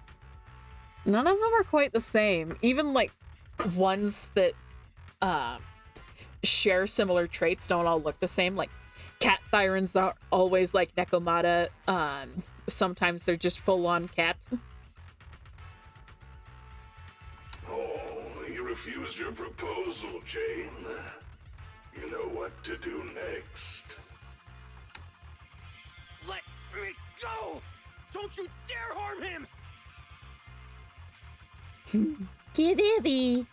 None of them are quite the same. Even like ones that share similar traits don't all look the same. Like cat sirens are always like Nekomata. Sometimes they're just full-on cat. Oh, you refused your proposal, Jane. You know what to do next. Let me go! Don't you dare harm him! Jibby.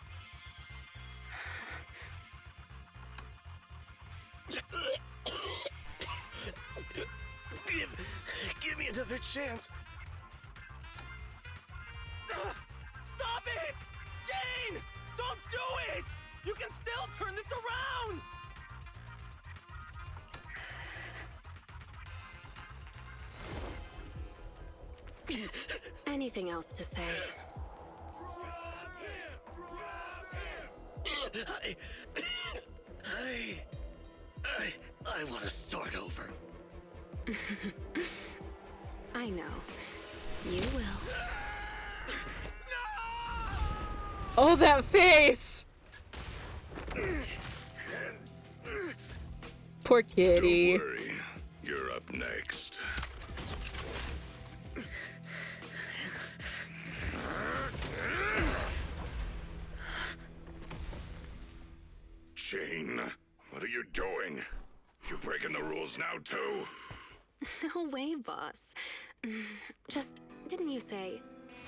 Give me another chance. Stop it! Jane! Don't do it! You can still turn this around! Anything else to say? I want to start over. I know. You will. Oh, that face! Poor kitty. Don't worry. You're up next. Jane, what are you doing? You breaking the rules now, too? No way, boss. Just, didn't you say,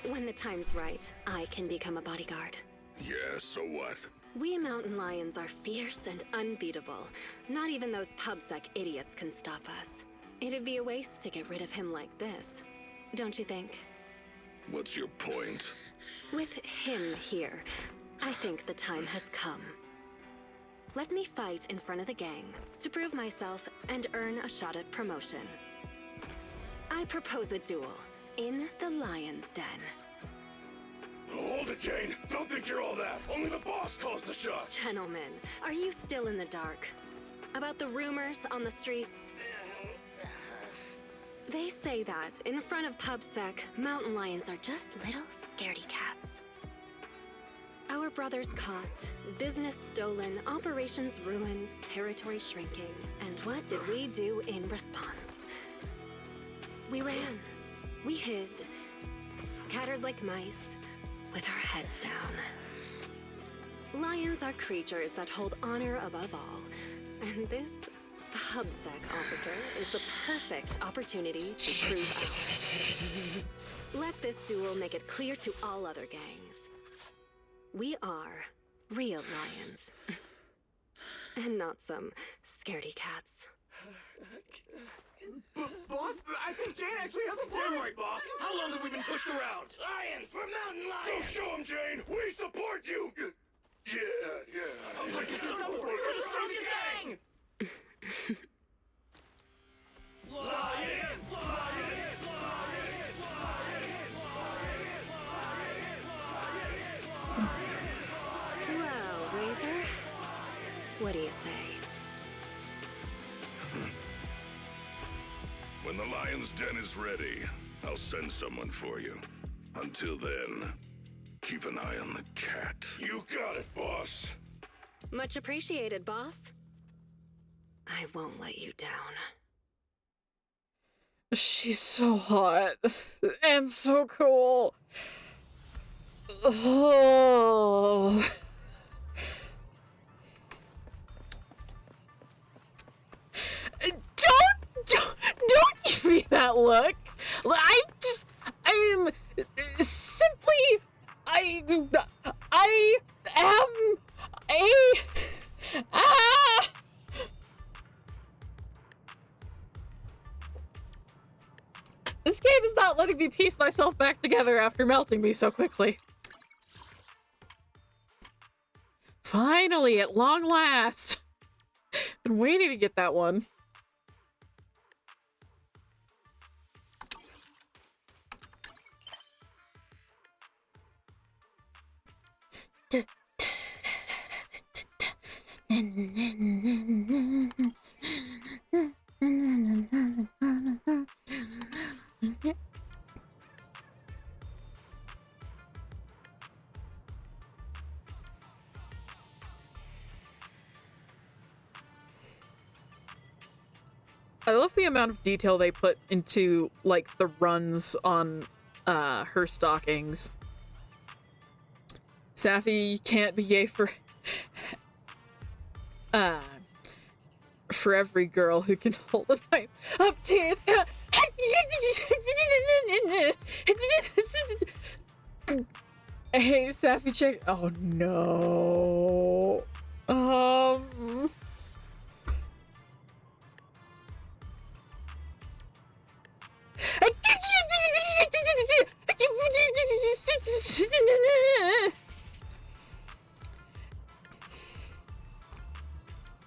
when the time's right, I can become a bodyguard? Yeah, so what? We mountain lions are fierce and unbeatable. Not even those pubsec idiots can stop us. It'd be a waste to get rid of him like this, don't you think? What's your point? With him here, I think the time has come. Let me fight in front of the gang to prove myself and earn a shot at promotion. I propose a duel in the Lion's Den. Hold it, Jane. Don't think you're all that. Only the boss calls the shots. Gentlemen, are you still in the dark? About the rumors on the streets? They say that in front of PubSec, mountain lions are just little scaredy cats. Our brothers caught, business stolen, operations ruined, territory shrinking. And what did we do in response? We ran. We hid. Scattered like mice, with our heads down. Lions are creatures that hold honor above all. And this PubSec officer is the perfect opportunity to prove us. Let this duel make it clear to all other gangs. We are real lions. And not some scaredy cats. Boss, I think Jane actually has a point. Damn right, boss. How long have we been pushed around? Lions, we're mountain Go lions. show him, Jane. We support you. Yeah. We're the strongest gang. Lions, lions, Well, Razor, what do you say? When the Lion's Den is ready, I'll send someone for you. Until then, keep an eye on the cat. You got it, boss. Much appreciated, boss. I won't let you down. She's so hot and so cool. Oh. Don't give me that look. I'm simply, I am This game is not letting me piece myself back together after melting me so quickly. Finally, at long last. Been waiting to get that one. I love the amount of detail they put into, like, the runs on her stockings. Sapphire can't be gay for every girl who can hold a knife up to Hey, Sapphire, check. Oh no.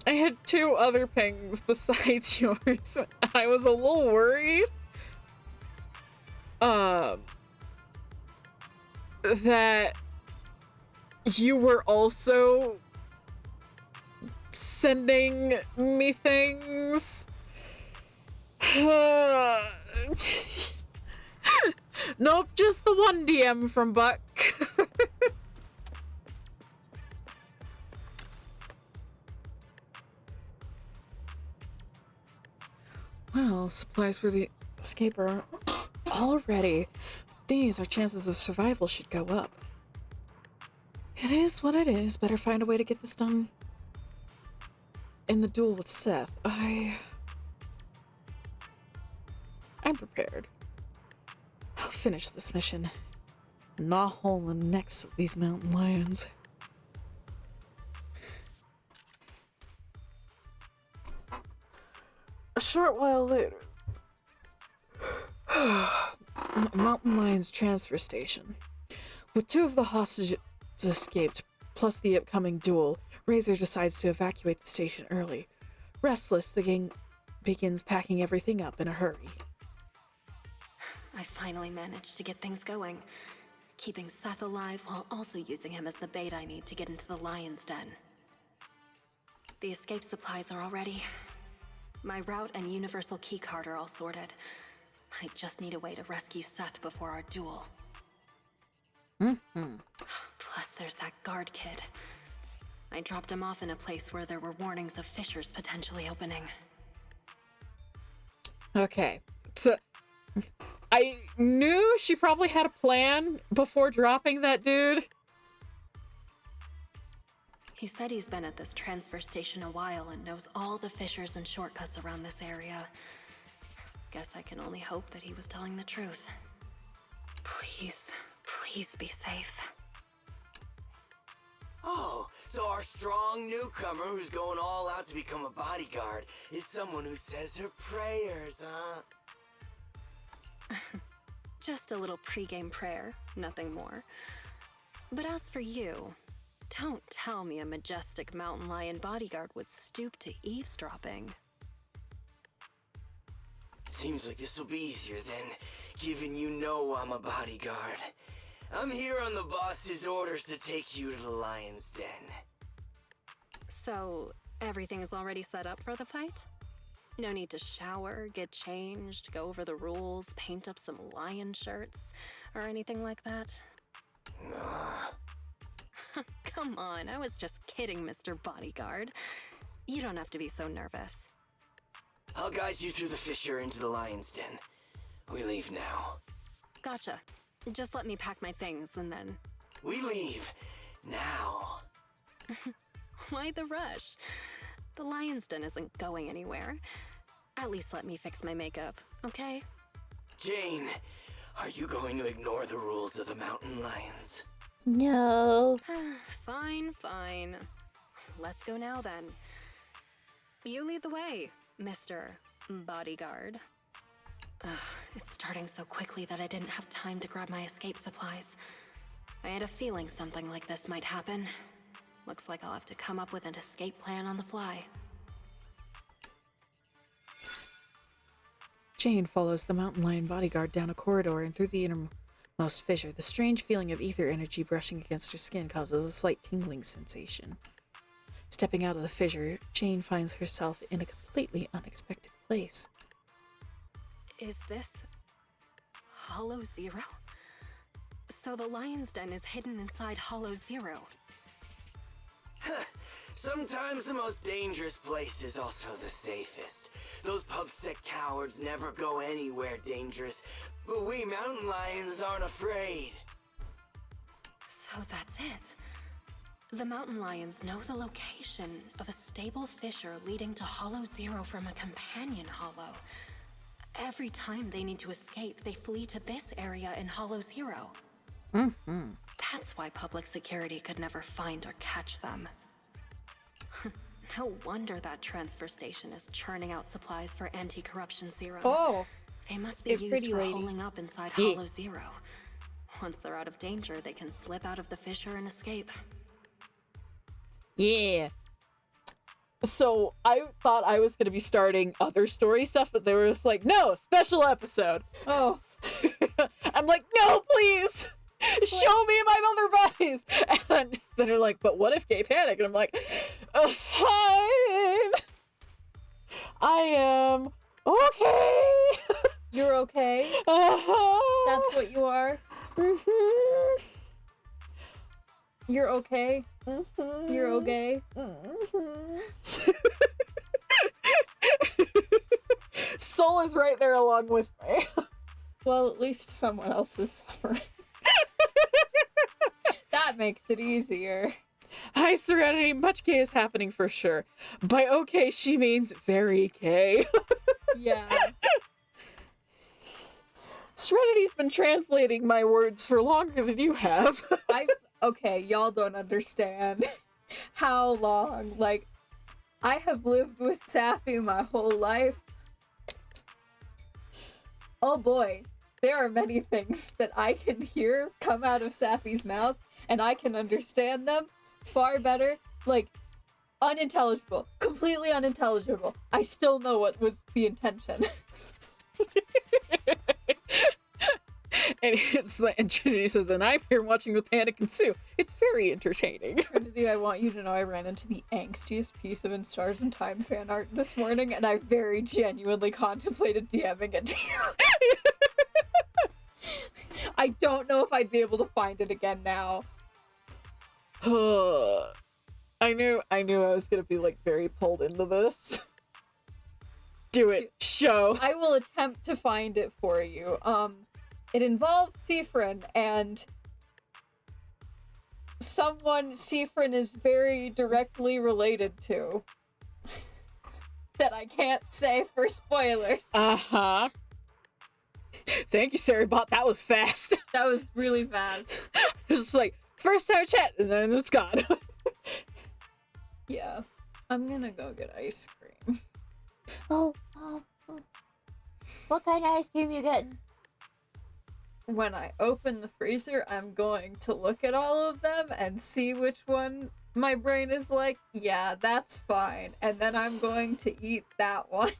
I had two other pings besides yours. I was a little worried. That you were also sending me things. Nope, just the one DM from Buck. Well, supplies for the escape are all ready. These, our chances of survival should go up. It is what it is. Better find a way to get this done in the duel with Seth. I'm prepared. I'll finish this mission and gnaw a hole in the necks of these mountain lions. A short while later. Mountain Lion's transfer station. With 2 of the hostages escaped, plus the upcoming duel, Razor decides to evacuate the station early. Restless, the gang begins packing everything up in a hurry. I finally managed to get things going, keeping Seth alive while also using him as the bait I need to get into the lion's den. The escape supplies are all ready. My route and universal keycard are all sorted. I just need a way to rescue Seth before our duel. Plus, there's that guard kid. I dropped him off in a place where there were warnings of fissures potentially opening. Okay, so I knew she probably had a plan before dropping that dude. He said he's been at this transfer station a while and knows all the fissures and shortcuts around this area. Guess I can only hope that he was telling the truth. Please, please be safe. Oh, so our strong newcomer who's going all out to become a bodyguard is someone who says her prayers, huh? Just a little pregame prayer, nothing more. But as for you, don't tell me a majestic mountain lion bodyguard would stoop to eavesdropping. Seems like this will be easier then, given you know I'm a bodyguard. I'm here on the boss's orders to take you to the lion's den. So, everything is already set up for the fight? No need to shower, get changed, go over the rules, paint up some lion shirts, or anything like that? Come on, I was just kidding, Mr. Bodyguard. You don't have to be so nervous. I'll guide you through the fissure into the lion's den. We leave now. Gotcha. Just let me pack my things and then... We leave now. Why the rush? The lion's den isn't going anywhere. At least let me fix my makeup, okay? Jane, are you going to ignore the rules of the mountain lions? No. Fine, fine. Let's go now then. You lead the way, Mr. Bodyguard. Ugh, it's starting so quickly that I didn't have time to grab my escape supplies. I had a feeling something like this might happen. Looks like I'll have to come up with an escape plan on the fly. Jane follows the mountain lion bodyguard down a corridor and through the innermost fissure. The strange feeling of ether energy brushing against her skin causes a slight tingling sensation. Stepping out of the fissure, Jane finds herself in a completely unexpected place. Is this... Hollow Zero? So the lion's den is hidden inside Hollow Zero. Sometimes the most dangerous place is also the safest. Those pub-sick cowards never go anywhere dangerous, but we mountain lions aren't afraid. So that's it. The mountain lions know the location of a stable fissure leading to Hollow Zero from a companion hollow. Every time they need to escape, they flee to this area in Hollow Zero. That's why public security could never find or catch them. No wonder that transfer station is churning out supplies for anti-corruption serum. Oh, they must be used for holding up inside Hollow Zero. Once they're out of danger, they can slip out of the fissure and escape. Yeah. So I thought I was going to be starting other story stuff, but they were just like, no, special episode. Oh. I'm like, no, please. Show me my mother bodies. And then they're like, but what if gay panic? And I'm like, fine. I am okay. You're okay? That's what you are? Mm-hmm. You're okay? Mm-hmm. You're okay? Mm-hmm. Soul is right there along with me. Well, at least someone else is suffering. That makes it easier. Hi, Serenity. Much gay is happening for sure. By okay, she means very gay. Yeah. Serenity's been translating my words for longer than you have. Okay, y'all don't understand how long. Like, I have lived with Sappy my whole life. Oh boy, there are many things that I can hear come out of Sappy's mouth, and I can understand them far better. Like, unintelligible. Completely unintelligible. I still know what was the intention. And Trinity says, and I'm here watching the panic ensue. It's very entertaining. Trinity, I want you to know I ran into the angstiest piece of In Stars and Time fan art this morning, and I very genuinely contemplated DMing it to you. I don't know if I'd be able to find it again now. I knew I was gonna be like very pulled into this. Do it, show. I will attempt to find it for you. It involves Seafrin and someone Seafrin is very directly related to. That I can't say for spoilers. Uh-huh. Thank you, Sarybot. That was fast. That was really fast. It was like, first time chat, and then it's gone. Yeah. I'm gonna go get ice cream. Oh. What kind of ice cream you getting? When I open the freezer, I'm going to look at all of them and see which one my brain is like, yeah, that's fine. And then I'm going to eat that one.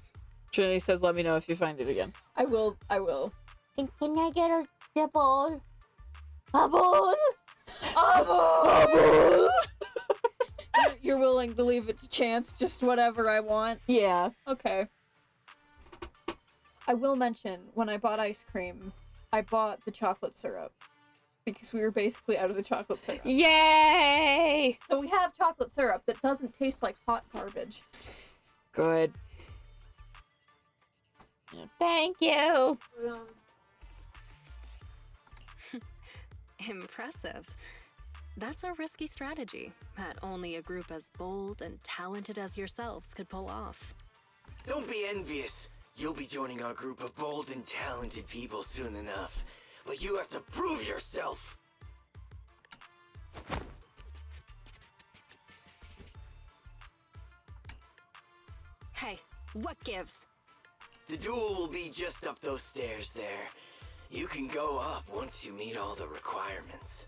Trinity says, let me know if you find it again. I will. Can I get a bowl? A bowl? A bowl! You're willing to leave it to chance, just whatever I want? Yeah. Okay. I will mention, when I bought ice cream, I bought the chocolate syrup. Because we were basically out of the chocolate syrup. Yay! So we have chocolate syrup that doesn't taste like hot garbage. Good. Thank you. Impressive. That's a risky strategy that only a group as bold and talented as yourselves could pull off. Don't be envious. You'll be joining our group of bold and talented people soon enough. But you have to prove yourself! Hey, what gives? The duel will be just up those stairs there. You can go up once you meet all the requirements.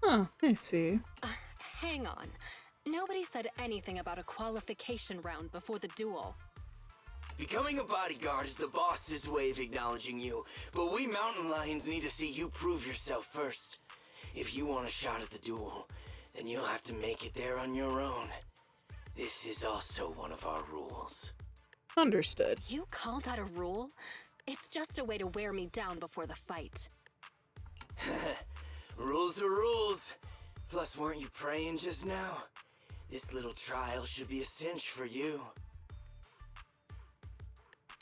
Huh, I see. Hang on. Nobody said anything about a qualification round before the duel. Becoming a bodyguard is the boss's way of acknowledging you, but we mountain lions need to see you prove yourself first. If you want a shot at the duel, then you'll have to make it there on your own. This is also one of our rules. Understood. You call that a rule? It's just a way to wear me down before the fight. Rules are rules. Plus, weren't you praying just now? This little trial should be a cinch for you.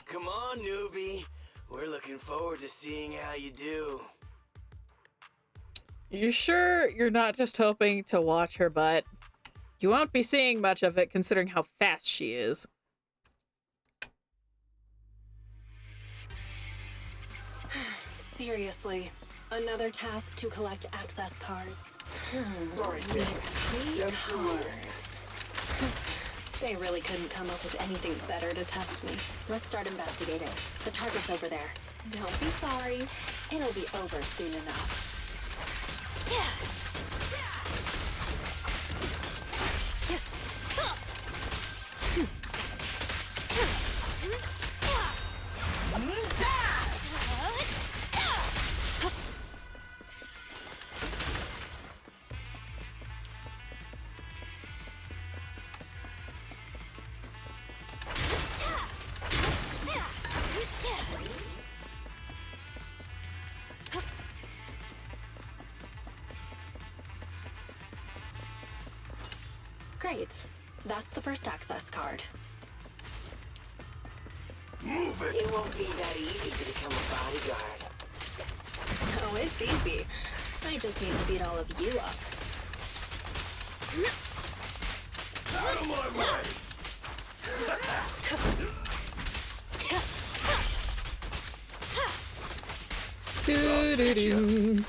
Come on, newbie. We're looking forward to seeing how you do. You sure you're not just hoping to watch her butt? You won't be seeing much of it considering how fast she is. Seriously, another task to collect access cards. Sorry, Three cards. They really couldn't come up with anything better to test me. Let's start investigating. The target's over there. Don't be sorry. It'll be over soon enough. Great. That's the first access card. Move it! It won't be that easy to become a bodyguard. Oh, it's easy. I just need to beat all of you up. Out of my way! Doo-doo-doo.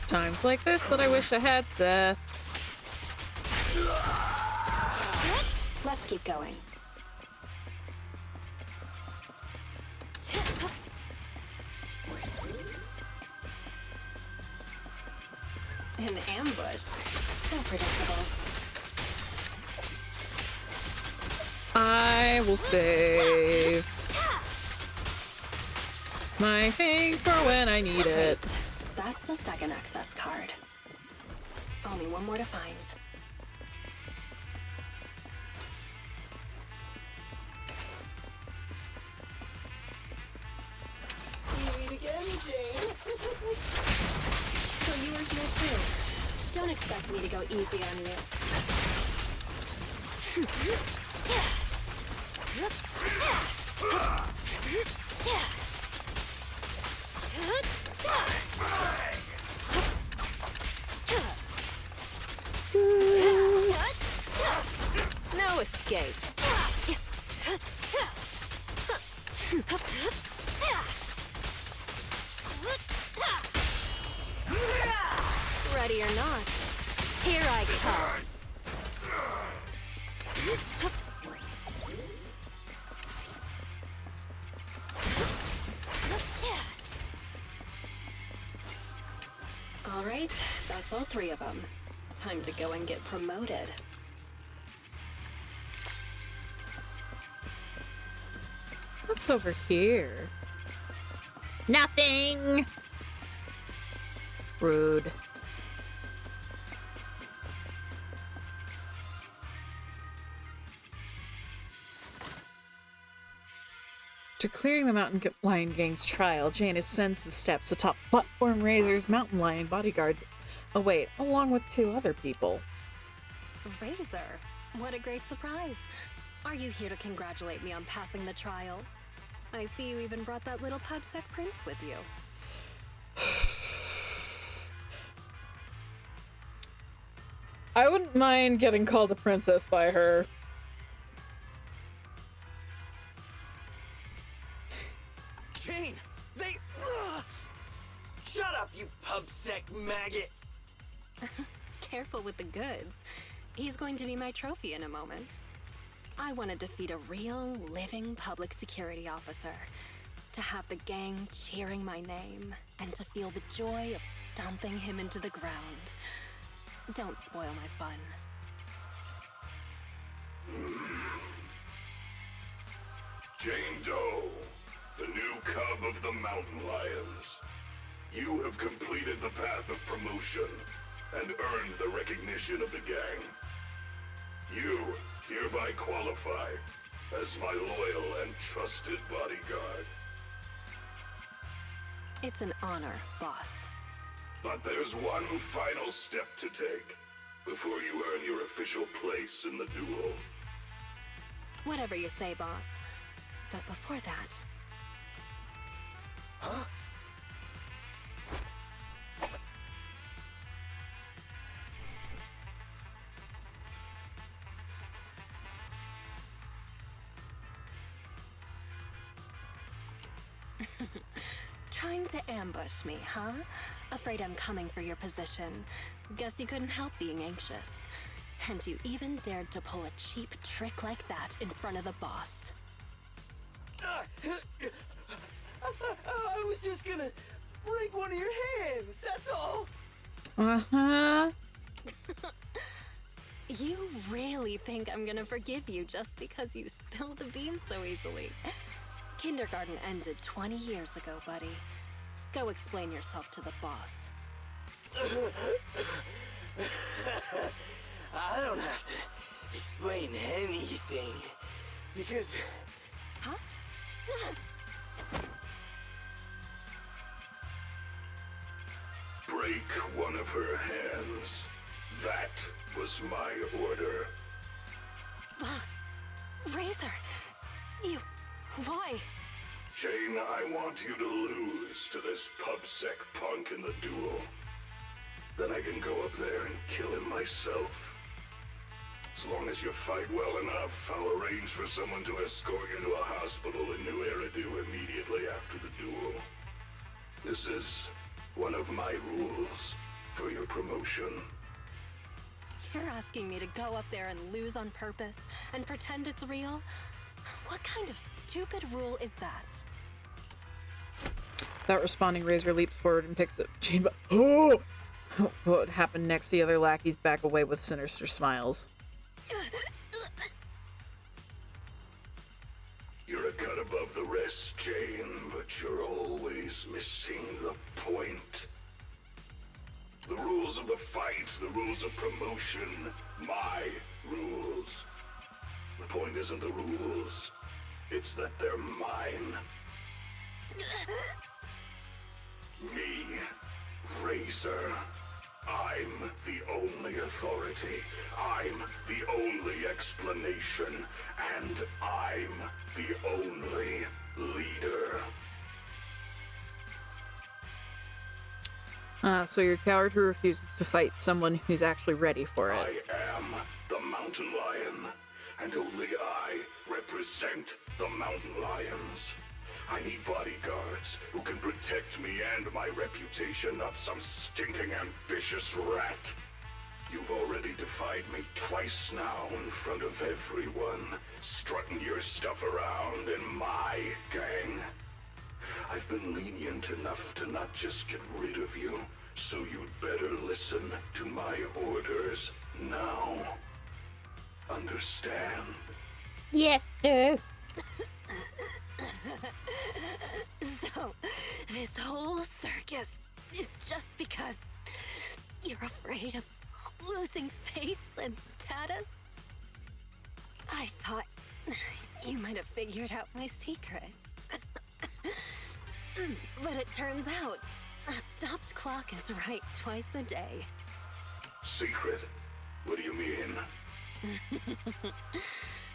Times like this that I wish I had Seth. Let's keep going. An ambush. So predictable. I will save my thing for when I need it. That's the second access card. Only one more to find. Meet again, Jane. So you were here too. Don't expect me to go easy on you. No escape. Ready or not, here I come. All right, that's all three of them. Time to go and get promoted. What's over here? Nothing. Rude. After clearing the mountain lion gang's trial, Jane ascends the steps atop Platform Razor's mountain lion bodyguards await, along with two other people. Razor, what a great surprise. Are you here to congratulate me on passing the trial? I see you even brought that little pubsec prince with you. I wouldn't mind getting called a princess by her. Jane, they... Shut up, you pubsec maggot! Careful with the goods. He's going to be my trophy in a moment. I want to defeat a real, living public security officer. To have the gang cheering my name, and to feel the joy of stomping him into the ground. Don't spoil my fun. Jane Doe, the new cub of the mountain lions. You have completed the path of promotion and earned the recognition of the gang. You hereby qualify as my loyal and trusted bodyguard. It's an honor, boss. But there's one final step to take before you earn your official place in the duel. Whatever you say, boss. But before that... Huh? Trying to ambush me, huh? Afraid I'm coming for your position. Guess you couldn't help being anxious. And you even dared to pull a cheap trick like that in front of the boss. I was just gonna break one of your hands, that's all! Uh-huh. You really think I'm gonna forgive you just because you spilled the beans so easily? Kindergarten ended 20 years ago, buddy. Go explain yourself to the boss. I don't have to explain anything, because... Huh? Break one of her hands. That was my order. Boss, Razor, you... why? Jane, I want you to lose to this pubsec punk in the duel. Then I can go up there and kill him myself. As long as you fight well enough, I'll arrange for someone to escort you to a hospital in New Eridu immediately after the duel. This is one of my rules for your promotion. You're asking me to go up there and lose on purpose and pretend it's real? What kind of stupid rule is that? Without responding, Razor leaps forward and picks up Jane. Oh! What would happen next? The other lackeys back away with sinister smiles. You're a cut above the rest, Jane, but you're always missing the point. The rules of the fight, the rules of promotion, my rules. The point isn't the rules, it's that they're mine. Me, Razor. I'm the only authority. I'm the only explanation. And I'm the only leader. So you're a coward who refuses to fight someone who's actually ready for it. I am the Mountain Lion, and only I represent the Mountain Lions. I need bodyguards who can protect me and my reputation, not some stinking ambitious rat. You've already defied me twice now in front of everyone, strutting your stuff around in my gang. I've been lenient enough to not just get rid of you, so you'd better listen to my orders now. Understand? Yes, sir. So, this whole circus is just because you're afraid of losing face and status? I thought you might have figured out my secret. But it turns out, a stopped clock is right twice a day. Secret? What do you mean?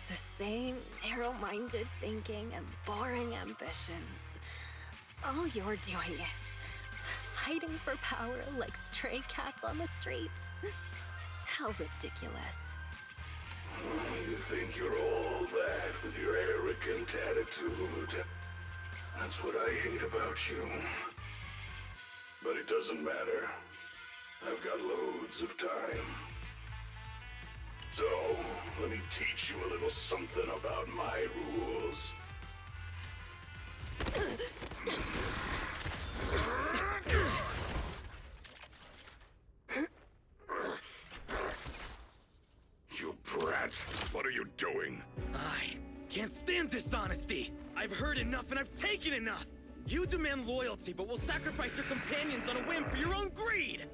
The same narrow-minded thinking and boring ambitions. All you're doing is fighting for power like stray cats on the street. How ridiculous. You think you're all that with your arrogant attitude. That's what I hate about you. But it doesn't matter. I've got loads of time. So, let me teach you a little something about my rules. You brat! What are you doing? I can't stand dishonesty! I've heard enough and I've taken enough! You demand loyalty, but will sacrifice your companions on a whim for your own greed!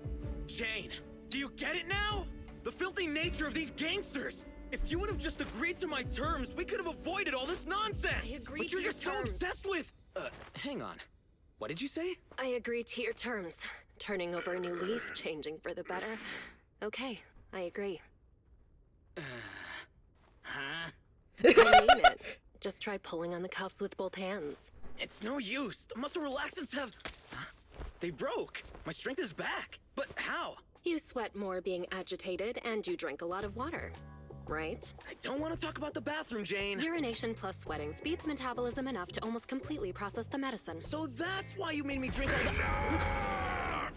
Jane, do you get it now? The filthy nature of these gangsters! If you would have just agreed to my terms, we could have avoided all this nonsense! I agree but you're to your just so terms. obsessed with... hang on. What did you say? I agree to your terms. Turning over a new leaf, changing for the better. Okay, I agree. Huh? I mean it. Just try pulling on the cuffs with both hands. It's no use. The muscle relaxants have... Huh? They broke. My strength is back. But how? You sweat more being agitated, and you drink a lot of water, right? I don't want to talk about the bathroom, Jane. Urination plus sweating speeds metabolism enough to almost completely process the medicine. So that's why you made me drink all the... Enough!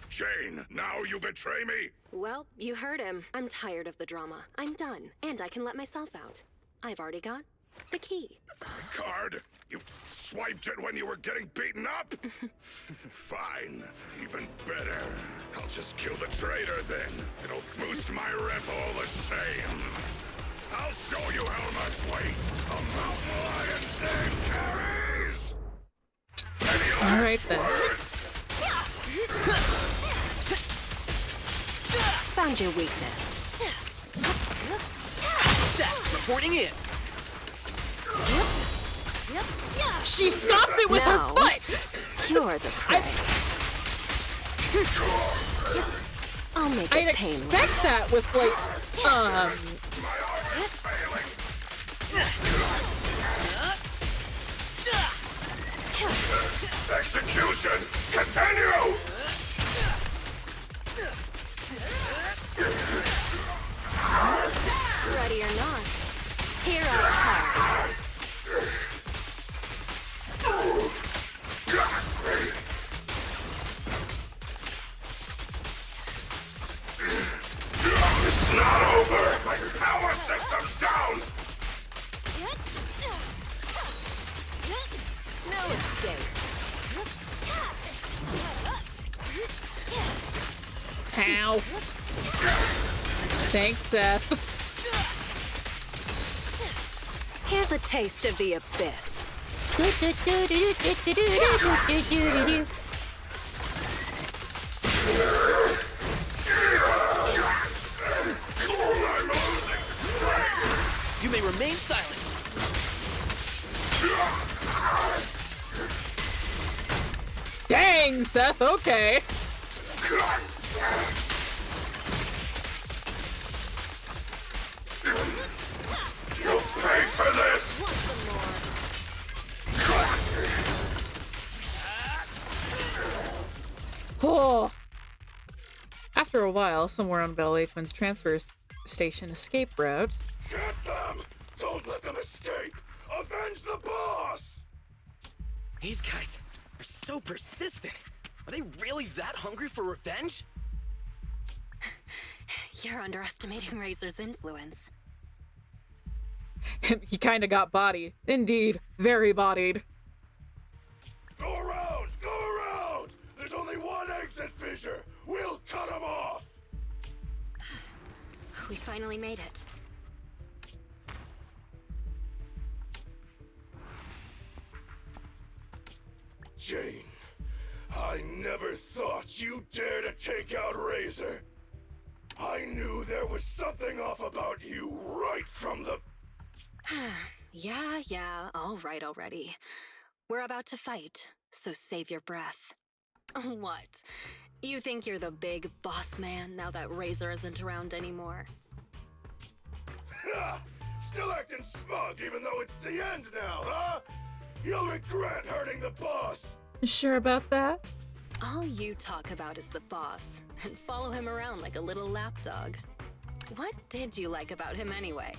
Jane, now you betray me? Well, you heard him. I'm tired of the drama. I'm done, and I can let myself out. I've already got the key. Card? You swiped it when you were getting beaten up? Fine. Even better. I'll just kill the traitor then. It'll boost my rep all the same. I'll show you how much weight a mountain lion's name carries. Any All right, last then. words? Found your weakness. Reporting in. She stopped it with Now, her foot! You're the prey. I'll make it I'd painless. expect that with, like, Execution! Continue! Ready or not, here I come. It's not over! My power system's down! No escape. Ow. Thanks, Seth. Here's a taste of the abyss. You may remain silent. Dang, Seth, okay. You'll pay for this! Oh. After a while, somewhere on Bell Aikman's transfer station escape route. Get them! Don't let them escape! Avenge the boss! These guys are so persistent. Are they really that hungry for revenge? You're underestimating Razor's influence. He kinda got body. Indeed, very bodied. Go around! Go around! There's only one exit fissure! We'll cut them off! We finally made it. Jane, I never thought you'd dare to take out Razor. I knew there was something off about you right from the... Yeah, all right already. We're about to fight, so save your breath. What? You think you're the big boss man now that Razor isn't around anymore? Ha! Still acting smug even though it's the end now, huh? You'll regret hurting the boss! You sure about that? All you talk about is the boss, and follow him around like a little lapdog. What did you like about him anyway?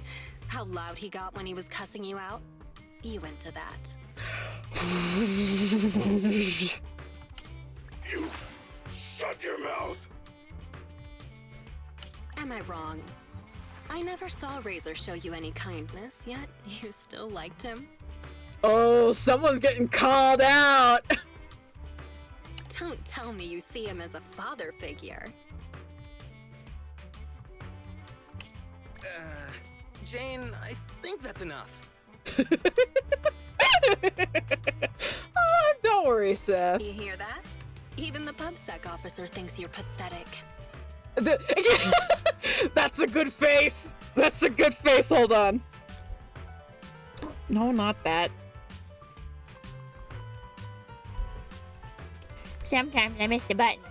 How loud he got when he was cussing you out? You into that. You shut your mouth! Am I wrong? I never saw Razor show you any kindness, yet you still liked him? Oh, someone's getting called out! Don't tell me you see him as a father figure. Jane, I think that's enough. Oh, don't worry, Seth. You hear that? Even the PubSec officer thinks you're pathetic. That's a good face! That's a good face, hold on. No, not that. Sometimes I miss the button.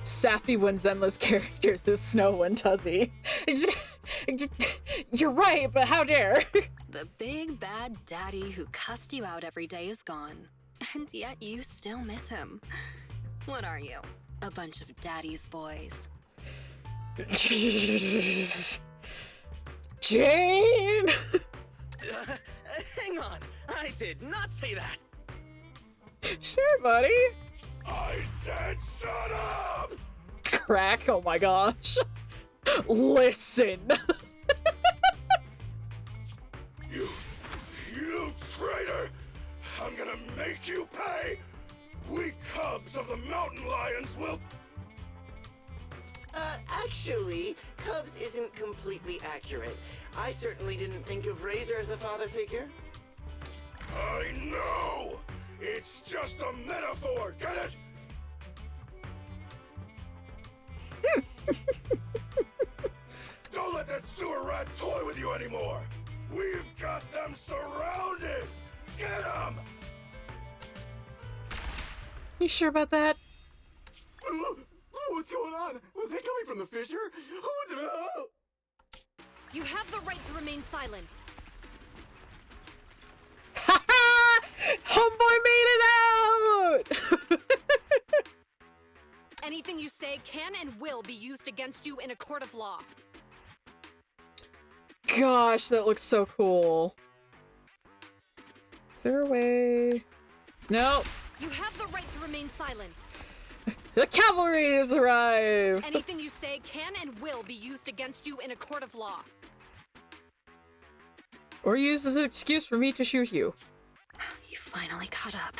Sappy when Zenless characters is Snow and Tuzzy. You're right, but how dare? The big bad daddy who cussed you out every day is gone, and yet you still miss him. What are you? A bunch of daddy's boys. Jane! Hang on, I did not say that. Sure, buddy. I said shut up! Crack, oh my gosh. Listen. You traitor! I'm gonna make you pay! We cubs of the mountain lions will... Actually, Cubs isn't completely accurate. I certainly didn't think of Razor as a father figure. I know! It's It's just a metaphor, get it? Don't let that sewer rat toy with you anymore! We've got them surrounded! Get them! You sure about that? What's going on? Was that coming from the fissure? You have the right to remain silent. Ha ha! Homeboy made it out! Anything you say can and will be used against you in a court of law. Gosh, that looks so cool. Is there a way? No. You have the right to remain silent. The cavalry has arrived! Anything you say can and will be used against you in a court of law. Or used as an excuse for me to shoot you. You finally caught up.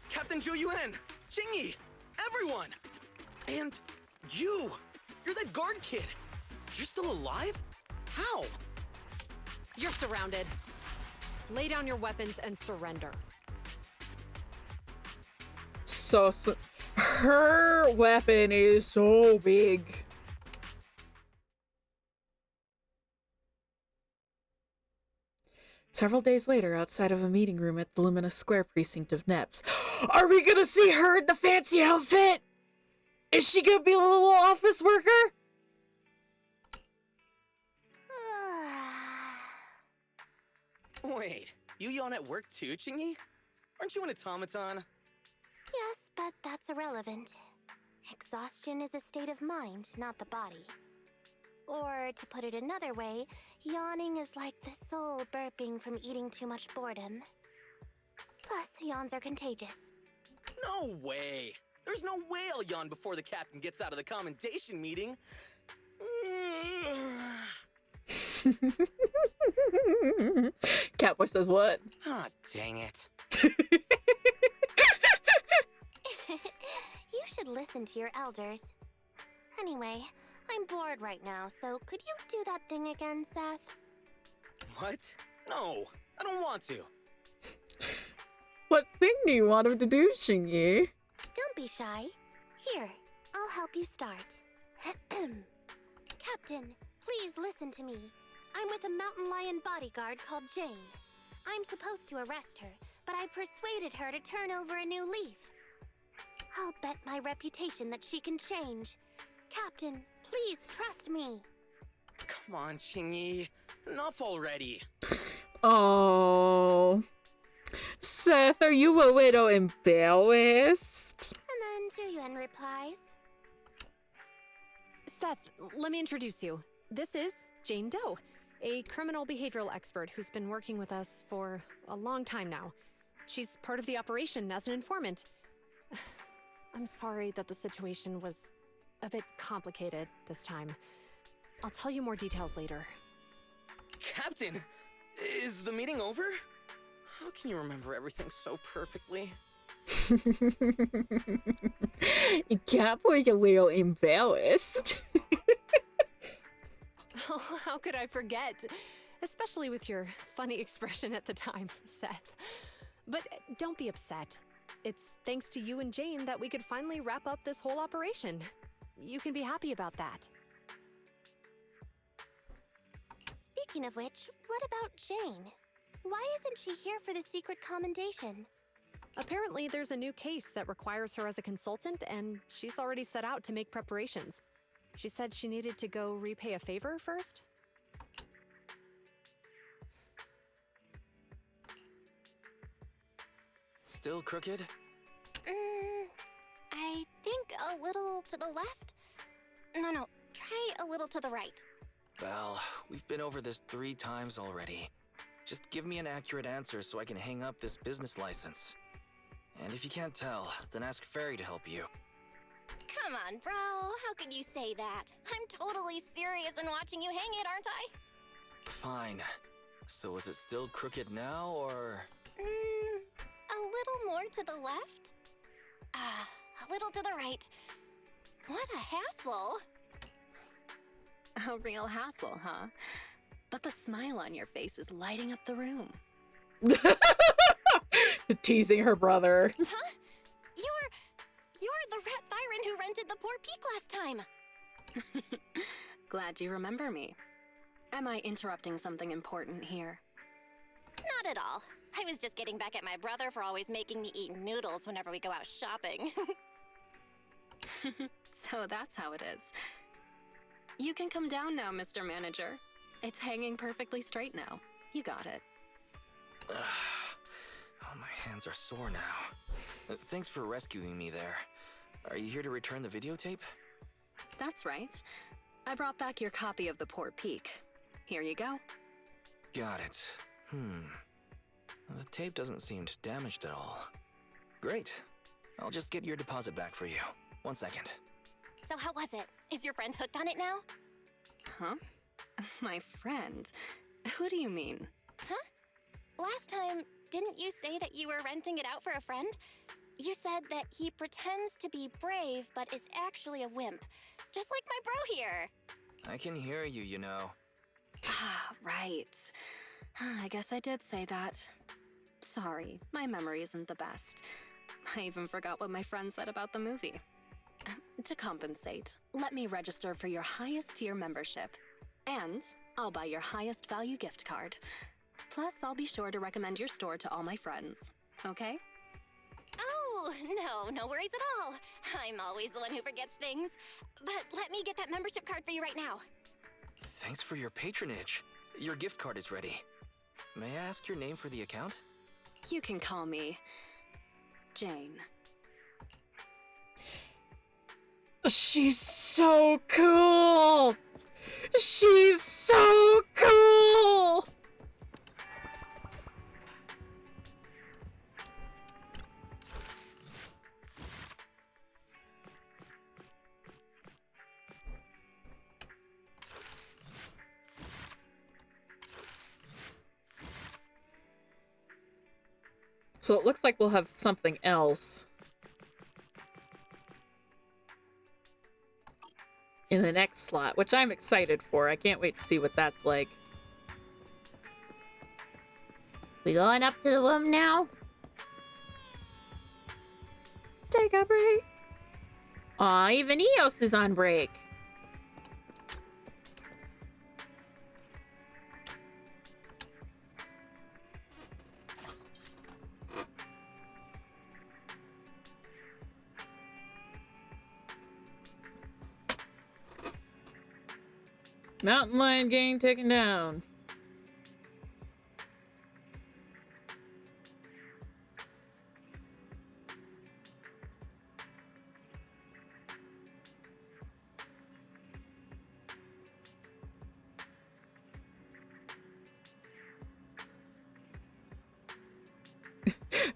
Captain Zhou Yuan, Jingyi, everyone! And you're that guard kid. You're still alive? How? You're surrounded. Lay down your weapons and surrender. So her weapon is so big. Several days later, outside of a meeting room at the Luminous Square precinct of Neps. Are we gonna see her in the fancy outfit? Is she gonna be a little office worker? Wait, you yawn at work too, Jingyi? Aren't you an automaton? Yes, but that's irrelevant. Exhaustion is a state of mind, not the body. Or, to put it another way, yawning is like the soul burping from eating too much boredom. Plus, yawns are contagious. No way! There's no way I'll yawn before the captain gets out of the commendation meeting. Catboy says what? Ah, dang it. You should listen to your elders. Anyway, I'm bored right now, so could you do that thing again, Seth? What? No, I don't want to. What thing do you want him to do, Jingyi? Don't be shy. Here, I'll help you start. Captain, please listen to me. I'm with a mountain lion bodyguard called Jane. I'm supposed to arrest her, but I've persuaded her to turn over a new leaf. I'll bet my reputation that she can change. Captain, please trust me. Come on, Jingyi. Enough already. Oh, Seth, are you a little embarrassed? And then Zhuyuan replies. Seth, let me introduce you. This is Jane Doe, a criminal behavioral expert who's been working with us for a long time now. She's part of the operation as an informant. I'm sorry that the situation was a bit complicated this time. I'll tell you more details later. Captain, is the meeting over? How can you remember everything so perfectly? Catboy's a little embarrassed. Oh, how could I forget? Especially with your funny expression at the time, Seth. But don't be upset. It's thanks to you and Jane that we could finally wrap up this whole operation. You can be happy about that. Speaking of which, what about Jane? Why isn't she here for the secret commendation? Apparently, there's a new case that requires her as a consultant, and she's already set out to make preparations. She said she needed to go repay a favor first. Still crooked? I think a little to the left? No, try a little to the right. Well, we've been over this 3 times already. Just give me an accurate answer so I can hang up this business license. And if you can't tell, then ask Fairy to help you. Come on, bro. How could you say that? I'm totally serious in watching you hang it, aren't I? Fine. So is it still crooked now, or...? A little more to the left? A little to the right. What a hassle. A real hassle, huh? But the smile on your face is lighting up the room. teasing her brother. Huh? You're the Rat Thyron who rented the poor Peak last time. Glad you remember me. Am I interrupting something important here? Not at all. I was just getting back at my brother for always making me eat noodles whenever we go out shopping. So that's how it is. You can come down now, Mr. Manager. It's hanging perfectly straight now. You got it. Oh, my hands are sore now. Thanks for rescuing me there. Are you here to return the videotape? That's right. I brought back your copy of the Poor Peak. Here you go. Got it. The tape doesn't seem damaged at all. Great. I'll just get your deposit back for you. 1 second. So how was it? Is your friend hooked on it now? Huh? My friend? Who do you mean? Huh? Last time, didn't you say that you were renting it out for a friend? You said that he pretends to be brave, but is actually a wimp. Just like my bro here. I can hear you, you know. Ah, right. I guess I did say that. Sorry, my memory isn't the best. I even forgot what my friend said about the movie. To compensate, let me register for your highest tier membership. And I'll buy your highest value gift card. Plus, I'll be sure to recommend your store to all my friends. Okay? Oh, no worries at all. I'm always the one who forgets things. But let me get that membership card for you right now. Thanks for your patronage. Your gift card is ready. May I ask your name for the account? You can call me Jane. She's so cool! She's so cool! So it looks like we'll have something else in the next slot, which I'm excited for. I can't wait to see what that's like. We going up to the room now? Take a break. Aw, even Eos is on break. Mountain Lion gang taken down.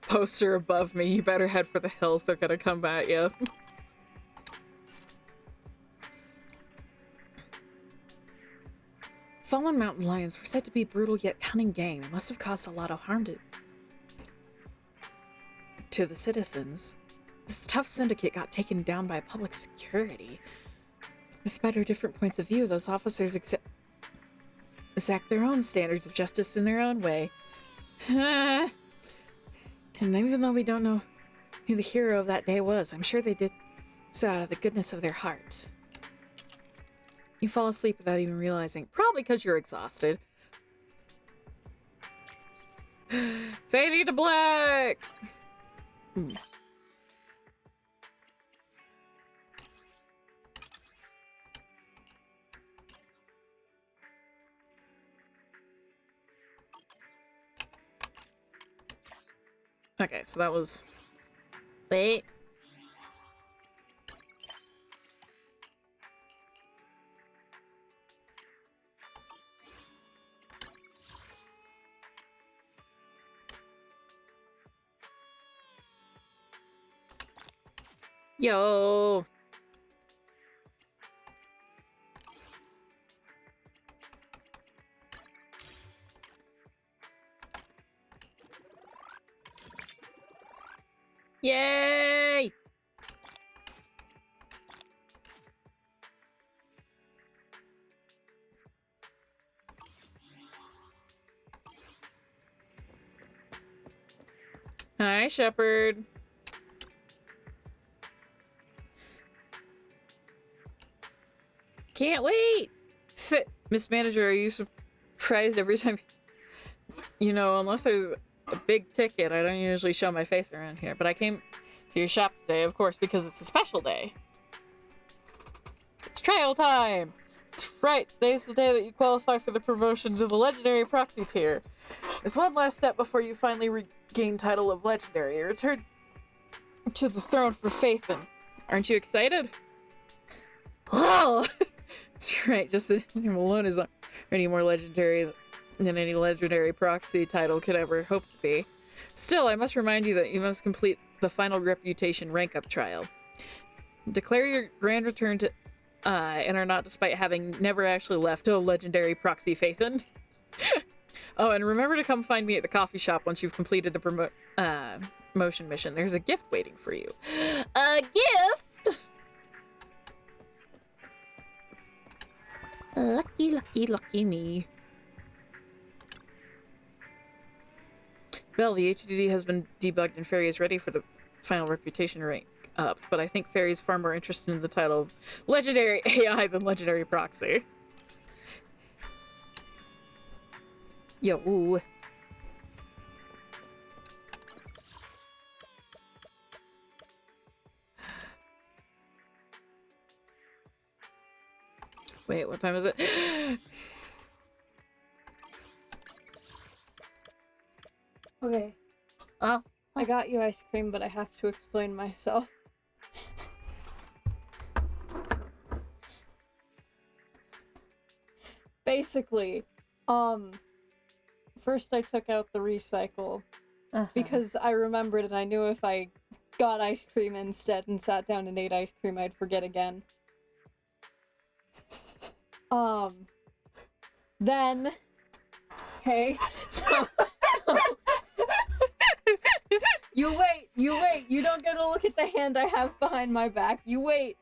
Poster above me. You better head for the hills. They're gonna come at you. Fallen mountain lions were said to be brutal yet cunning gang. They must have caused a lot of harm to the citizens. This tough syndicate got taken down by public security. Despite our different points of view, those officers exact their own standards of justice in their own way. And even though we don't know who the hero of that day was, I'm sure they did so out of the goodness of their heart. You fall asleep without even realizing. Probably because you're exhausted. Fading to black! Okay, so that was... Wait. Yo! Yay! Hi, Shepard. Can't wait. Miss Manager, are you surprised every time? You know, unless there's a big ticket, I don't usually show my face around here. But I came to your shop today, of course, because it's a special day. It's trial time! That's right, today's the day that you qualify for the promotion to the Legendary Proxy tier. There's one last step before you finally regain title of Legendary. You return to the throne for Faithin. Aren't you excited? Well, that's right, just that him alone is any more legendary than any Legendary Proxy title could ever hope to be. Still, I must remind you that you must complete the final reputation rank-up trial. Declare your grand return to and are not despite having never actually left a Legendary Proxy Faithin. Oh, and remember to come find me at the coffee shop once you've completed the promotion mission. There's a gift waiting for you. A gift? Lucky, lucky, lucky me. Belle, the HDD has been debugged and Fairy is ready for the final reputation rank up, but I think Fairy's far more interested in the title of Legendary AI than Legendary Proxy. Yo. Wait, what time is it? Okay. Oh. I got you ice cream, but I have to explain myself. Basically, first I took out the recycle because I remembered and I knew if I got ice cream instead and sat down and ate ice cream, I'd forget again. Then, hey, you wait, you don't get to look at the hand I have behind my back, you wait.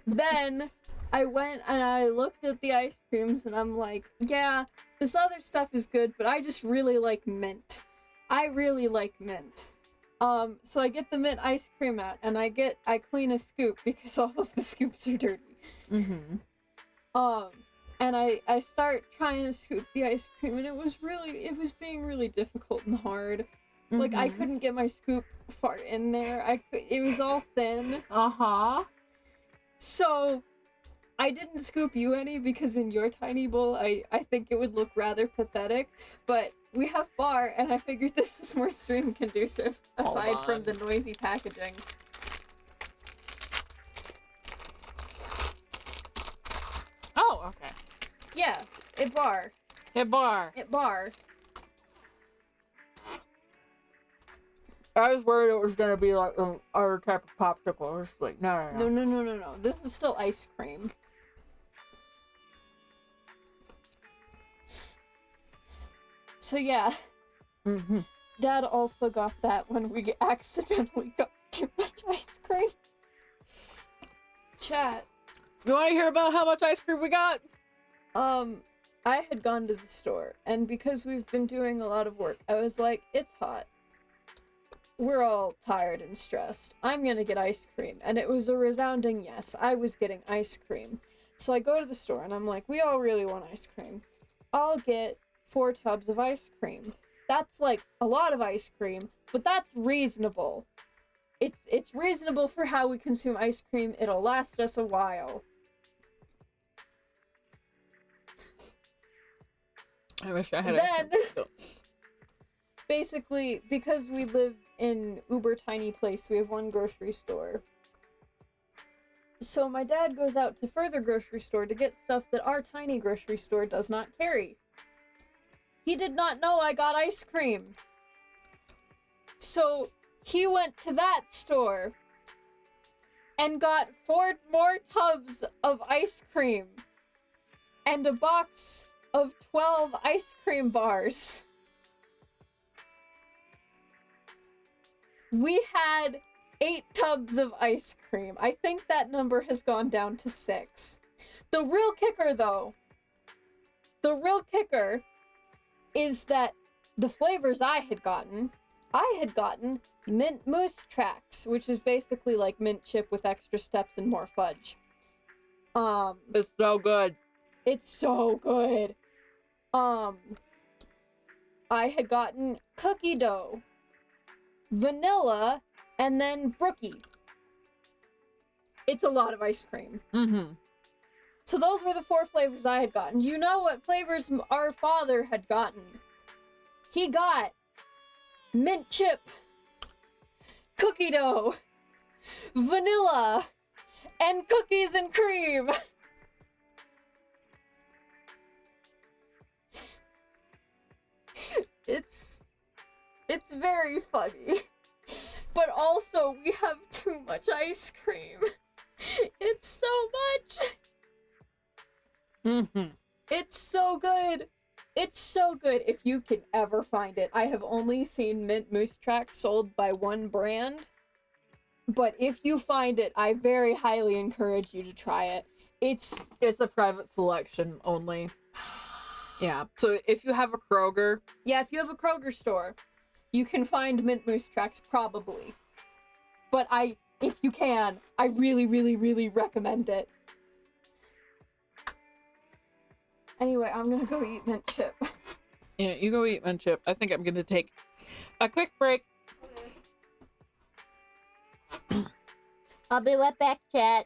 Then I went and I looked at the ice creams and I'm like, yeah, this other stuff is good, but I just really like mint. I really like mint. So I get the mint ice cream out and I clean a scoop because all of the scoops are dirty. Mm-hmm. And I start trying to scoop the ice cream and it was being really difficult and hard. Mm-hmm. Like I couldn't get my scoop far in there. It was all thin. So I didn't scoop you any because in your tiny bowl, I think it would look rather pathetic, but we have bar, and I figured this was more stream conducive, aside from the noisy packaging. Oh, okay. Yeah, it bar. It bar. It bar. I was worried it was gonna be like other type of popsicle. It's like, no. No. This is still ice cream. So yeah. Mm-hmm. Dad also got that when we accidentally got too much ice cream. Chat. You want to hear about how much ice cream we got? I had gone to the store, and because we've been doing a lot of work, I was like, it's hot. We're all tired and stressed. I'm gonna get ice cream. And it was a resounding yes. I was getting ice cream. So I go to the store, and I'm like, we all really want ice cream. I'll get 4 tubs of ice cream. That's like a lot of ice cream, but that's reasonable. It's reasonable for how we consume ice cream. It'll last us a while. I wish I had Then, basically, because we live in uber tiny place, we have one grocery store. So my dad goes out to further grocery store to get stuff that our tiny grocery store does not carry. He did not know I got ice cream. So he went to that store and got 4 more tubs of ice cream and a box of 12 ice cream bars. We had 8 tubs of ice cream. I think that number has gone down to 6. The real kicker, though, is that the flavors I had gotten mint mousse tracks, which is basically like mint chip with extra steps and more fudge. It's so good. It's so good. I had gotten cookie dough, vanilla, and then brookie. It's a lot of ice cream. Mm-hmm. So those were the 4 flavors I had gotten. You know what flavors our father had gotten? He got mint chip, cookie dough, vanilla, and cookies and cream. It's very funny. But also, we have too much ice cream. It's so much. Mm-hmm. It's so good. It's so good if you can ever find it. I have only seen mint mousse tracks sold by one brand. But if you find it, I very highly encourage you to try it. It's a private selection only. Yeah. So if you have a Kroger, Yeah, if you have a Kroger store, you can find mint mousse tracks probably. But if you can, I really, really, really recommend it. Anyway, I'm gonna go eat mint chip. yeah, you go eat mint chip. I think I'm gonna take a quick break. I'll be right back, chat.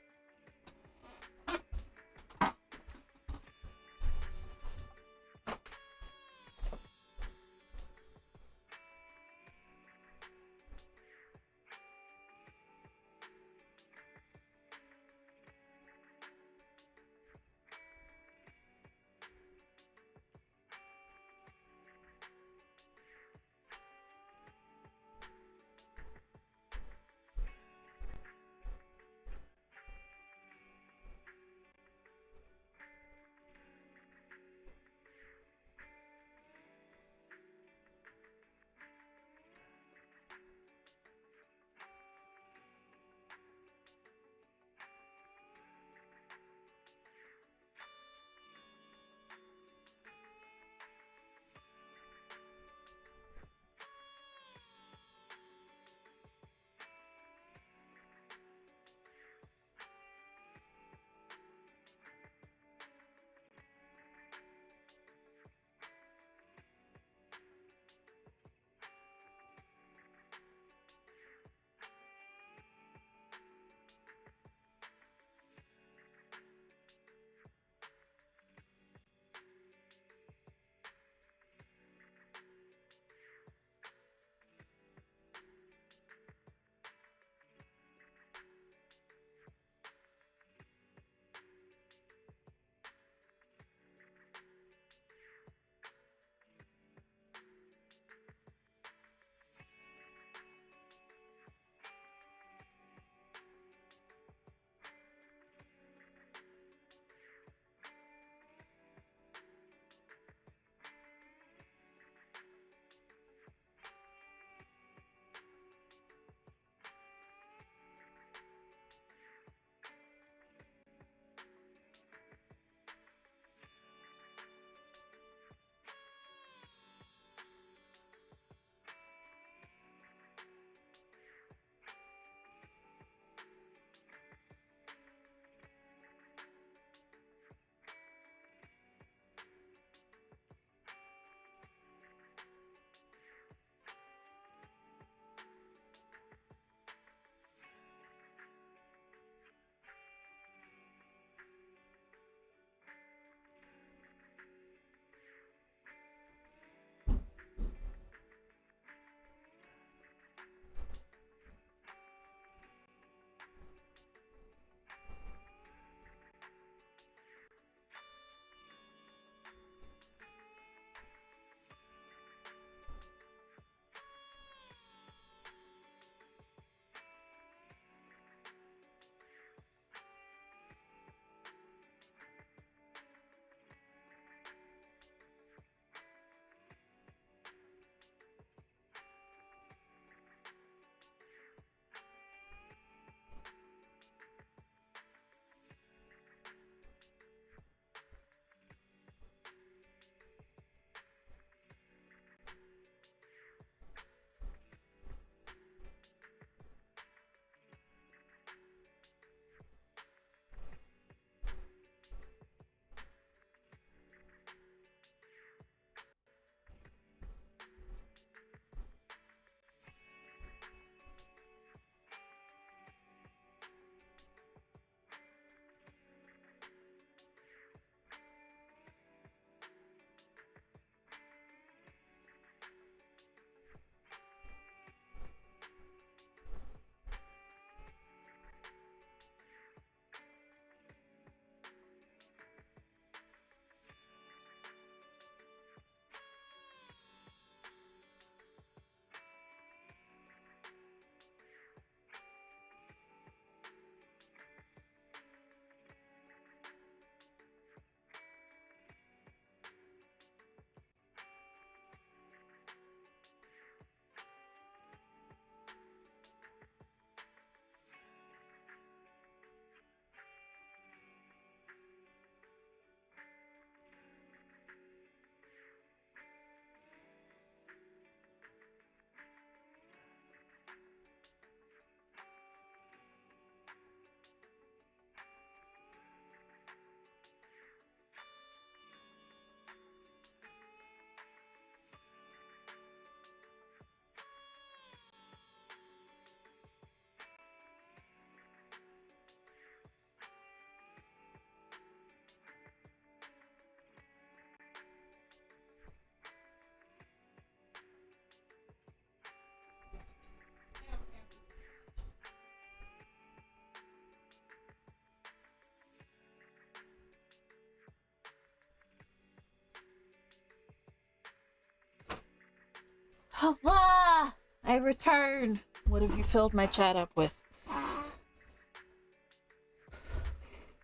Blah! I return. What have you filled my chat up with?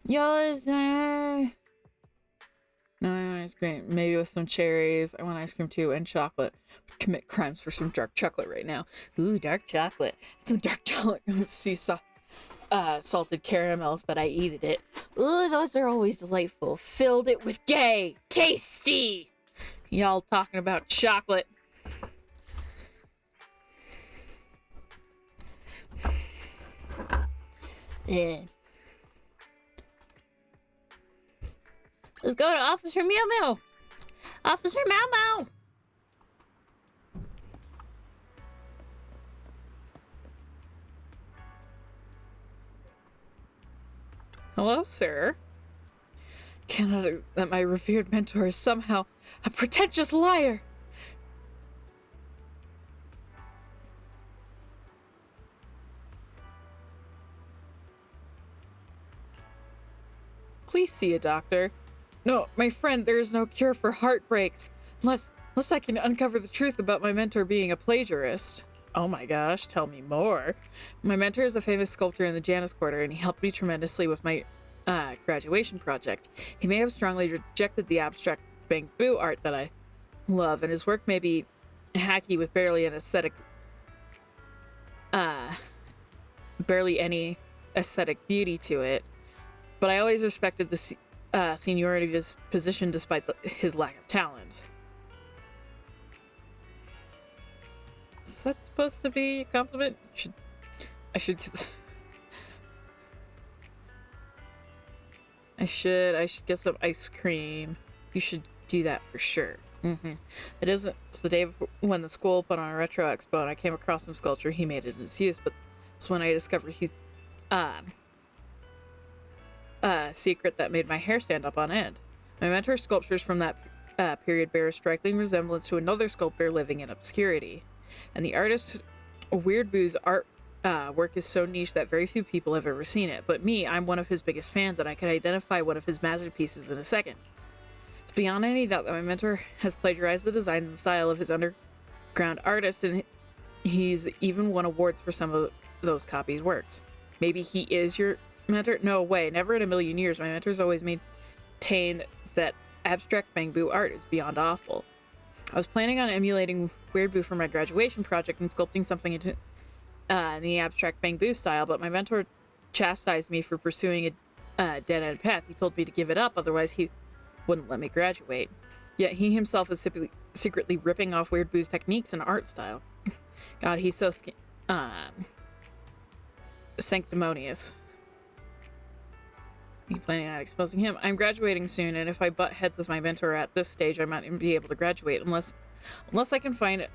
Yours, No ice cream. Maybe with some cherries. I want ice cream too, and chocolate. Commit crimes for some dark chocolate right now. Ooh, dark chocolate. Some dark chocolate. See, salted caramels, but I eated it. Ooh, those are always delightful. Filled it with gay. Tasty! Y'all talking about chocolate. Yeah. Let's go to Officer Meow Meow. Officer Meow Meow. Hello, sir. Cannot that my revered mentor is somehow a pretentious liar. Please see a doctor. No, my friend, there is no cure for heartbreaks. Unless I can uncover the truth about my mentor being a plagiarist. Oh my gosh, tell me more. My mentor is a famous sculptor in the Janus Quarter, and he helped me tremendously with my graduation project. He may have strongly rejected the abstract bamboo art that I love, and his work may be hacky with barely any aesthetic beauty to it. But I always respected the seniority of his position despite his lack of talent. Is that supposed to be a compliment? I should get some ice cream. You should do that for sure. It isn't the day before when the school put on a retro expo and I came across some sculpture he made in his use, but it's when I discovered he's secret that made my hair stand up on end. My mentor's sculptures from that period bear a striking resemblance to another sculptor living in obscurity. And the artist Weird Boo's art work is so niche that very few people have ever seen it. But me, I'm one of his biggest fans, and I can identify one of his masterpieces in a second. It's beyond any doubt that my mentor has plagiarized the design and style of his underground artist, and he's even won awards for some of those copies' works. Maybe he is your mentor? No way, never in a million years. My mentor's always maintained that abstract bamboo art is beyond awful. I was planning on emulating Weird Boo for my graduation project and sculpting something into the abstract bamboo style, but my mentor chastised me for pursuing a dead-end path. He told me to give it up, otherwise he wouldn't let me graduate. Yet he himself is secretly ripping off Weird Boo's techniques and art style. God, he's so sanctimonious. Are you planning on exposing him? I'm graduating soon, and if I butt heads with my mentor at this stage, I might even be able to graduate, unless I can find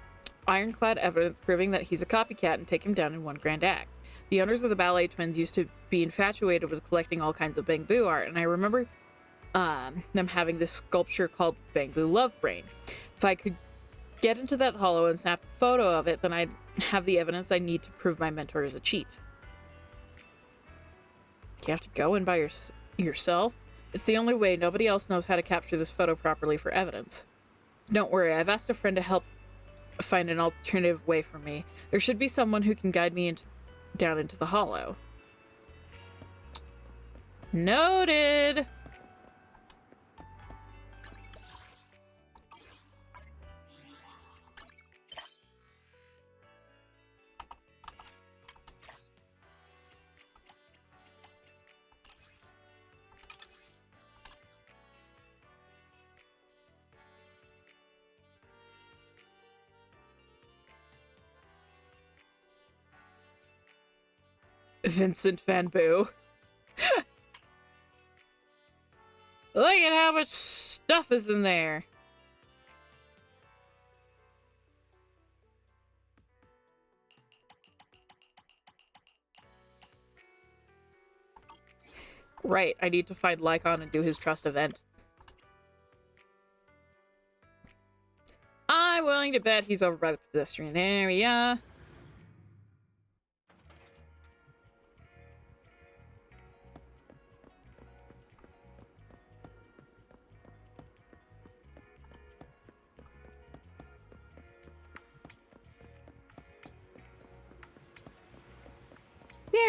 ironclad evidence proving that he's a copycat and take him down in one grand act. The owners of the Ballet Twins used to be infatuated with collecting all kinds of bamboo art, and I remember them having this sculpture called Bamboo Love Brain. If I could get into that hollow and snap a photo of it, then I'd have the evidence I need to prove my mentor is a cheat. Do you have to go in by yourself? It's the only way. Nobody else knows how to capture this photo properly for evidence. Don't worry, I've asked a friend to help find an alternative way for me. There should be someone who can guide me down into the hollow. Noted! Vincent Van Boo. Look at how much stuff is in there. Right, I need to find Lycon and do his trust event. I'm willing to bet he's over by the pedestrian area.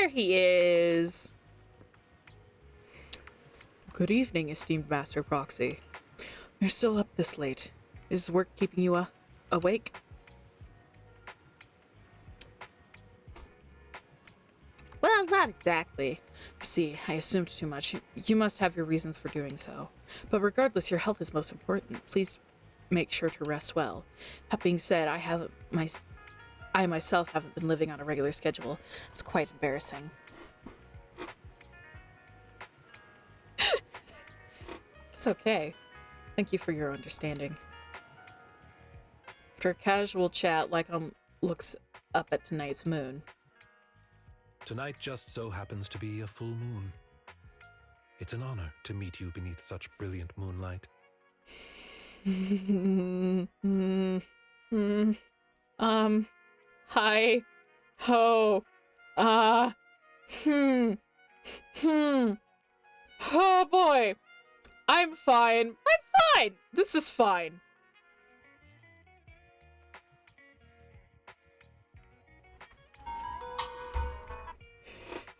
There he is. Good evening, esteemed Master Proxy. You're still up this late. Is work keeping you awake? Well, not exactly. See, I assumed too much. You must have your reasons for doing so. But regardless, your health is most important. Please make sure to rest well. That being said, I myself haven't been living on a regular schedule. It's quite embarrassing. It's okay. Thank you for your understanding. After a casual chat, Lycon looks up at tonight's moon. Tonight just so happens to be a full moon. It's an honor to meet you beneath such brilliant moonlight. Hi. Ho. Oh boy. I'm fine. I'm fine. This is fine.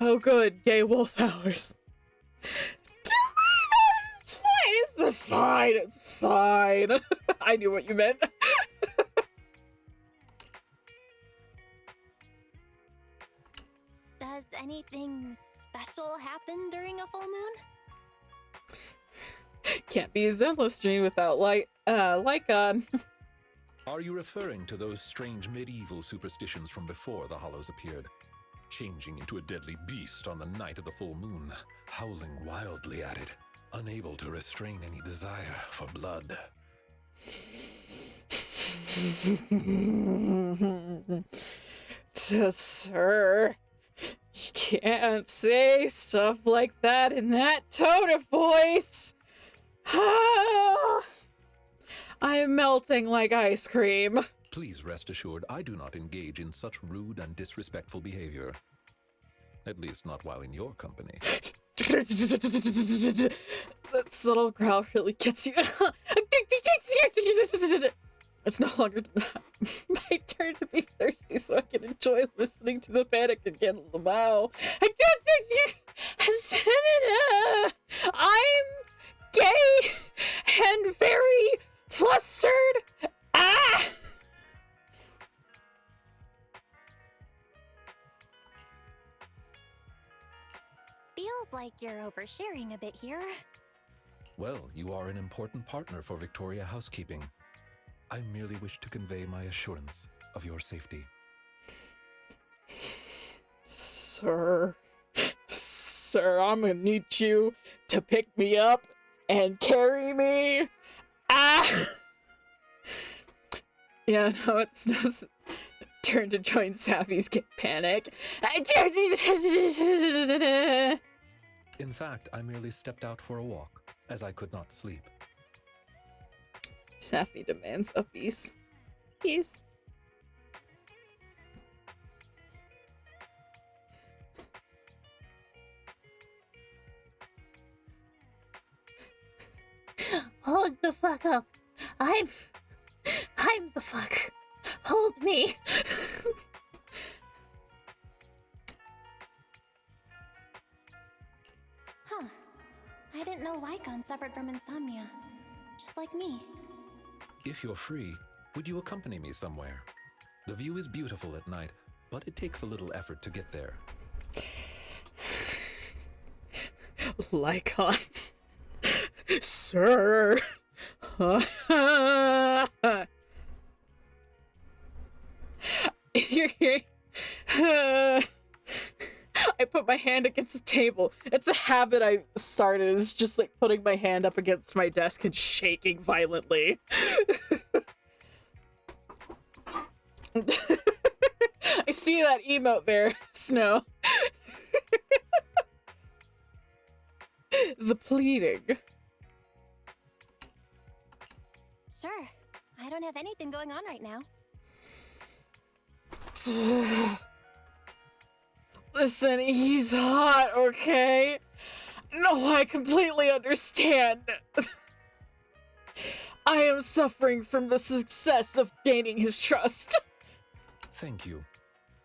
Oh good, gay wolf hours. It's fine, it's fine, it's fine. I knew what you meant. Does anything special happen during a full moon? Can't be a Zenless stream without Lycon. Are you referring to those strange medieval superstitions from before the Hollows appeared? Changing into a deadly beast on the night of the full moon, howling wildly at it, unable to restrain any desire for blood. Sir, you can't say stuff like that in that tone of voice. I'm melting like ice cream. Please rest assured, I do not engage in such rude and disrespectful behavior. At least not while in your company. That subtle growl really gets you. It's no longer my turn to be thirsty, so I can enjoy listening to the panic again. Wow. I'm gay and very flustered. Ah! Feels like you're oversharing a bit here. Well, you are an important partner for Victoria Housekeeping. I merely wish to convey my assurance of your safety. Sir, I'm gonna need you to pick me up and carry me. Ah! Yeah, no, it's Snow's turn to join Sappy's panic. In fact, I merely stepped out for a walk, as I could not sleep. Sappy demands a piece. Peace. Hold the fuck up. I'm the fuck. Hold me. Huh. I didn't know Lycon suffered from insomnia. Just like me. If you're free, would you accompany me somewhere? The view is beautiful at night, but it takes a little effort to get there. Lycon. Sir. You're hearing. I put my hand against the table. It's a habit I started. It's just like putting my hand up against my desk and shaking violently. I see that emote there, Snow. The pleading. Sure. I don't have anything going on right now. Listen, he's hot, okay? No, I completely understand. I am suffering from the success of gaining his trust. Thank you.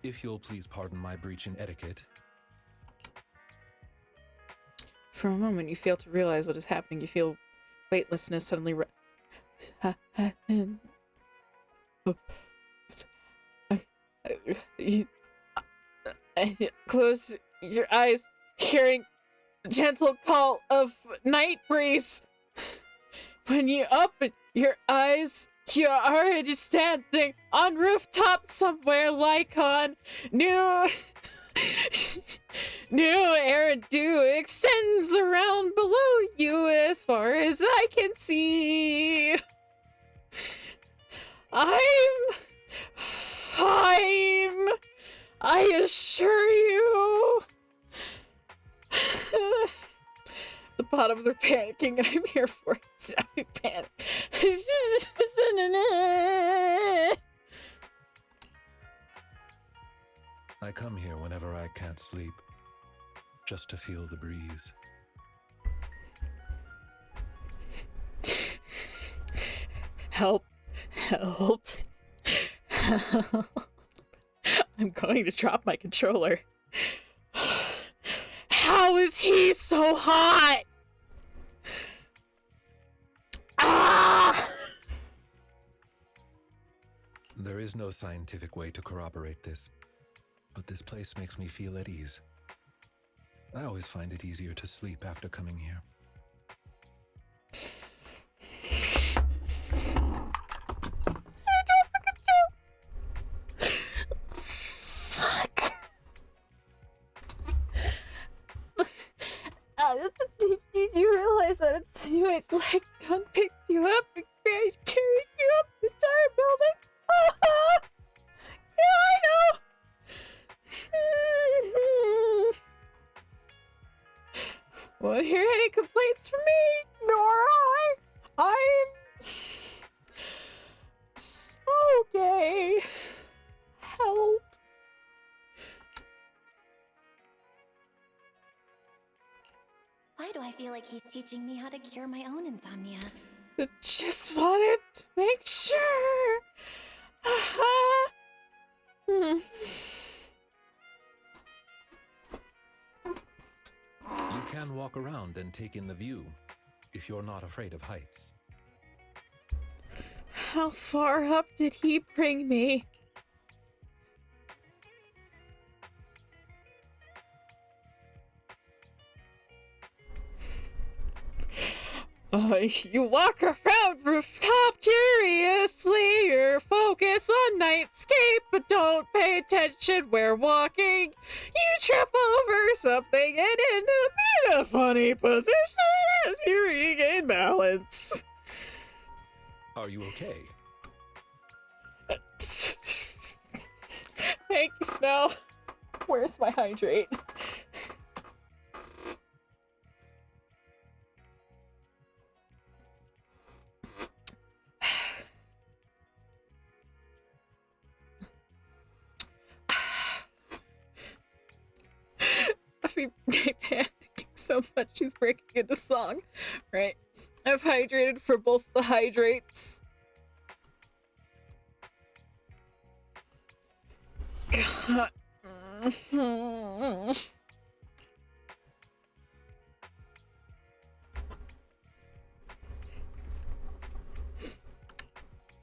If you'll please pardon my breach in etiquette, For a moment, you fail to realize what is happening. You feel weightlessness suddenly. You close your eyes, hearing the gentle call of night breeze. When you open your eyes, you're already standing on rooftop somewhere like on new air and dew extends around below you as far as I can see. I'm fine, I assure you. The bottoms are panicking and I'm here for it. Sappy panic. I come here whenever I can't sleep, just to feel the breeze. Help. Help. Help. I'm going to drop my controller. How is he so hot? Ah! There is no scientific way to corroborate this, but this place makes me feel at ease. I always find it easier to sleep after coming here. Did you realize that it's you? It's like gun picks you up and carries you up the entire building? Yeah, I know. Won't hear any complaints from me, nor I. I'm so gay. Help. Why do I feel like he's teaching me how to cure my own insomnia? Just wanted to make sure. You can walk around and take in the view, if you're not afraid of heights. How far up did he bring me? You walk around rooftop curiously, you're focused on nightscape, but don't pay attention, we're walking. You trip over something and end up in a funny position as you regain balance. Are you okay? Thank you, Snow. Where's my hydrate? Panicking so much she's breaking into song. Right. I've hydrated for both the hydrates. God.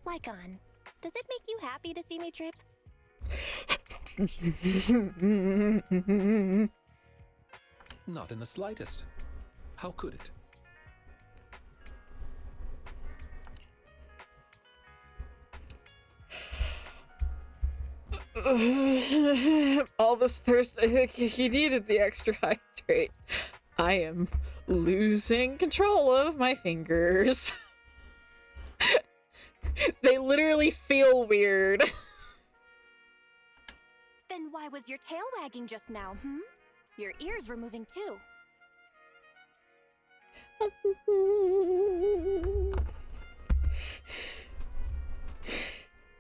Lycon, does it make you happy to see me trip? Not in the slightest. How could it? All this thirst, I think he needed the extra hydrate. I am losing control of my fingers. They literally feel weird. Then why was your tail wagging just now, Your ears were moving too.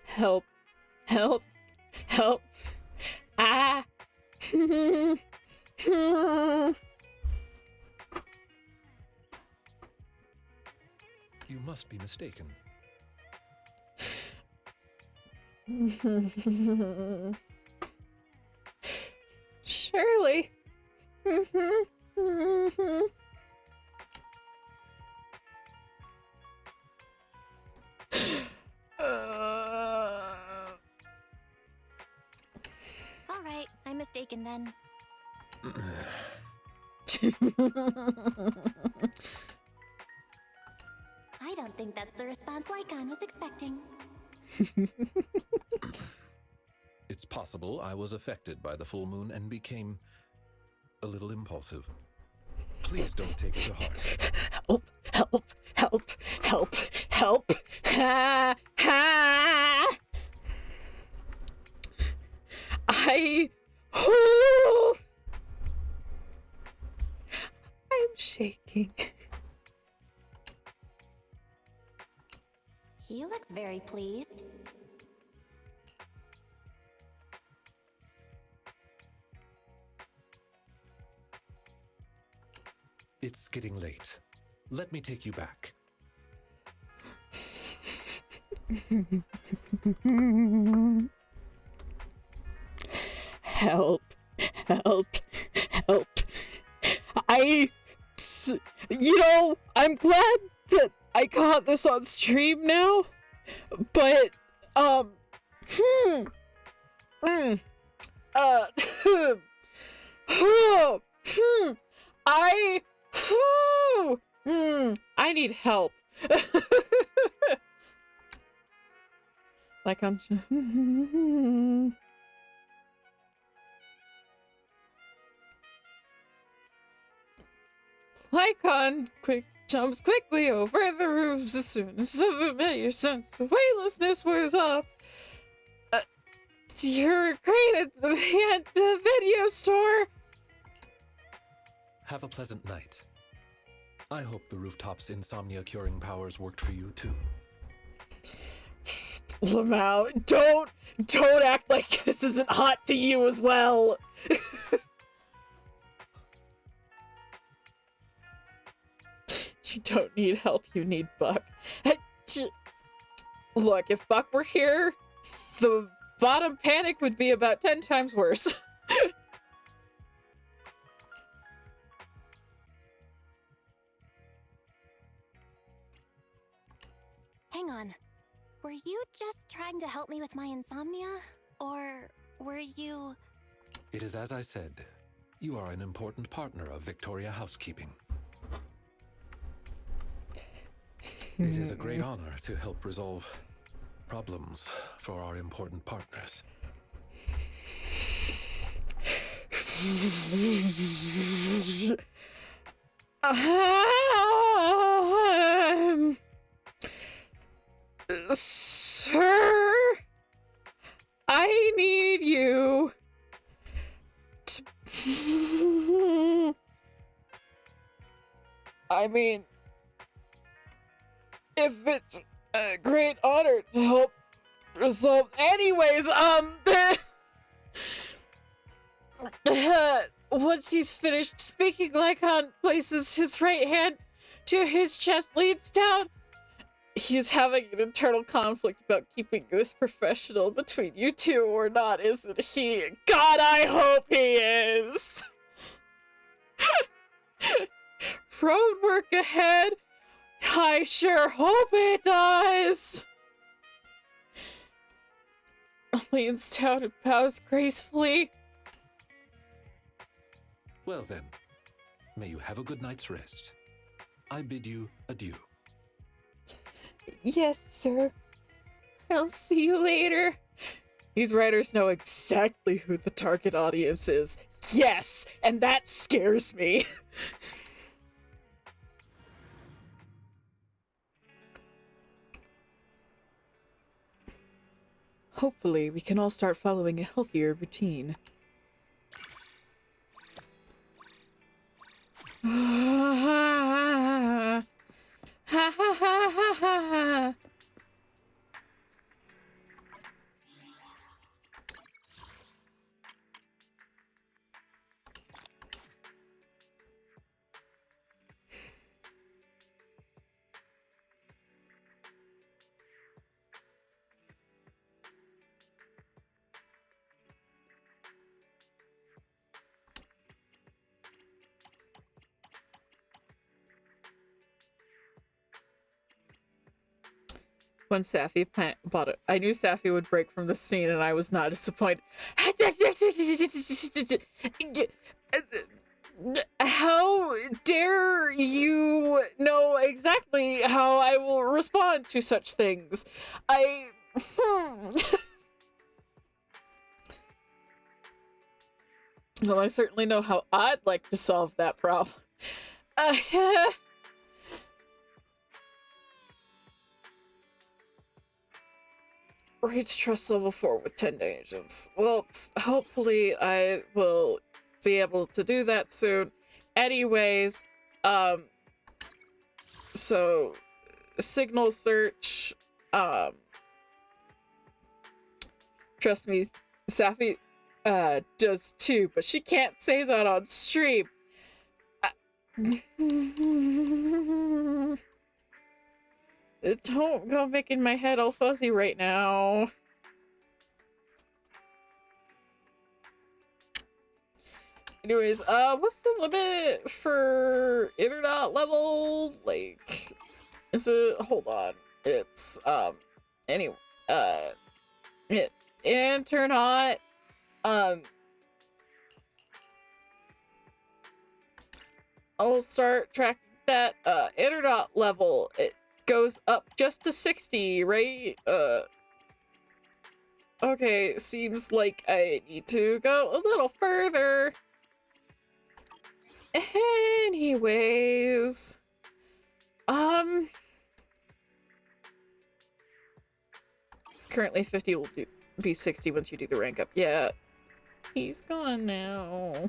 Help. Help. Help. Ah. You must be mistaken. Surely. All right, I'm mistaken then. I don't think that's the response Lycon was expecting. It's possible I was affected by the full moon and became a little impulsive. Please don't take it to heart. Help, help, help, help, help. Ha, ha. I'm shaking. He looks very pleased. It's getting late. Let me take you back. Help, help, help. I'm glad that I caught this on stream now, but, I need help. Like I'm... Lycon jumps quickly over the roofs as soon as the familiar sense of weightlessness wears off. You're great at the video store. Have a pleasant night. I hope the rooftop's insomnia-curing powers worked for you, too. Lamau, don't act like this isn't hot to you as well. You don't need help, you need Buck. Look, if Buck were here, the bottom panic would be about 10 times worse. Hang on. Were you just trying to help me with my insomnia? Or were you... It is as I said. You are an important partner of Victoria Housekeeping. It is a great honor to help resolve problems for our important partners. Sir, I need you to... I mean, if it's a great honor to help resolve anyways, once he's finished speaking, Lycon places his right hand to his chest, leans down. He's having an internal conflict about keeping this professional between you two or not, isn't he? God, I hope he is! Road work ahead? I sure hope it does! Leans down and bows gracefully. Well then, may you have a good night's rest. I bid you adieu. Yes, sir. I'll see you later. These writers know exactly who the target audience is. Yes, and that scares me. Hopefully, we can all start following a healthier routine. Ha ha ha ha ha. when Sapphy bought it. I knew Sapphy would break from the scene, and I was not disappointed. How dare you know exactly how I will respond to such things? Well, I certainly know how I'd like to solve that problem. Reach trust level 4 with 10 agents. Well, hopefully I will be able to do that soon. Anyways, so signal search, trust me, Sapphy does too, but she can't say that on stream. Don't go making my head all fuzzy right now. Anyways, what's the limit for internet level? Like, is it, hold on. It's, anyway, internet, I'll start tracking that, internet level. It goes up just to 60, right? Okay, seems like I need to go a little further. Anyways, currently 50 will be 60 once you do the rank up. Yeah, he's gone now.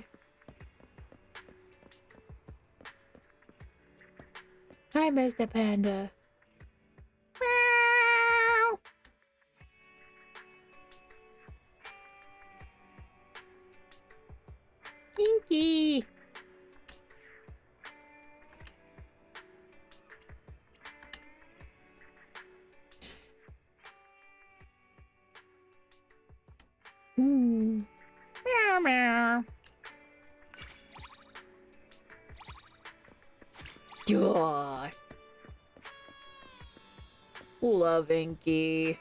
Hi, Mr. Panda. Meow. Inky. Meow meow. Duh. Love Inky.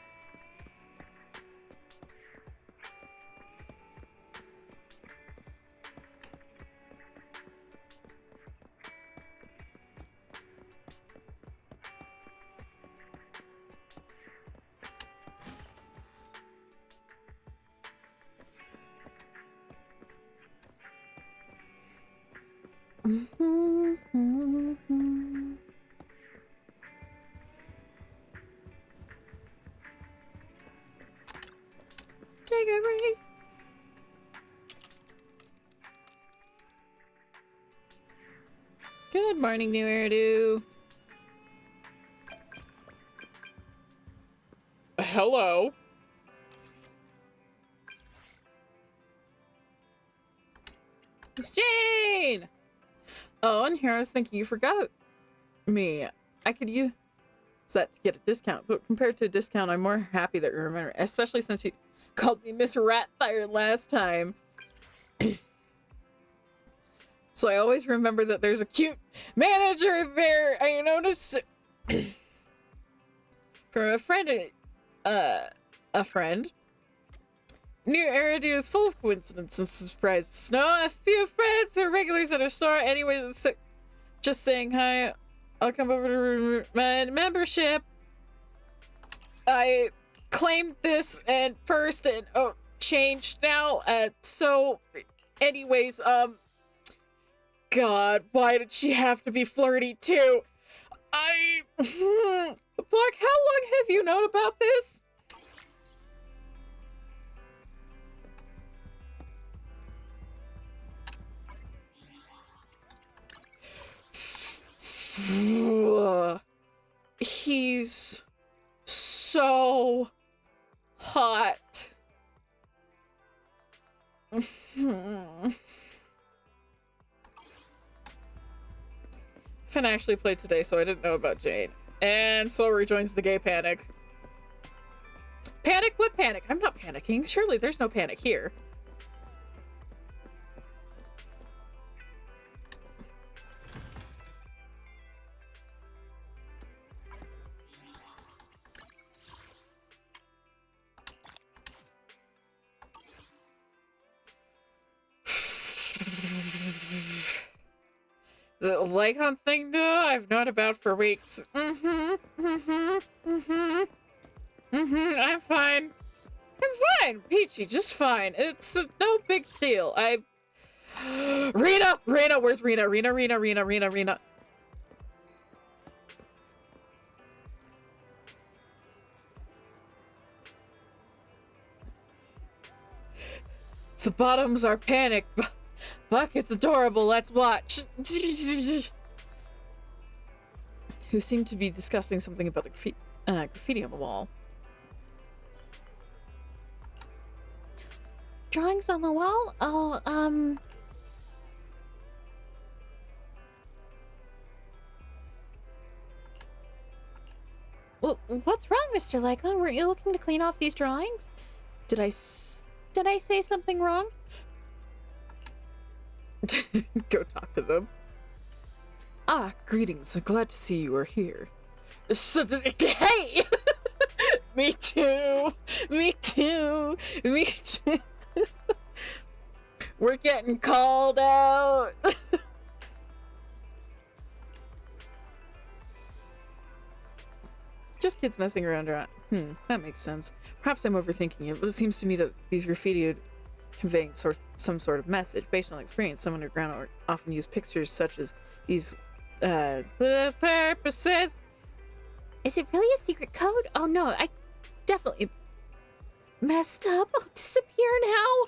Take a break. Good morning, new hairdo. Hello. It's Jane! Oh, and here I was thinking you forgot me. I could use that to get a discount, but compared to a discount, I'm more happy that you remember, especially since you called me Miss Ratfire last time. So I always remember that there's a cute manager there. I noticed from a friend, New Eridu is full of coincidences and surprises. Snow, a few friends or regulars at our store. Anyways, just saying hi. I'll come over to my membership. I claimed this and first and changed now. So anyways, God, why did she have to be flirty too? Buck, how long have you known about this? He's so hot. Finn actually played today, so I didn't know about Jane. And so rejoins the gay panic. Panic? What panic? I'm not panicking. Surely there's no panic here. The Lycon thing, though, I've known about for weeks. I'm fine. I'm fine, Peachy, just fine. It's no big deal. Rena! Where's Rena? Rena. The bottoms are panicked. Buck, it's adorable. Let's watch. Who seemed to be discussing something about the graffiti on the wall. Drawings on the wall? Oh, Well, what's wrong, Mr. Lycon? Weren't you looking to clean off these drawings? Did I say something wrong? Go talk to them. Ah, greetings. I'm glad to see you are here. Hey! Me too. We're getting called out. Just kids messing around. That makes sense. Perhaps I'm overthinking it, but it seems to me that these graffiti are conveying some sort of message. Based on experience, some underground often use pictures such as these the purposes. Is it really a secret code? Oh no, I definitely messed up. I'll disappear now.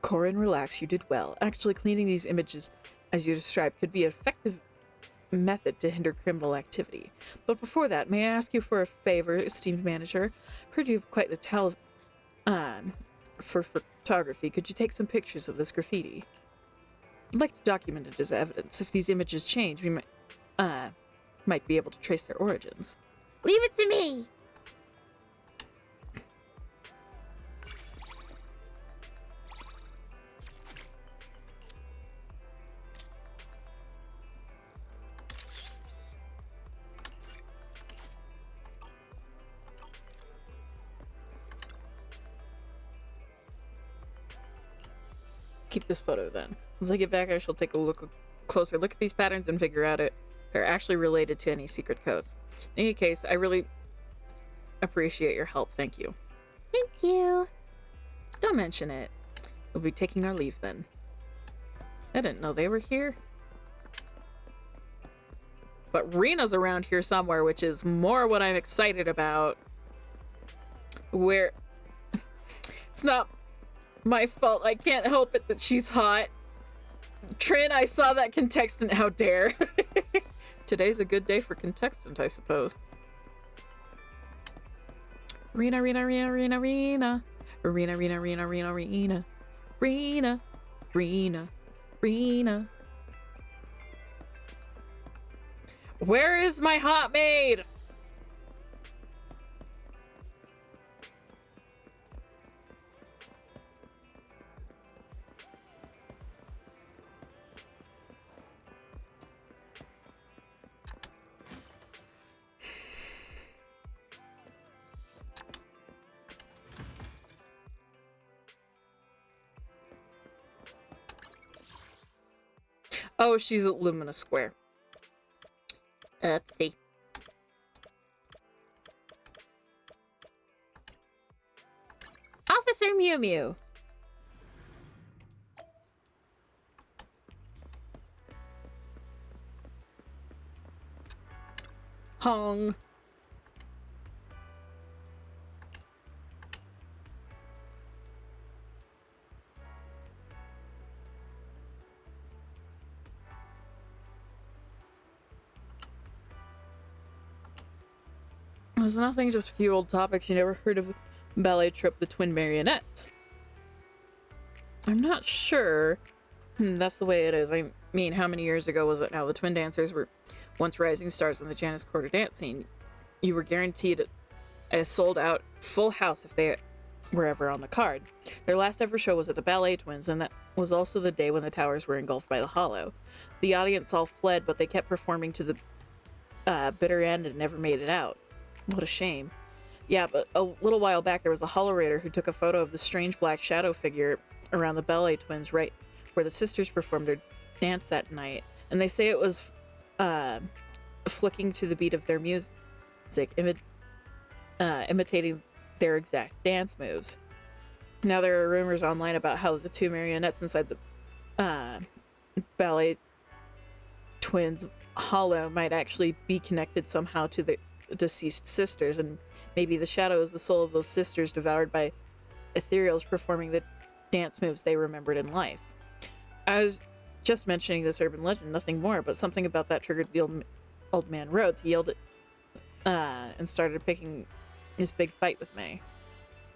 Corin, relax. You did well. Actually, cleaning these images, as you described, could be an effective method to hinder criminal activity. But before that, may I ask you for a favor, esteemed manager? Heard you have quite the talent for photography. Could you take some pictures of this graffiti? I'd like to document it as evidence. If these images change, we might be able to trace their origins. Leave it to me. Keep this photo then. Once I get back, I shall take a closer look at these patterns and figure out if they're actually related to any secret codes. In any case, I really appreciate your help. Thank you. Thank you. Don't mention it. We'll be taking our leave then. I didn't know they were here. But Rena's around here somewhere, which is more what I'm excited about. Where it's not my fault. I can't help it that she's hot. Trin, I saw that contestant. How dare. Today's a good day for contestant, I suppose. Rena. Where is my hot maid? Oh, she's at Lumina Square. Oopsie. Officer Mew Mew. Hong. There's nothing, just a few old topics. You never heard of ballet troupe The Twin Marionettes? I'm not sure. That's the way it is. I mean, how many years ago was it now? The twin dancers were once rising stars in the Janus Quarter dance scene. You were guaranteed a sold-out full house if they were ever on the card. Their last ever show was at the Ballet Twins, and that was also the day when the towers were engulfed by the Hollow. The audience all fled, but they kept performing to the bitter end and never made it out. What a shame. Yeah, but a little while back there was a Hollow Raider who took a photo of the strange black shadow figure around the Ballet Twins right where the sisters performed their dance that night, and they say it was flicking to the beat of their music, imitating their exact dance moves. Now there are rumors online about how the two marionettes inside the ballet twins hollow might actually be connected somehow to the deceased sisters, and maybe the shadow is the soul of those sisters devoured by ethereals performing the dance moves they remembered in life. I was just mentioning this urban legend, nothing more, but something about that triggered the old man Rhodes. He yelled at, and started picking his big fight with me.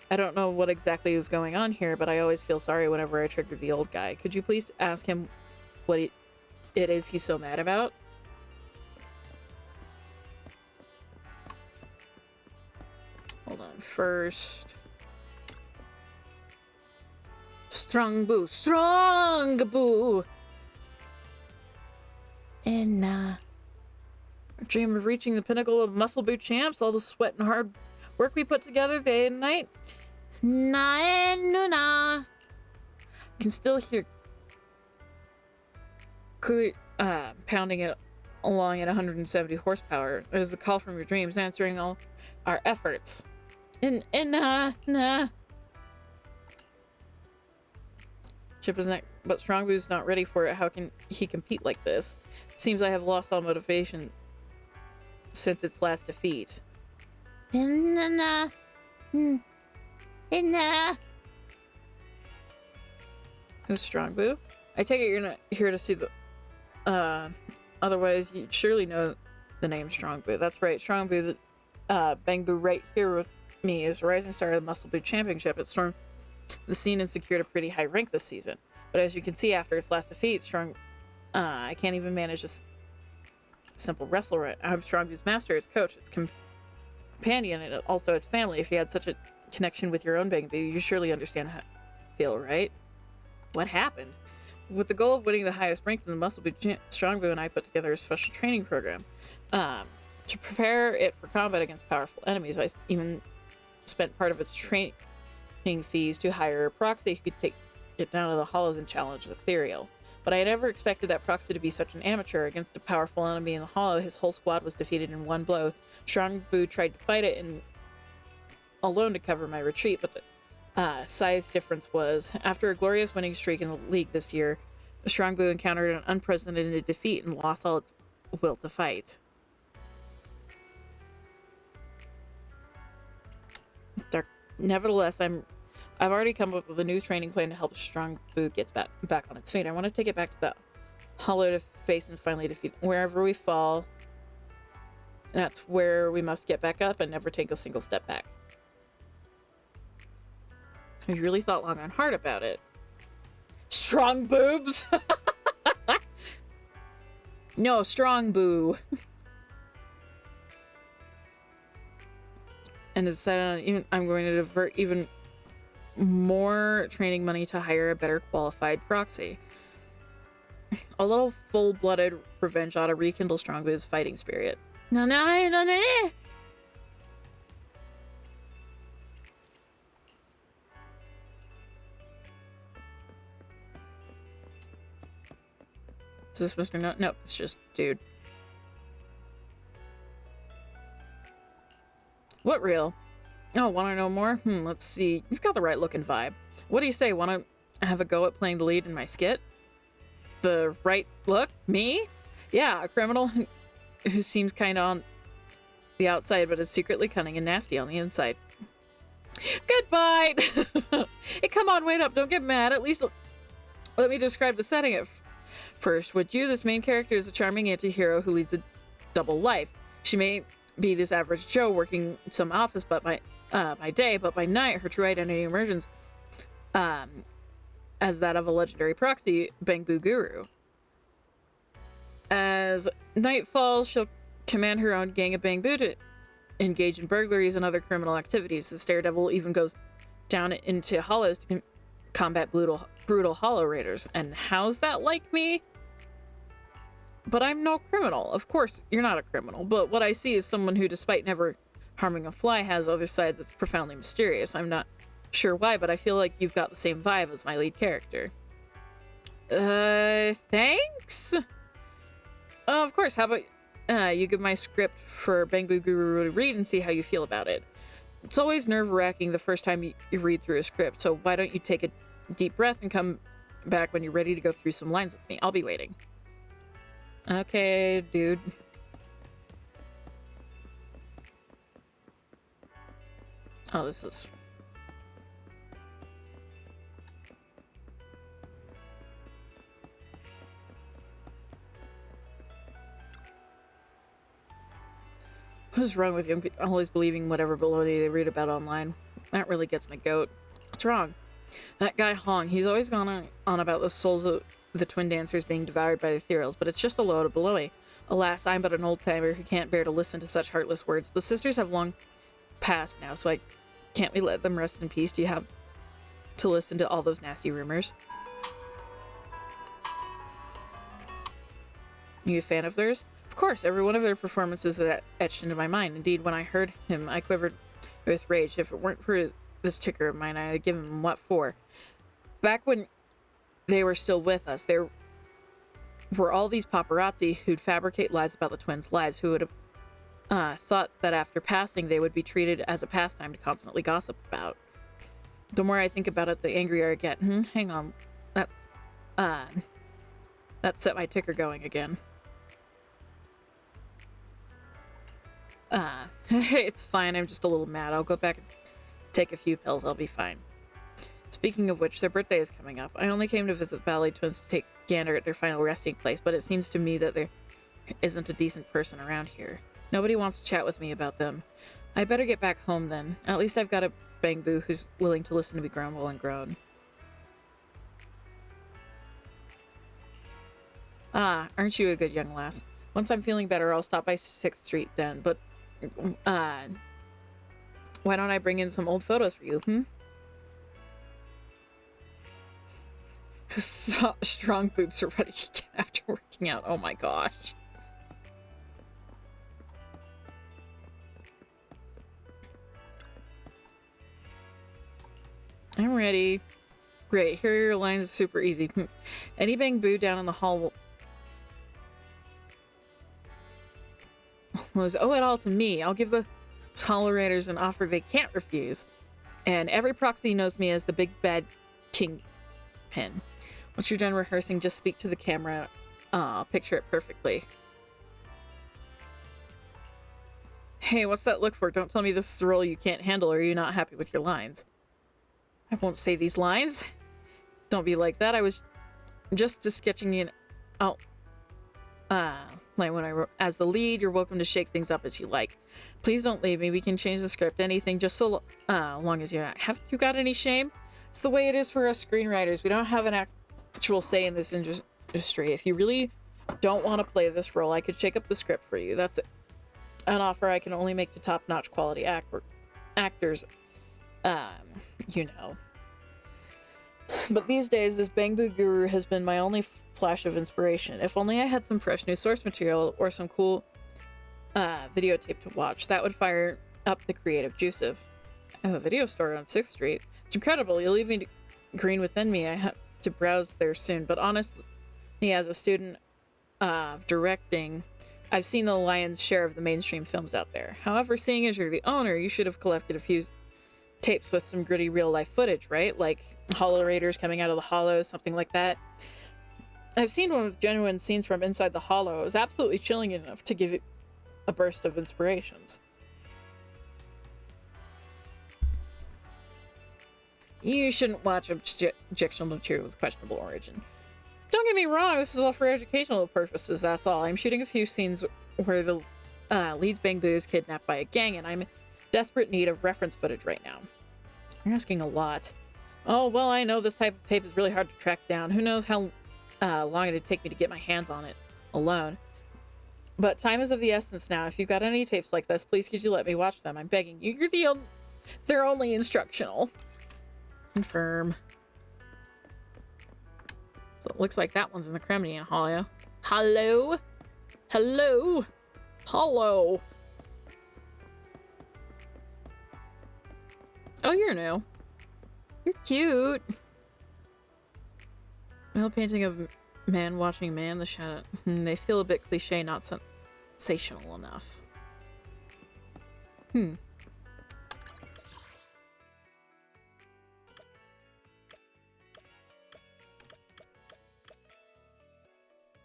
I don't know what exactly was going on here, but I always feel sorry whenever I trigger the old guy. Could you please ask him what it is he's so mad about? Hold on, first. Strong boo. And a dream of reaching the pinnacle of muscle boot champs, all the sweat and hard work we put together day and night. I can still hear pounding it along at 170 horsepower. It is a call from your dreams, answering all our efforts. Chip is next, but Strongboo's not ready for it. How can he compete like this? It seems I have lost all motivation since its last defeat. Who's Strongboo? I take it you're not here to see the... otherwise you'd surely know the name Strongboo. That's right, Strongboo, Bangboo right here with me, is a rising star of the Muscle Boot Championship. It stormed the scene and secured a pretty high rank this season. But as you can see, after its last defeat, I can't even manage a simple wrestle right. I'm Strongboo's master, its coach, its companion, and also its family. If you had such a connection with your own Bangboo, you surely understand how I feel, right? What happened? With the goal of winning the highest rank in the Muscle Boot, Strongboo and I put together a special training program to prepare it for combat against powerful enemies. I even spent part of its training fees to hire a proxy who could take it down to the hollows and challenge the ethereal. But I never expected that proxy to be such an amateur. Against a powerful enemy in the hollow, his whole squad was defeated in one blow. Strongboo tried to fight it and alone to cover my retreat, but the size difference was, after a glorious winning streak in the league this year, Strongboo encountered an unprecedented defeat and lost all its will to fight. Nevertheless, I've already come up with a new training plan to help Strongboo get back on its feet. I want to take it back to the hollow to face and finally defeat. Wherever we fall, that's where we must get back up and never take a single step back. I really thought long and hard about it. Strong boobs? No, Strongboo. And decided I'm going to divert even more training money to hire a better qualified proxy. A little full-blooded revenge ought to rekindle Strongboo's fighting spirit. No. Is this Mr. No? No, it's just dude. What reel? Oh, want to know more? Let's see. You've got the right look and vibe. What do you say? Want to have a go at playing the lead in my skit? The right look? Me? Yeah, a criminal who seems kind of on the outside, but is secretly cunning and nasty on the inside. Goodbye! Hey, come on, wait up. Don't get mad. At least let me describe the setting at first. Would you? This main character is a charming anti-hero who leads a double life. She may be this average Joe working in some office but by day, but by night her true identity emerges as that of a legendary proxy, Bangboo Guru. As night falls, she'll command her own gang of Bangboo to engage in burglaries and other criminal activities. The Daredevil even goes down into hollows to combat brutal hollow raiders. And how's that like me? But I'm no criminal. Of course, you're not a criminal, but what I see is someone who, despite never harming a fly, has other side that's profoundly mysterious. I'm not sure why, but I feel like you've got the same vibe as my lead character. Thanks? Of course, how about you give my script for Bangbu Guru to read and see how you feel about it. It's always nerve-wracking the first time you read through a script, so why don't you take a deep breath and come back when you're ready to go through some lines with me. I'll be waiting. Okay, dude. Oh, this is... What is wrong with young people always believing whatever baloney they read about online? That really gets my goat. What's wrong? That guy Hong, he's always gone on about the souls of the twin dancers being devoured by the ethereals, but it's just a load of baloney. Alas, I'm but an old-timer who can't bear to listen to such heartless words. The sisters have long passed now, so can't we let them rest in peace? Do you have to listen to all those nasty rumors? Are you a fan of theirs? Of course, every one of their performances is etched into my mind. Indeed, when I heard him, I quivered with rage. If it weren't for this ticker of mine, I'd give him what for. Back when they were still with us, there were all these paparazzi who'd fabricate lies about the twins' lives, who would have thought that after passing, they would be treated as a pastime to constantly gossip about. The more I think about it, the angrier I get. Hang on. That set my ticker going again. It's fine. I'm just a little mad. I'll go back and take a few pills. I'll be fine. Speaking of which, their birthday is coming up. I only came to visit the Ballet Twins to take a gander at their final resting place, but it seems to me that there isn't a decent person around here. Nobody wants to chat with me about them. I better get back home then. At least I've got a Bangbu who's willing to listen to me grumble and groan. Ah, aren't you a good young lass? Once I'm feeling better, I'll stop by 6th Street then, but why don't I bring in some old photos for you, Strong boobs are ready again after working out. Oh my gosh. I'm ready. Great, here are your lines. Super easy. Any Bangbu down in the hall was owe it all to me. I'll give the tolerators an offer they can't refuse. And every proxy knows me as the big bad kingpin. Once you're done rehearsing, just speak to the camera. I'll picture it perfectly. Hey, what's that look for? Don't tell me this is a role you can't handle or you're not happy with your lines. I won't say these lines. Don't be like that. I was just sketching it out. Like when I wrote, as the lead, you're welcome to shake things up as you like. Please don't leave me. We can change the script, anything, just so long as you're... Haven't you got any shame? It's the way it is for us screenwriters. We don't have an actual say in this industry. If you really don't want to play this role, I could shake up the script for you. That's an offer I can only make to top-notch quality actors. You know. But these days, this Bangbu Guru has been my only flash of inspiration. If only I had some fresh new source material or some cool videotape to watch. That would fire up the creative juices. I have a video store on 6th Street. It's incredible. You'll leave me green within me. I have to browse there soon. But honestly, as a student of directing, I've seen the lion's share of the mainstream films out there. However, seeing as you're the owner, you should have collected a few tapes with some gritty real-life footage, right? Like Hollow Raiders coming out of the hollows, something like that. I've seen one with genuine scenes from inside the hollow. It was absolutely chilling enough to give it a burst of inspirations. You shouldn't watch objectionable material with questionable origin. Don't get me wrong, this is all for educational purposes, that's all. I'm shooting a few scenes where the lead's Bangbu is kidnapped by a gang, and I'm in desperate need of reference footage right now. You're asking a lot. Oh, well, I know this type of tape is really hard to track down. Who knows how long it'd take me to get my hands on it alone. But time is of the essence now. If you've got any tapes like this, please could you let me watch them? I'm begging you. You're they're only instructional. Confirm. So it looks like that one's in the Kremlin Hollow. Hello? Hello? Hello? Oh, you're new. You're cute. Male painting of man watching man, the shadow. They feel a bit cliche, not sensational enough.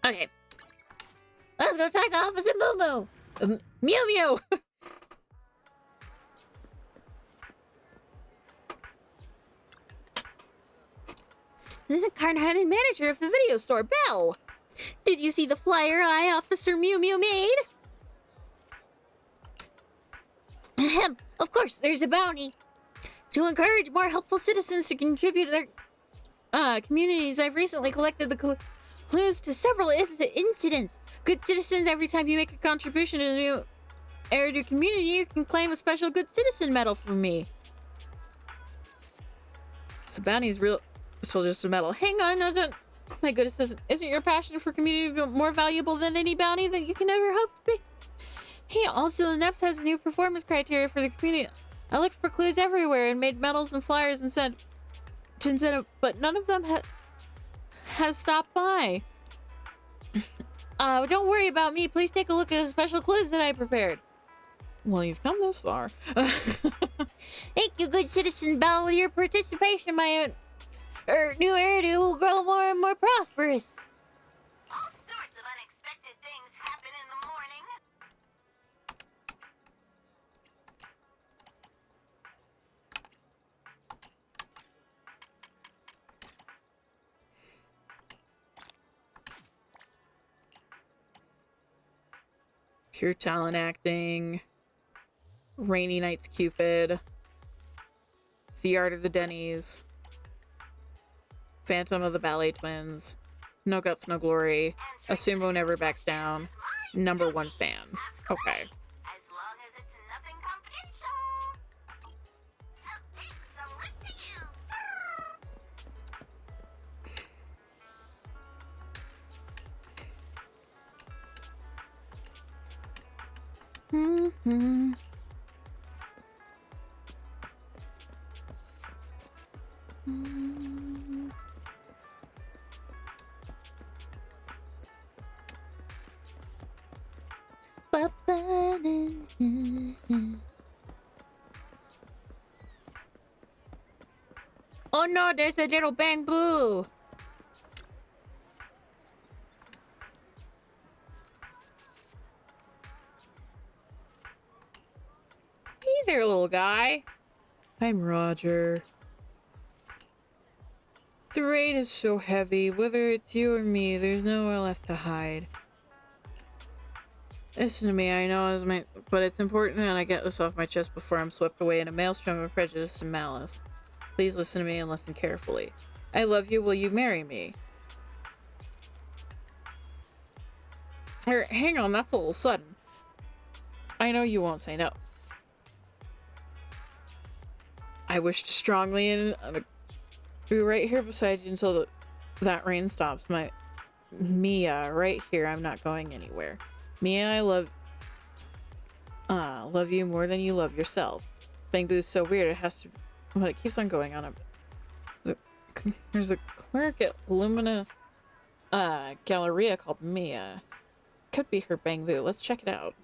Okay. Let's go talk to Officer Moo Moo. Mew Mew. This is the kind-hearted manager of the video store, Belle. Did you see the flyer Officer Mew Mew made? Ahem. Of course, there's a bounty. To encourage more helpful citizens to contribute to their communities, I've recently collected the clues to several incidents. Good citizens, every time you make a contribution to the new area community, you can claim a special good citizen medal from me. So bounty's real. Still just a medal. Hang on, no, don't. My goodness, isn't your passion for community more valuable than any bounty that you can ever hope to be? Hey, also, NEPS has a new performance criteria for the community. I looked for clues everywhere and made medals and flyers and sent to incentive, but none of them has stopped by. Don't worry about me. Please take a look at the special clues that I prepared. Well, you've come this far. Thank you, good citizen Belle. With your participation, my new area will grow more and more prosperous. All sorts of unexpected things happen in the morning. Pure talent acting. Rainy Nights Cupid. The Art of the Denny's. Phantom of the Ballet Twins. No Guts, No Glory. A Sumo Never Backs Down. #1 fan. Okay. As long as it's nothing confidential. So take some work to Mm-hmm. Oh no, there's a little bamboo. Hey there, little guy. I'm Roger. The rain is so heavy, whether it's you or me, there's nowhere left to hide. Listen to me, I know but it's important that I get this off my chest before I'm swept away in a maelstrom of prejudice and malice. Please listen to me and listen carefully. I love you, will you marry me? Hang on, that's a little sudden. I know you won't say no. I wish strongly and I'll be right here beside you until that rain stops. My Mia, right here. I'm not going anywhere. Mia, I love you more than you love yourself. Bang Boo's so weird. It has to, but it keeps on going on. There's a clerk at Lumina Galleria called Mia. Could be her Bang Boo. Let's check it out.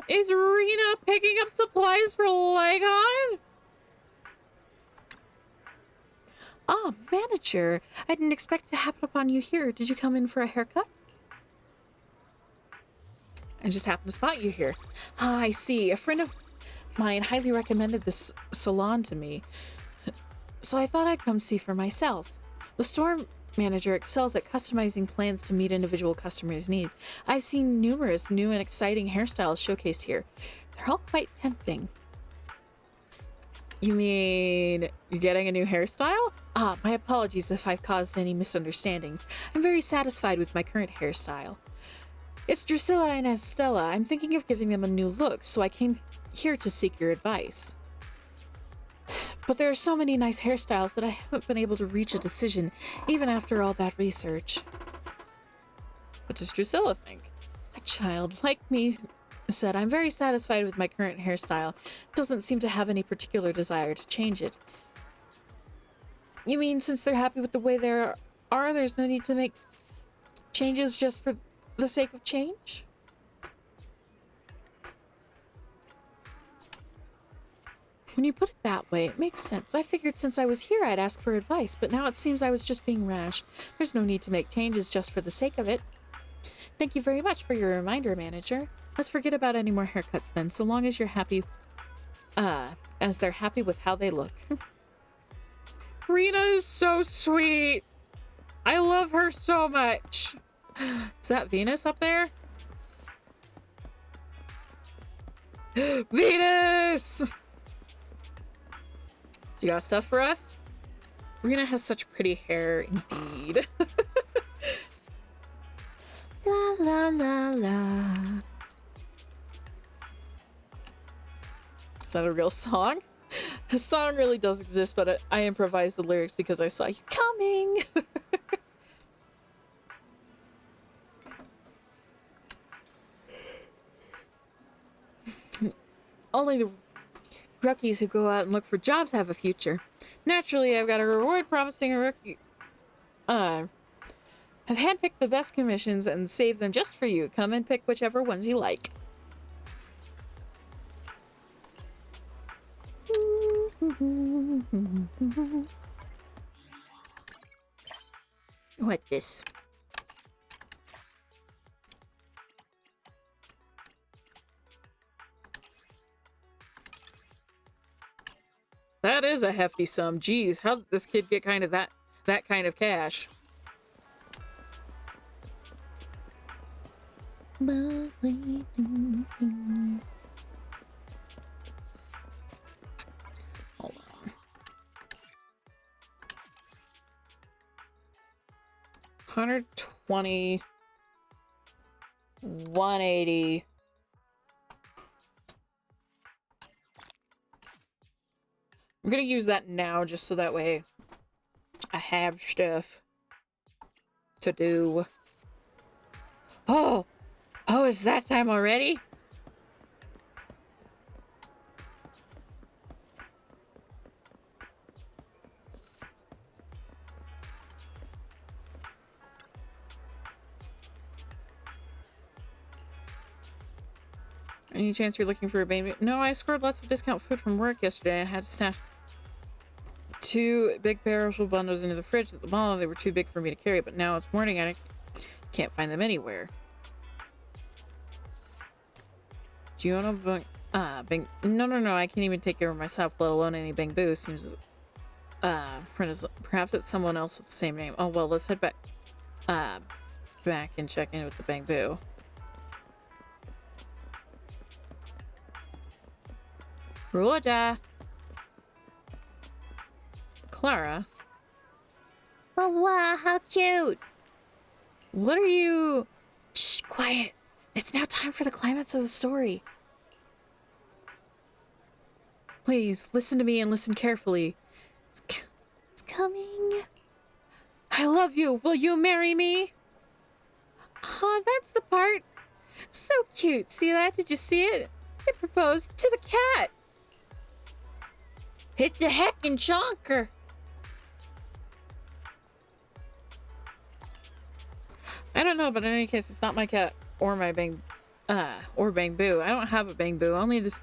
Is Rena picking up supplies for Legon? Ah, manager. I didn't expect to happen upon you here. Did you come in for a haircut? I just happened to spot you here. Ah, I see. A friend of mine highly recommended this salon to me, so I thought I'd come see for myself. The store manager excels at customizing plans to meet individual customers' needs. I've seen numerous new and exciting hairstyles showcased here. They're all quite tempting. You mean you're getting a new hairstyle? Ah, my apologies if I've caused any misunderstandings. I'm very satisfied with my current hairstyle. It's Drusilla and Estella. I'm thinking of giving them a new look, so I came here to seek your advice. But there are so many nice hairstyles that I haven't been able to reach a decision, even after all that research. What does Drusilla think? A child like me said, I'm very satisfied with my current hairstyle. Doesn't seem to have any particular desire to change it. You mean since they're happy with the way they are, there's no need to make changes just for the sake of change? When you put it that way, it makes sense. I figured since I was here I'd ask for advice, but now it seems I was just being rash. There's no need to make changes just for the sake of it. Thank you very much for your reminder, manager. Let's forget about any more haircuts then, so long as you're happy, as they're happy with how they look. Rena is so sweet. I love her so much. Is that Venus up there? Venus! You got stuff for us? Rena has such pretty hair indeed. La la la la. Is that a real song? The song really does exist, but I improvised the lyrics because I saw you coming. Only the rookies who go out and look for jobs have a future. Naturally, I've got a reward promising a rookie. I've handpicked the best commissions and saved them just for you. Come and pick whichever ones you like. What this? That is a hefty sum. Geez, how did this kid get kind of that kind of cash? Hold on. 120, 180. I'm gonna use that now just so that way I have stuff to do. Oh, it's that time already? Any chance you're looking for a baby? No, I scored lots of discount food from work yesterday and had to stash 2 big perishable bundles into the fridge at the mall. They were too big for me to carry, but now it's morning and I can't find them anywhere. Do you want to bang? No, I can't even take care of myself, let alone any bang boo. Seems, perhaps it's someone else with the same name. Oh, well, let's head back and check in with the bang boo. Roja. Clara. Oh, wow, how cute. What are you? Shh, quiet. It's now time for the climax of the story. Please, listen to me and listen carefully. It's coming. I love you. Will you marry me? Oh, that's the part. So cute. See that? Did you see it? It proposed to the cat. It's a heckin' chonker. I don't know, but in any case, it's not my cat or my bang boo. I don't have a bang boo. Only this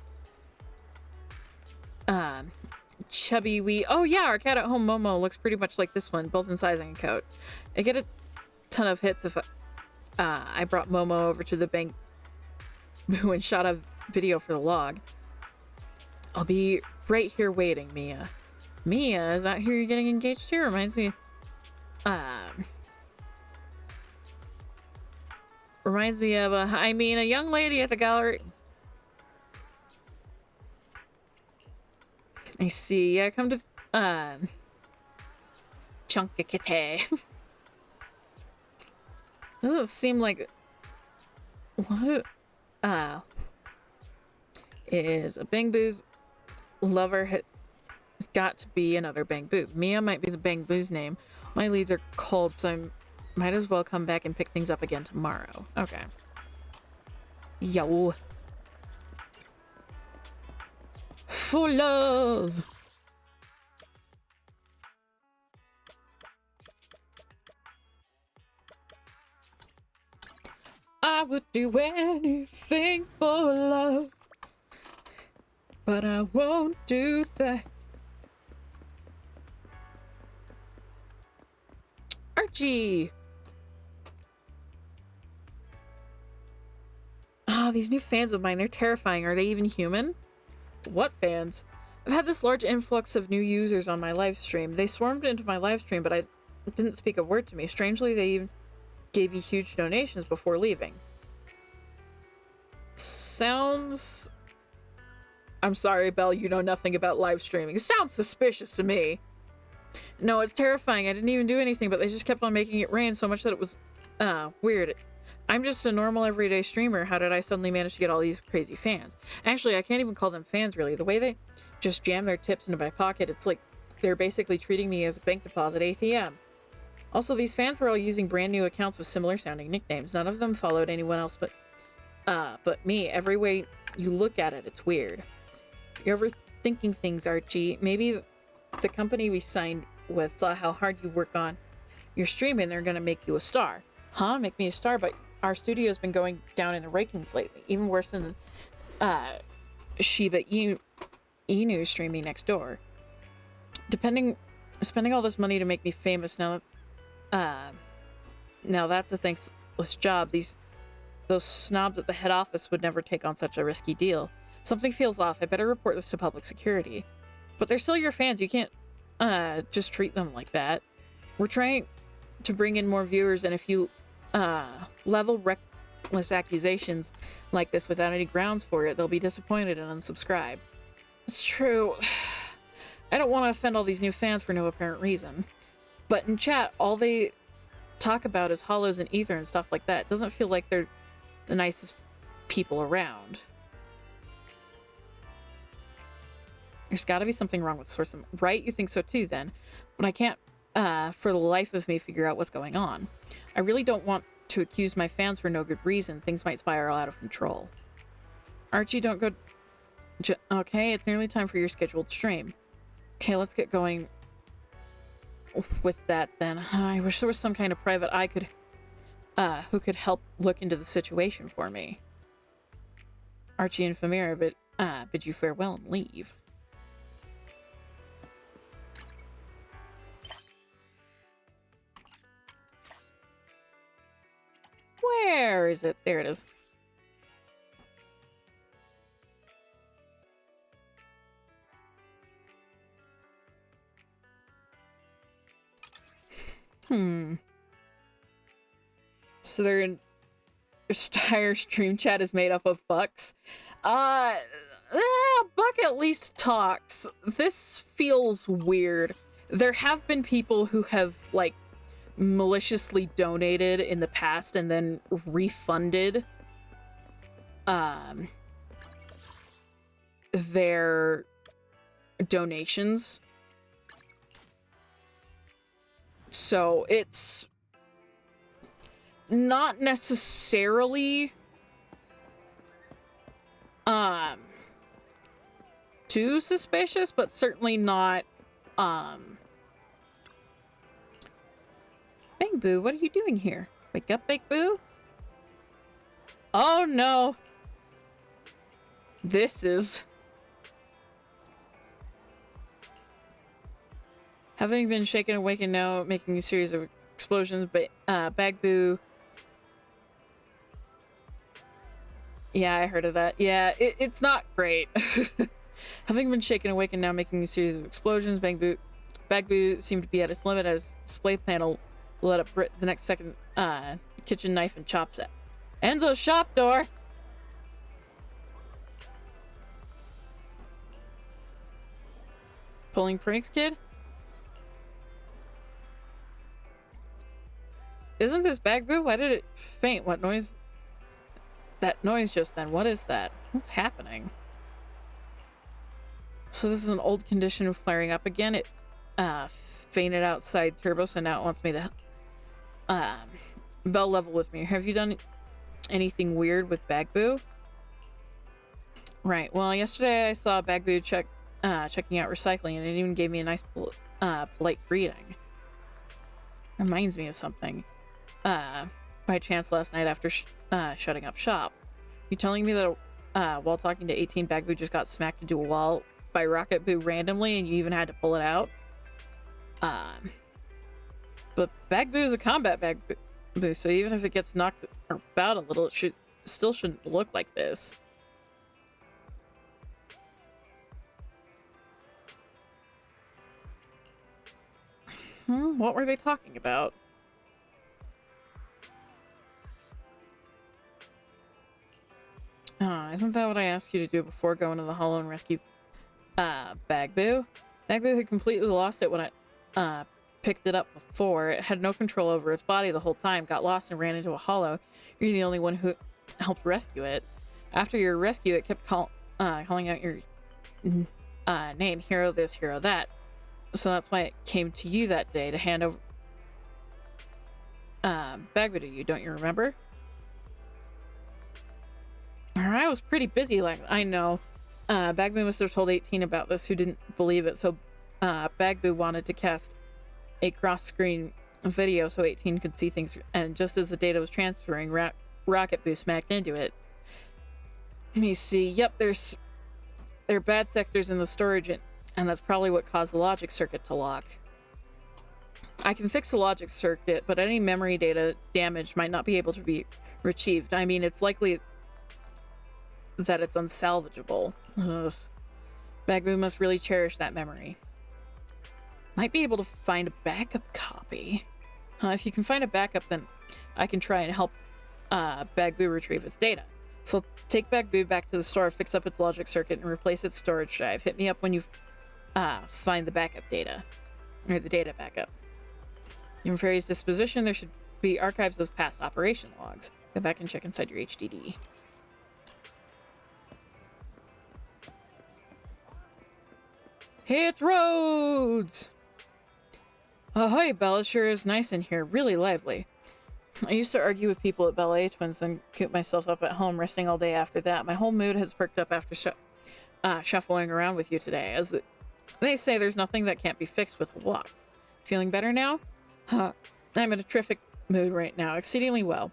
chubby wee. Oh yeah, our cat at home Momo looks pretty much like this one, both in size and coat. I get a ton of hits if I brought Momo over to the bang boo and shot a video for the log. I'll be right here waiting, Mia. Mia, is that who you're getting engaged to? Reminds me of a young lady at the gallery. I see. Yeah, come to Chunkakite. Doesn't seem like what is a bang boo's lover has got to be another bang boo. Mia might be the bang boo's name. My leads are cold, so I might as well come back and pick things up again tomorrow. Okay. Yo. For love. I would do anything for love, but I won't do that. Archie! Ah, these new fans of mine, they're terrifying. Are they even human? What fans? I've had this large influx of new users on my live stream. They swarmed into my live stream, but I didn't speak a word to me. Strangely, they even gave me huge donations before leaving. Sounds... I'm sorry, Belle, you know nothing about live streaming. Sounds suspicious to me. No, it's terrifying. I didn't even do anything, but they just kept on making it rain so much that it was, weird. I'm just a normal everyday streamer. How did I suddenly manage to get all these crazy fans? Actually, I can't even call them fans, really. The way they just jam their tips into my pocket, it's like they're basically treating me as a bank deposit ATM. Also, these fans were all using brand new accounts with similar sounding nicknames. None of them followed anyone else but me. Every way you look at it, it's weird. You're overthinking things, Archie. Maybe the company we signed with saw how hard you work on your stream and they're gonna make you a star. Huh? Make me a star? But our studio's been going down in the rankings lately. Even worse than Shiba Inu streaming next door. Spending all this money to make me famous now that's a thankless job. Those snobs at the head office would never take on such a risky deal. Something feels off. I better report this to public security. But they're still your fans. You can't just treat them like that. We're trying to bring in more viewers, and if you level reckless accusations like this without any grounds for it, they'll be disappointed and unsubscribe. It's true. I don't want to offend all these new fans for no apparent reason. But in chat, all they talk about is hollows and ether and stuff like that. It doesn't feel like they're the nicest people around. There's got to be something wrong with Source, right? You think so too, then? But I can't, for the life of me, figure out what's going on. I really don't want to accuse my fans for no good reason. Things might spiral out of control. Archie, don't go... Okay, it's nearly time for your scheduled stream. Okay, let's get going with that then. I wish there was some kind of private eye who could help look into the situation for me. Archie and Famira bid you farewell and leave. Where is it? There it is. So their entire stream chat is made up of bucks. Buck at least talks. This feels weird. There have been people who have, like, maliciously donated in the past and then refunded their donations. So it's not necessarily too suspicious, but certainly not Bang Boo, what are you doing here? Wake up, Big Boo? Oh no. This is... Having been shaken, awakened now, making a series of explosions, but Bag Boo... Yeah, I heard of that. Yeah, it's not great. Having been shaken, awakened now, making a series of explosions, Bag Boo seemed to be at its limit as the display panel let up the next second, kitchen knife and chop set. Enzo's shop door! Pulling pranks, kid? Isn't this Bag Boo? Why did it faint? What noise? That noise just then. What is that? What's happening? So this is an old condition flaring up again. It fainted outside turbo, so now it wants me to bell level with me. Have you done anything weird with Bag Boo? Right. Well, yesterday I saw Bag Boo checking out recycling, and it even gave me a nice polite greeting. Reminds me of something. By by chance last night after shutting up shop. You telling me that while talking to 18, Bagboo just got smacked into a wall by Rocket Boo randomly and you even had to pull it out? But Bagboo is a combat Bagboo, so even if it gets knocked about a little, it still shouldn't look like this. What were they talking about? Isn't that what I asked you to do before going to the Hollow and rescue Bagboo? Bagboo had completely lost it when I picked it up before. It had no control over its body the whole time, got lost and ran into a hollow. You're the only one who helped rescue it. After your rescue, it kept calling out your name, hero this, hero that. So that's why it came to you that day to hand over Bagboo to you, don't you remember? I was pretty busy, like, I know. Bagboo must have told 18 about this who didn't believe it, so Bagboo wanted to cast a cross-screen video so 18 could see things, and just as the data was transferring, Rocket Boo smacked into it. Let me see. Yep, there are bad sectors in the storage, and that's probably what caused the logic circuit to lock. I can fix the logic circuit, but any memory data damage might not be able to be retrieved. I mean, it's likely that it's unsalvageable. Ugh. Bagboo must really cherish that memory. Might be able to find a backup copy. If you can find a backup, then I can try and help Bagboo retrieve its data. So take Bagboo back to the store, fix up its logic circuit, and replace its storage drive. Hit me up when you find the backup data. Or the data backup. In Fairy's disposition, there should be archives of past operation logs. Go back and check inside your HDD. Hey, it's Rhodes! Ahoy, Bella. Sure is nice in here. Really lively. I used to argue with people at Ballet Twins, then coop myself up at home, resting all day after that. My whole mood has perked up after shuffling around with you today. As they say, there's nothing that can't be fixed with a walk. Feeling better now? I'm in a terrific mood right now. Exceedingly well.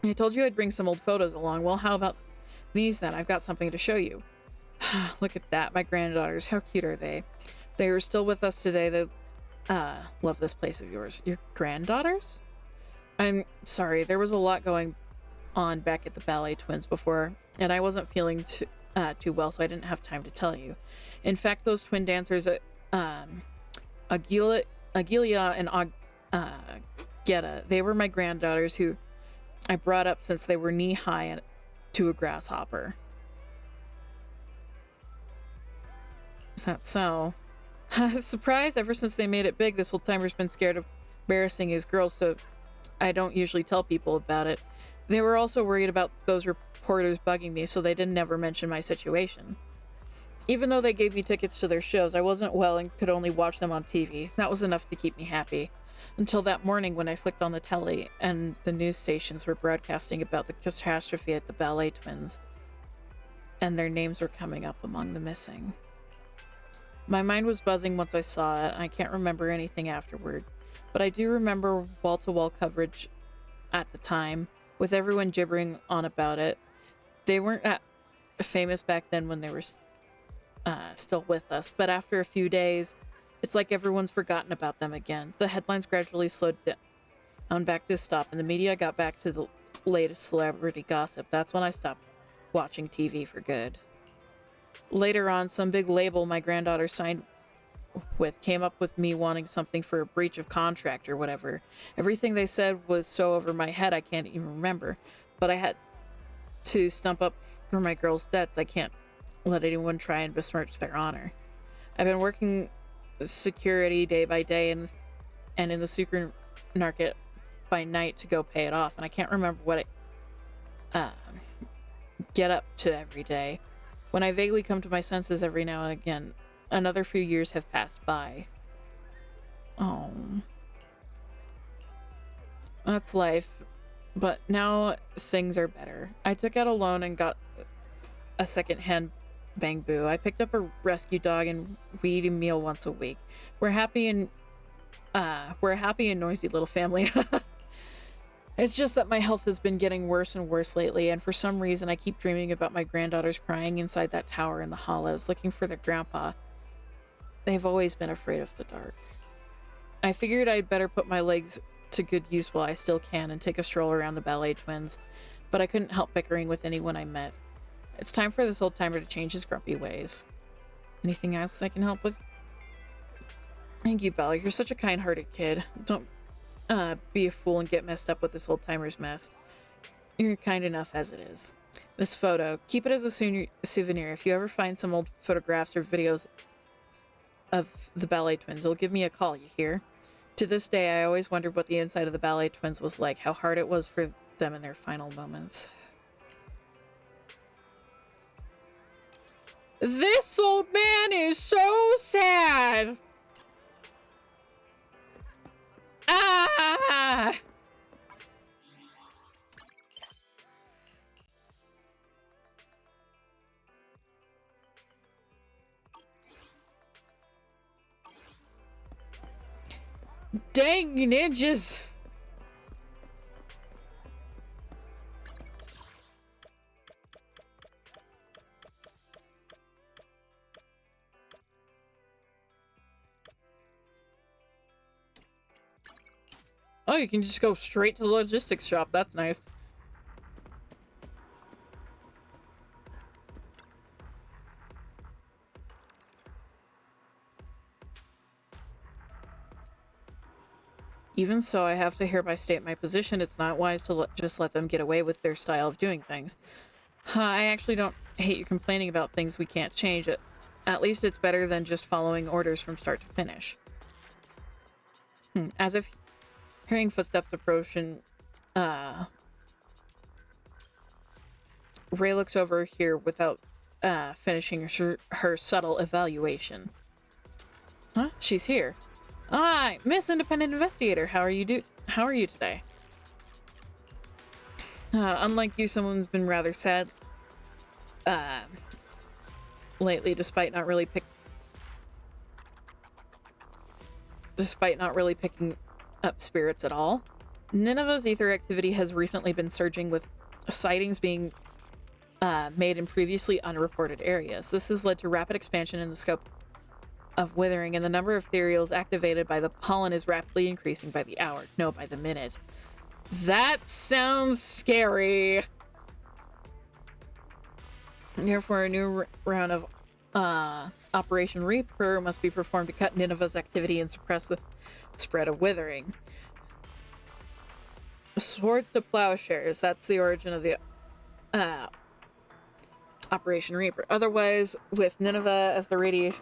I told you I'd bring some old photos along. Well, how about these then? I've got something to show you. Look at that. My granddaughters. How cute are they? If they were still with us today, they'd love this place of yours. Your granddaughters? I'm sorry. There was a lot going on back at the Ballet Twins before, and I wasn't feeling too well, so I didn't have time to tell you. In fact, those twin dancers, Agilia and Geta, they were my granddaughters who I brought up since they were knee-high to a grasshopper. Is that so? Surprise! Ever since they made it big, this old timer's been scared of embarrassing his girls, so I don't usually tell people about it. They were also worried about those reporters bugging me, so they didn't ever mention my situation. Even though they gave me tickets to their shows, I wasn't well and could only watch them on TV. That was enough to keep me happy. Until that morning when I flicked on the telly and the news stations were broadcasting about the catastrophe at the Ballet Twins, and their names were coming up among the missing. My mind was buzzing once I saw it, and I can't remember anything afterward, but I do remember wall-to-wall coverage at the time, with everyone gibbering on about it. They weren't famous back then when they were still with us, but after a few days, it's like everyone's forgotten about them again. The headlines gradually slowed down back to a stop, and the media got back to the latest celebrity gossip. That's when I stopped watching TV for good. Later on, some big label my granddaughter signed with came up with me wanting something for a breach of contract or whatever. Everything they said was so over my head I can't even remember, but I had to stump up for my girls' debts. I can't let anyone try and besmirch their honor. I've been working security day by day and in the supermarket by night to go pay it off, and I can't remember what I get up to every day. When I vaguely come to my senses every now and again, another few years have passed by. Oh. That's life. But now things are better. I took out a loan and got a second-hand Bangbu. I picked up a rescue dog and we eat a meal once a week. We're a happy and noisy little family. It's just that my health has been getting worse and worse lately, and for some reason I keep dreaming about my granddaughters crying inside that tower in the hollows, looking for their grandpa. They've always been afraid of the dark. I figured I'd better put my legs to good use while I still can and take a stroll around the ballet twins, but I couldn't help bickering with anyone I met. It's time for this old-timer to change his grumpy ways. Anything else I can help with? Thank you, Bella. You're such a kind-hearted kid. Don't be a fool and get messed up with this old-timer's mess. You're kind enough as it is. This photo, keep it as a souvenir. If you ever find some old photographs or videos of the ballet twins, it'll give me a call, you hear? To this day, I always wondered what the inside of the ballet twins was like, how hard it was for them in their final moments. This old man is so sad! Ah! Dang ninjas! Oh, you can just go straight to the logistics shop. That's nice. Even so, I have to hereby state my position. It's not wise to just let them get away with their style of doing things. I actually don't hate you complaining about things we can't change. At least it's better than just following orders from start to finish. As if hearing footsteps approaching, Ray looks over here without finishing her subtle evaluation. Huh? She's here. Hi, Miss Independent Investigator. How are you today? Unlike you, someone's been rather sad lately, despite not really picking up spirits at all. Nineveh's ether activity has recently been surging, with sightings being made in previously unreported areas. This has led to rapid expansion in the scope of withering, and the number of ethereals activated by the pollen is rapidly increasing by the hour. No, by the minute. That sounds scary. Therefore, a new round of Operation Reaper must be performed to cut Nineveh's activity and suppress the spread of withering. Swords to plowshares. That's the origin of the Operation Reaper. Otherwise, with Nineveh as the radiation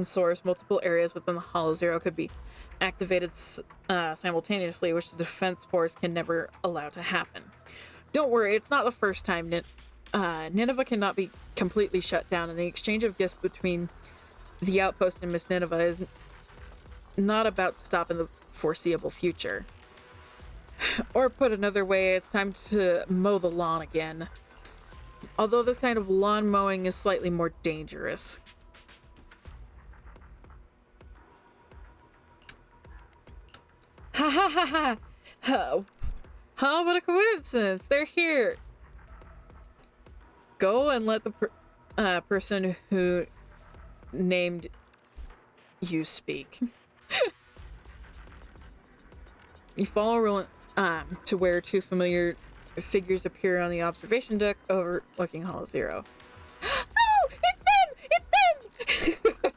source, multiple areas within the Hollow Zero could be activated simultaneously, which the defense force can never allow to happen. Don't worry, it's not the first time Nineveh cannot be completely shut down, and the exchange of gifts between the outpost and Miss Nineveh is not about to stop in the foreseeable future. Or put another way, it's time to mow the lawn again. Although this kind of lawn mowing is slightly more dangerous. Ha ha ha ha! Huh, what a coincidence! They're here! Go and let the person who named you speak. You follow to where two familiar figures appear on the observation deck overlooking Hollow Zero. Oh! It's them! It's them!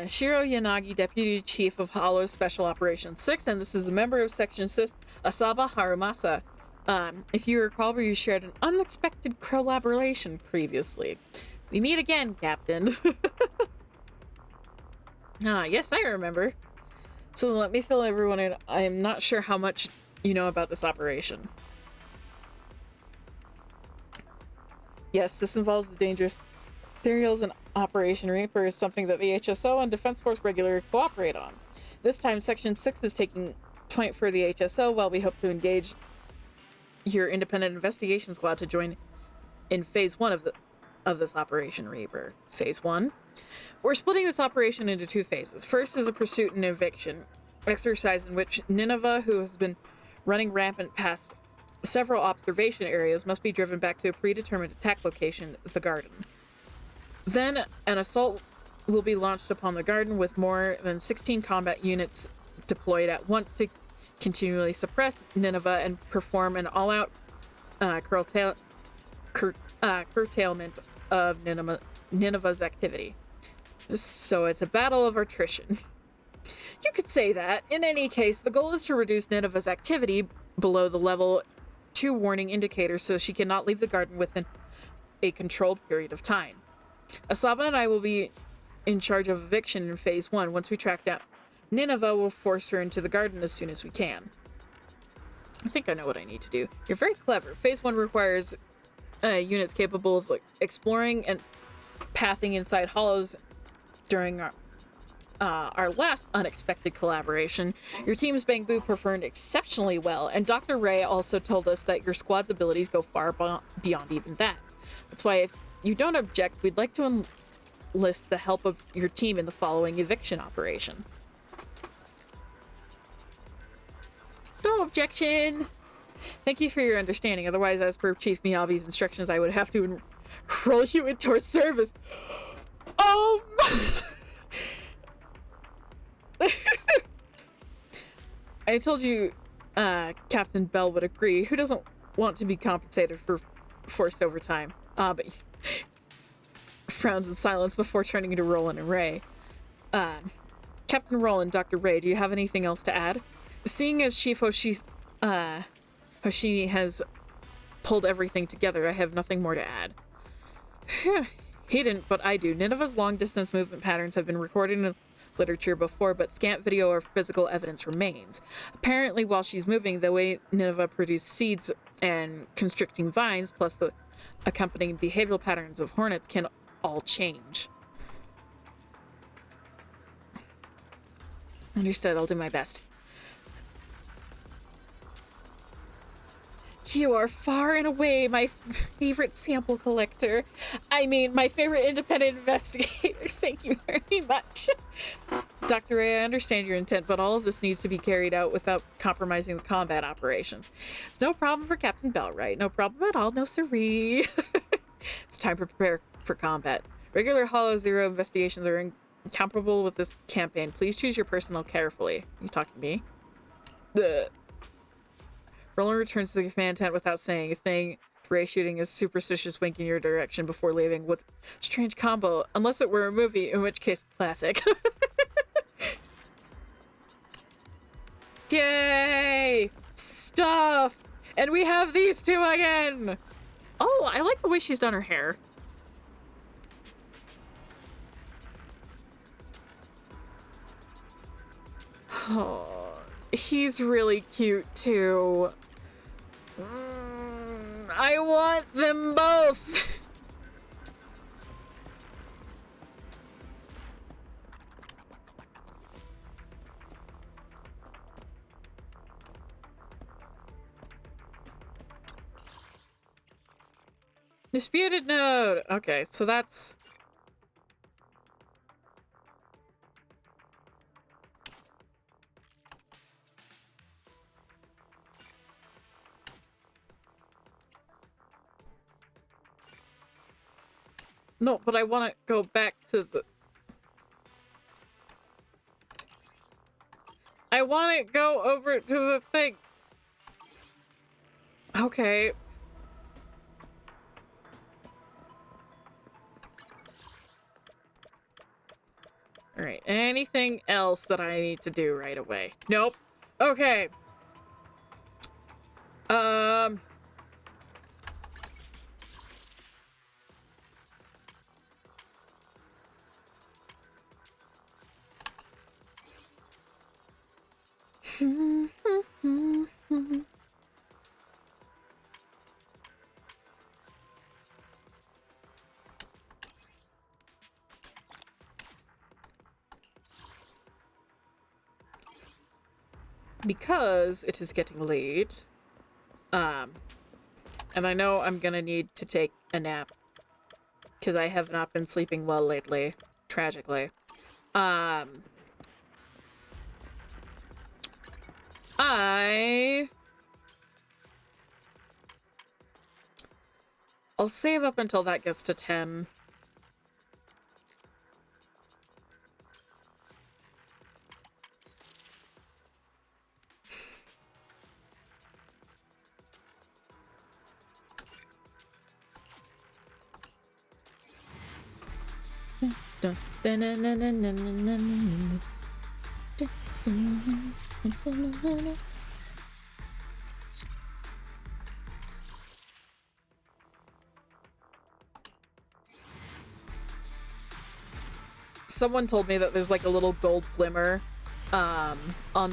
Shiro Yanagi, Deputy Chief of Hollow Special Operations 6, and this is a member of Section 6, Asaba Harumasa. If you recall, we shared an unexpected collaboration previously. We meet again, Captain. Yes, I remember. So let me fill everyone in. I'm not sure how much you know about this operation. Yes, this involves the dangerous Materials and Operation Reaper is something that the HSO and Defense Force regularly cooperate on. This time, Section 6 is taking point for the HSO, while we hope to engage your independent investigation squad to join in Phase 1 of this Operation Reaper. Phase 1? We're splitting this operation into 2 phases. First is a pursuit and eviction exercise in which Nineveh, who has been running rampant past several observation areas, must be driven back to a predetermined attack location, the garden. Then an assault will be launched upon the garden with more than 16 combat units deployed at once to continually suppress Nineveh and perform an all-out curtailment of Nineveh's activity. So it's a battle of attrition. You could say that. In any case, the goal is to reduce Nineveh's activity below the level 2 warning indicator so she cannot leave the garden within a controlled period of time. Asaba and I will be in charge of eviction in Phase 1. Once we track down Nineveh, we'll force her into the garden as soon as we can. I think I know what I need to do. You're very clever. Phase 1 requires units capable of exploring and pathing inside hollows. During our last unexpected collaboration, your team's Bang Boo performed exceptionally well, and Dr. Ray also told us that your squad's abilities go far beyond even that. That's why, if you don't object, we'd like to enlist the help of your team in the following eviction operation. No objection! Thank you for your understanding. Otherwise, as per Chief Miyabi's instructions, I would have to enroll you into our service. I told you Captain Bell would agree. Who doesn't want to be compensated for forced overtime? But frowns in silence before turning to Roland and Ray. Captain Roland, Dr. Ray, do you have anything else to add? Seeing as Chief Hoshimi has pulled everything together, I have nothing more to add. He didn't, but I do. Nineveh's long-distance movement patterns have been recorded in the literature before, but scant video or physical evidence remains. Apparently, while she's moving, the way Nineveh produced seeds and constricting vines, plus the accompanying behavioral patterns of hornets, can all change. Understood. I'll do my best. You are far and away my favorite sample collector. I mean, my favorite independent investigator. Thank you very much. Dr. Ray, I understand your intent, but all of this needs to be carried out without compromising the combat operations. It's no problem for Captain Bell, right? No problem at all. No siree. It's time to prepare for combat. Regular Hollow Zero investigations are incomparable with this campaign. Please choose your personnel carefully. You talking to me? Roland returns to the command tent without saying a thing. Ray shooting a superstitious wink in your direction before leaving with strange combo, unless it were a movie, in which case classic. Yay! Stuff! And we have these two again! Oh, I like the way she's done her hair. Oh, he's really cute too. I want them both. Disputed node. Okay, so that's... No, but I want to go back to the... I want to go over to the thing. Okay. Alright, anything else that I need to do right away? Nope. Okay. because it is getting late, and I know I'm gonna need to take a nap because I have not been sleeping well lately, tragically. I'll save up until that gets to 10. Someone told me that there's like a little gold glimmer on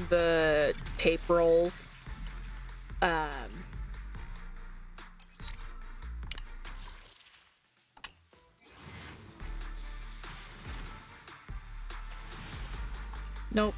the tape rolls. Nope.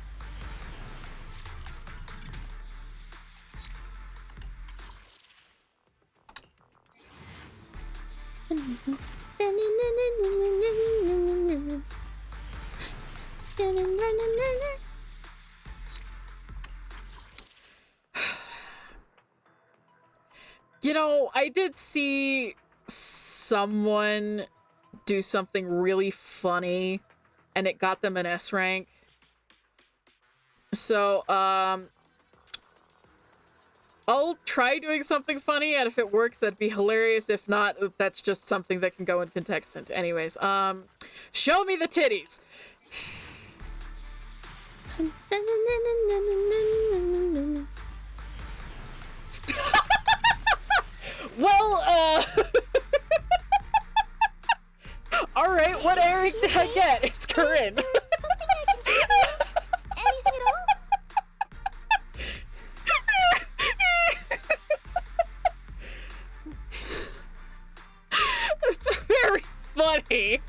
You know, I did see someone do something really funny and it got them an S rank. So, I'll try doing something funny, and if it works, that'd be hilarious. If not, that's just something that can go in contextant. Anyways, show me the titties! Well, alright, what Eric did I get? It's Corinne. Something I can do? Anything at all? It's very funny.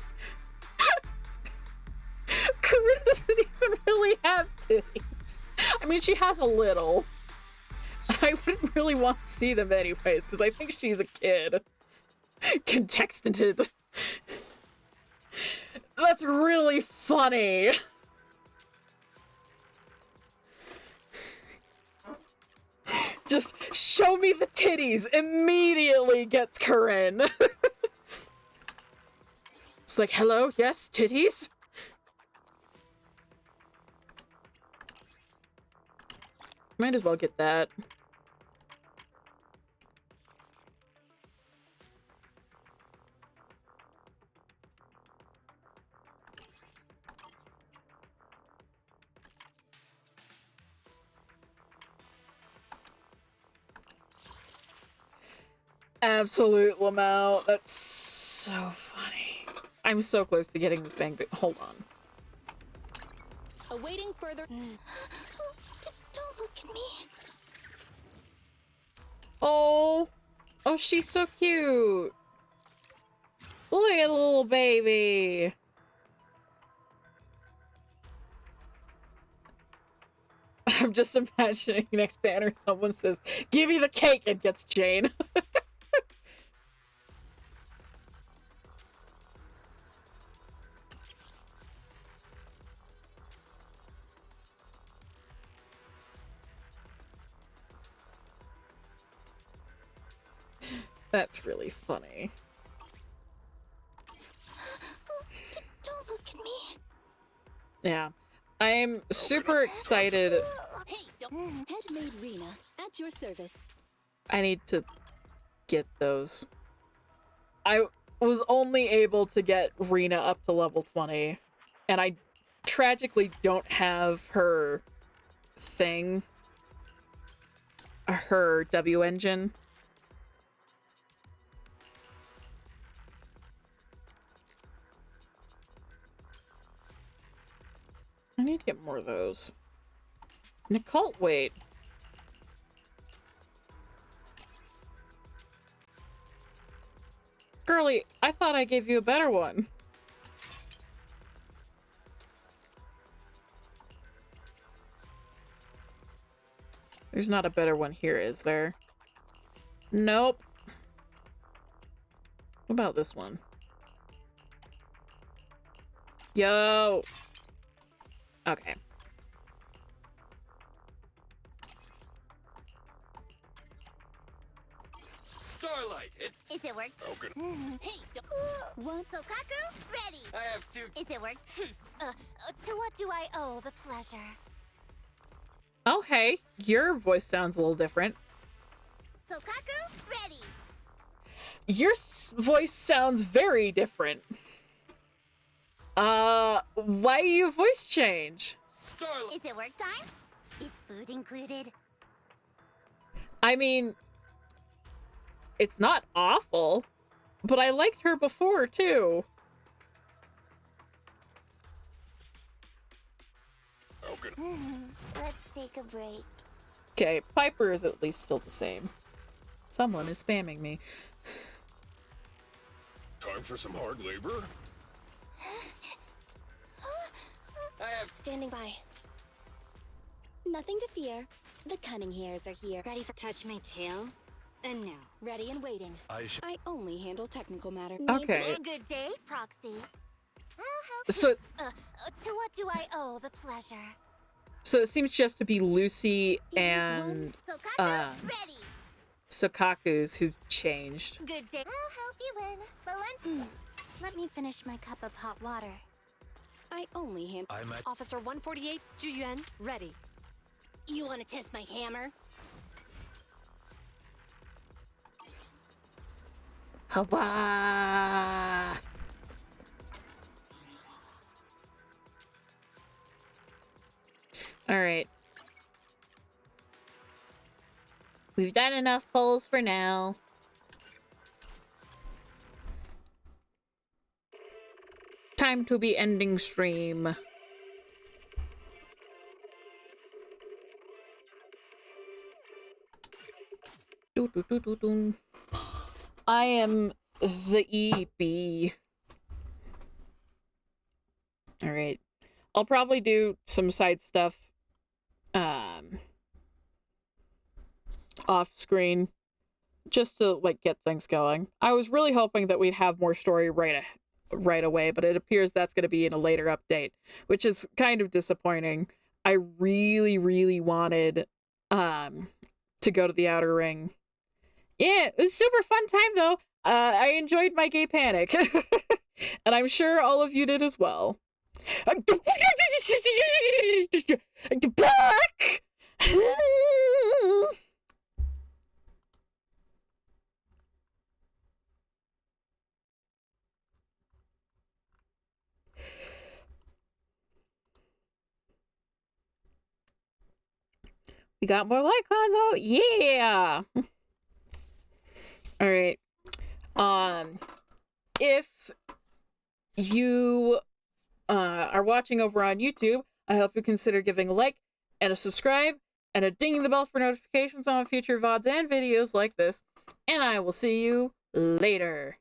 Corinne doesn't even really have titties. I mean, she has a little. I wouldn't really want to see them anyways, because I think she's a kid. Contexted. That's really funny. Just show me the titties. Immediately gets Corinne. It's like, hello, yes, titties? Might as well get that. Absolute Lamau. That's so funny. I'm so close to getting this bang, but hold on. Awaiting further. Don't look at me. Oh. Oh, she's so cute. Look at the little baby. I'm just imagining next banner someone says, "Give me the cake," and gets Jane. That's really funny. Don't look at me. Yeah. I'm super excited. Hey, don't. Headmaid Rena, at your service. I need to get those. I was only able to get Rena up to level 20, and I tragically don't have her thing. Her W engine. I need to get more of those. Nicole, wait. Girly, I thought I gave you a better one. There's not a better one here, is there? Nope. What about this one? Yo! Okay. Starlight, it's... Is it worked? Okay. Hey, want Sokaku? Ready. I have two... Is it worked? To what do I owe the pleasure? Oh, hey. Your voice sounds a little different. Sokaku? Ready. Your voice sounds very different. Why you voice change? Is it work time? Is food included? I mean, it's not awful, but I liked her before, too. Let's take a break. Okay, Piper is at least still the same. Someone is spamming me. Time for some hard labor? I have standing by. Nothing to fear. The cunning hairs are here. Ready for touch my tail? And now, ready and waiting. I only handle technical matter. Okay. Good day, Proxy. So, To what do I owe the pleasure? so it seems just to be Lucy and Ready. Sokaku's who changed. Good day. I'll help you win. Let me finish my cup of hot water. I only handle. Officer 148, Juyuan, ready. You want to test my hammer? Hoppa! All right. We've done enough polls for now. Time to be ending stream. I am the EB. All right. I'll probably do some side stuff off screen just to like get things going. I was really hoping that we'd have more story right away, but it appears that's going to be in a later update, which is kind of disappointing. I really wanted to go to the Outer Ring. Yeah, it was a super fun time though. I enjoyed my gay panic. And I'm sure all of you did as well. Back! We got more like on though. Yeah. All right. If you are watching over on YouTube, I hope you consider giving a like and a subscribe and a dinging the bell for notifications on future VODs and videos like this. And I will see you later.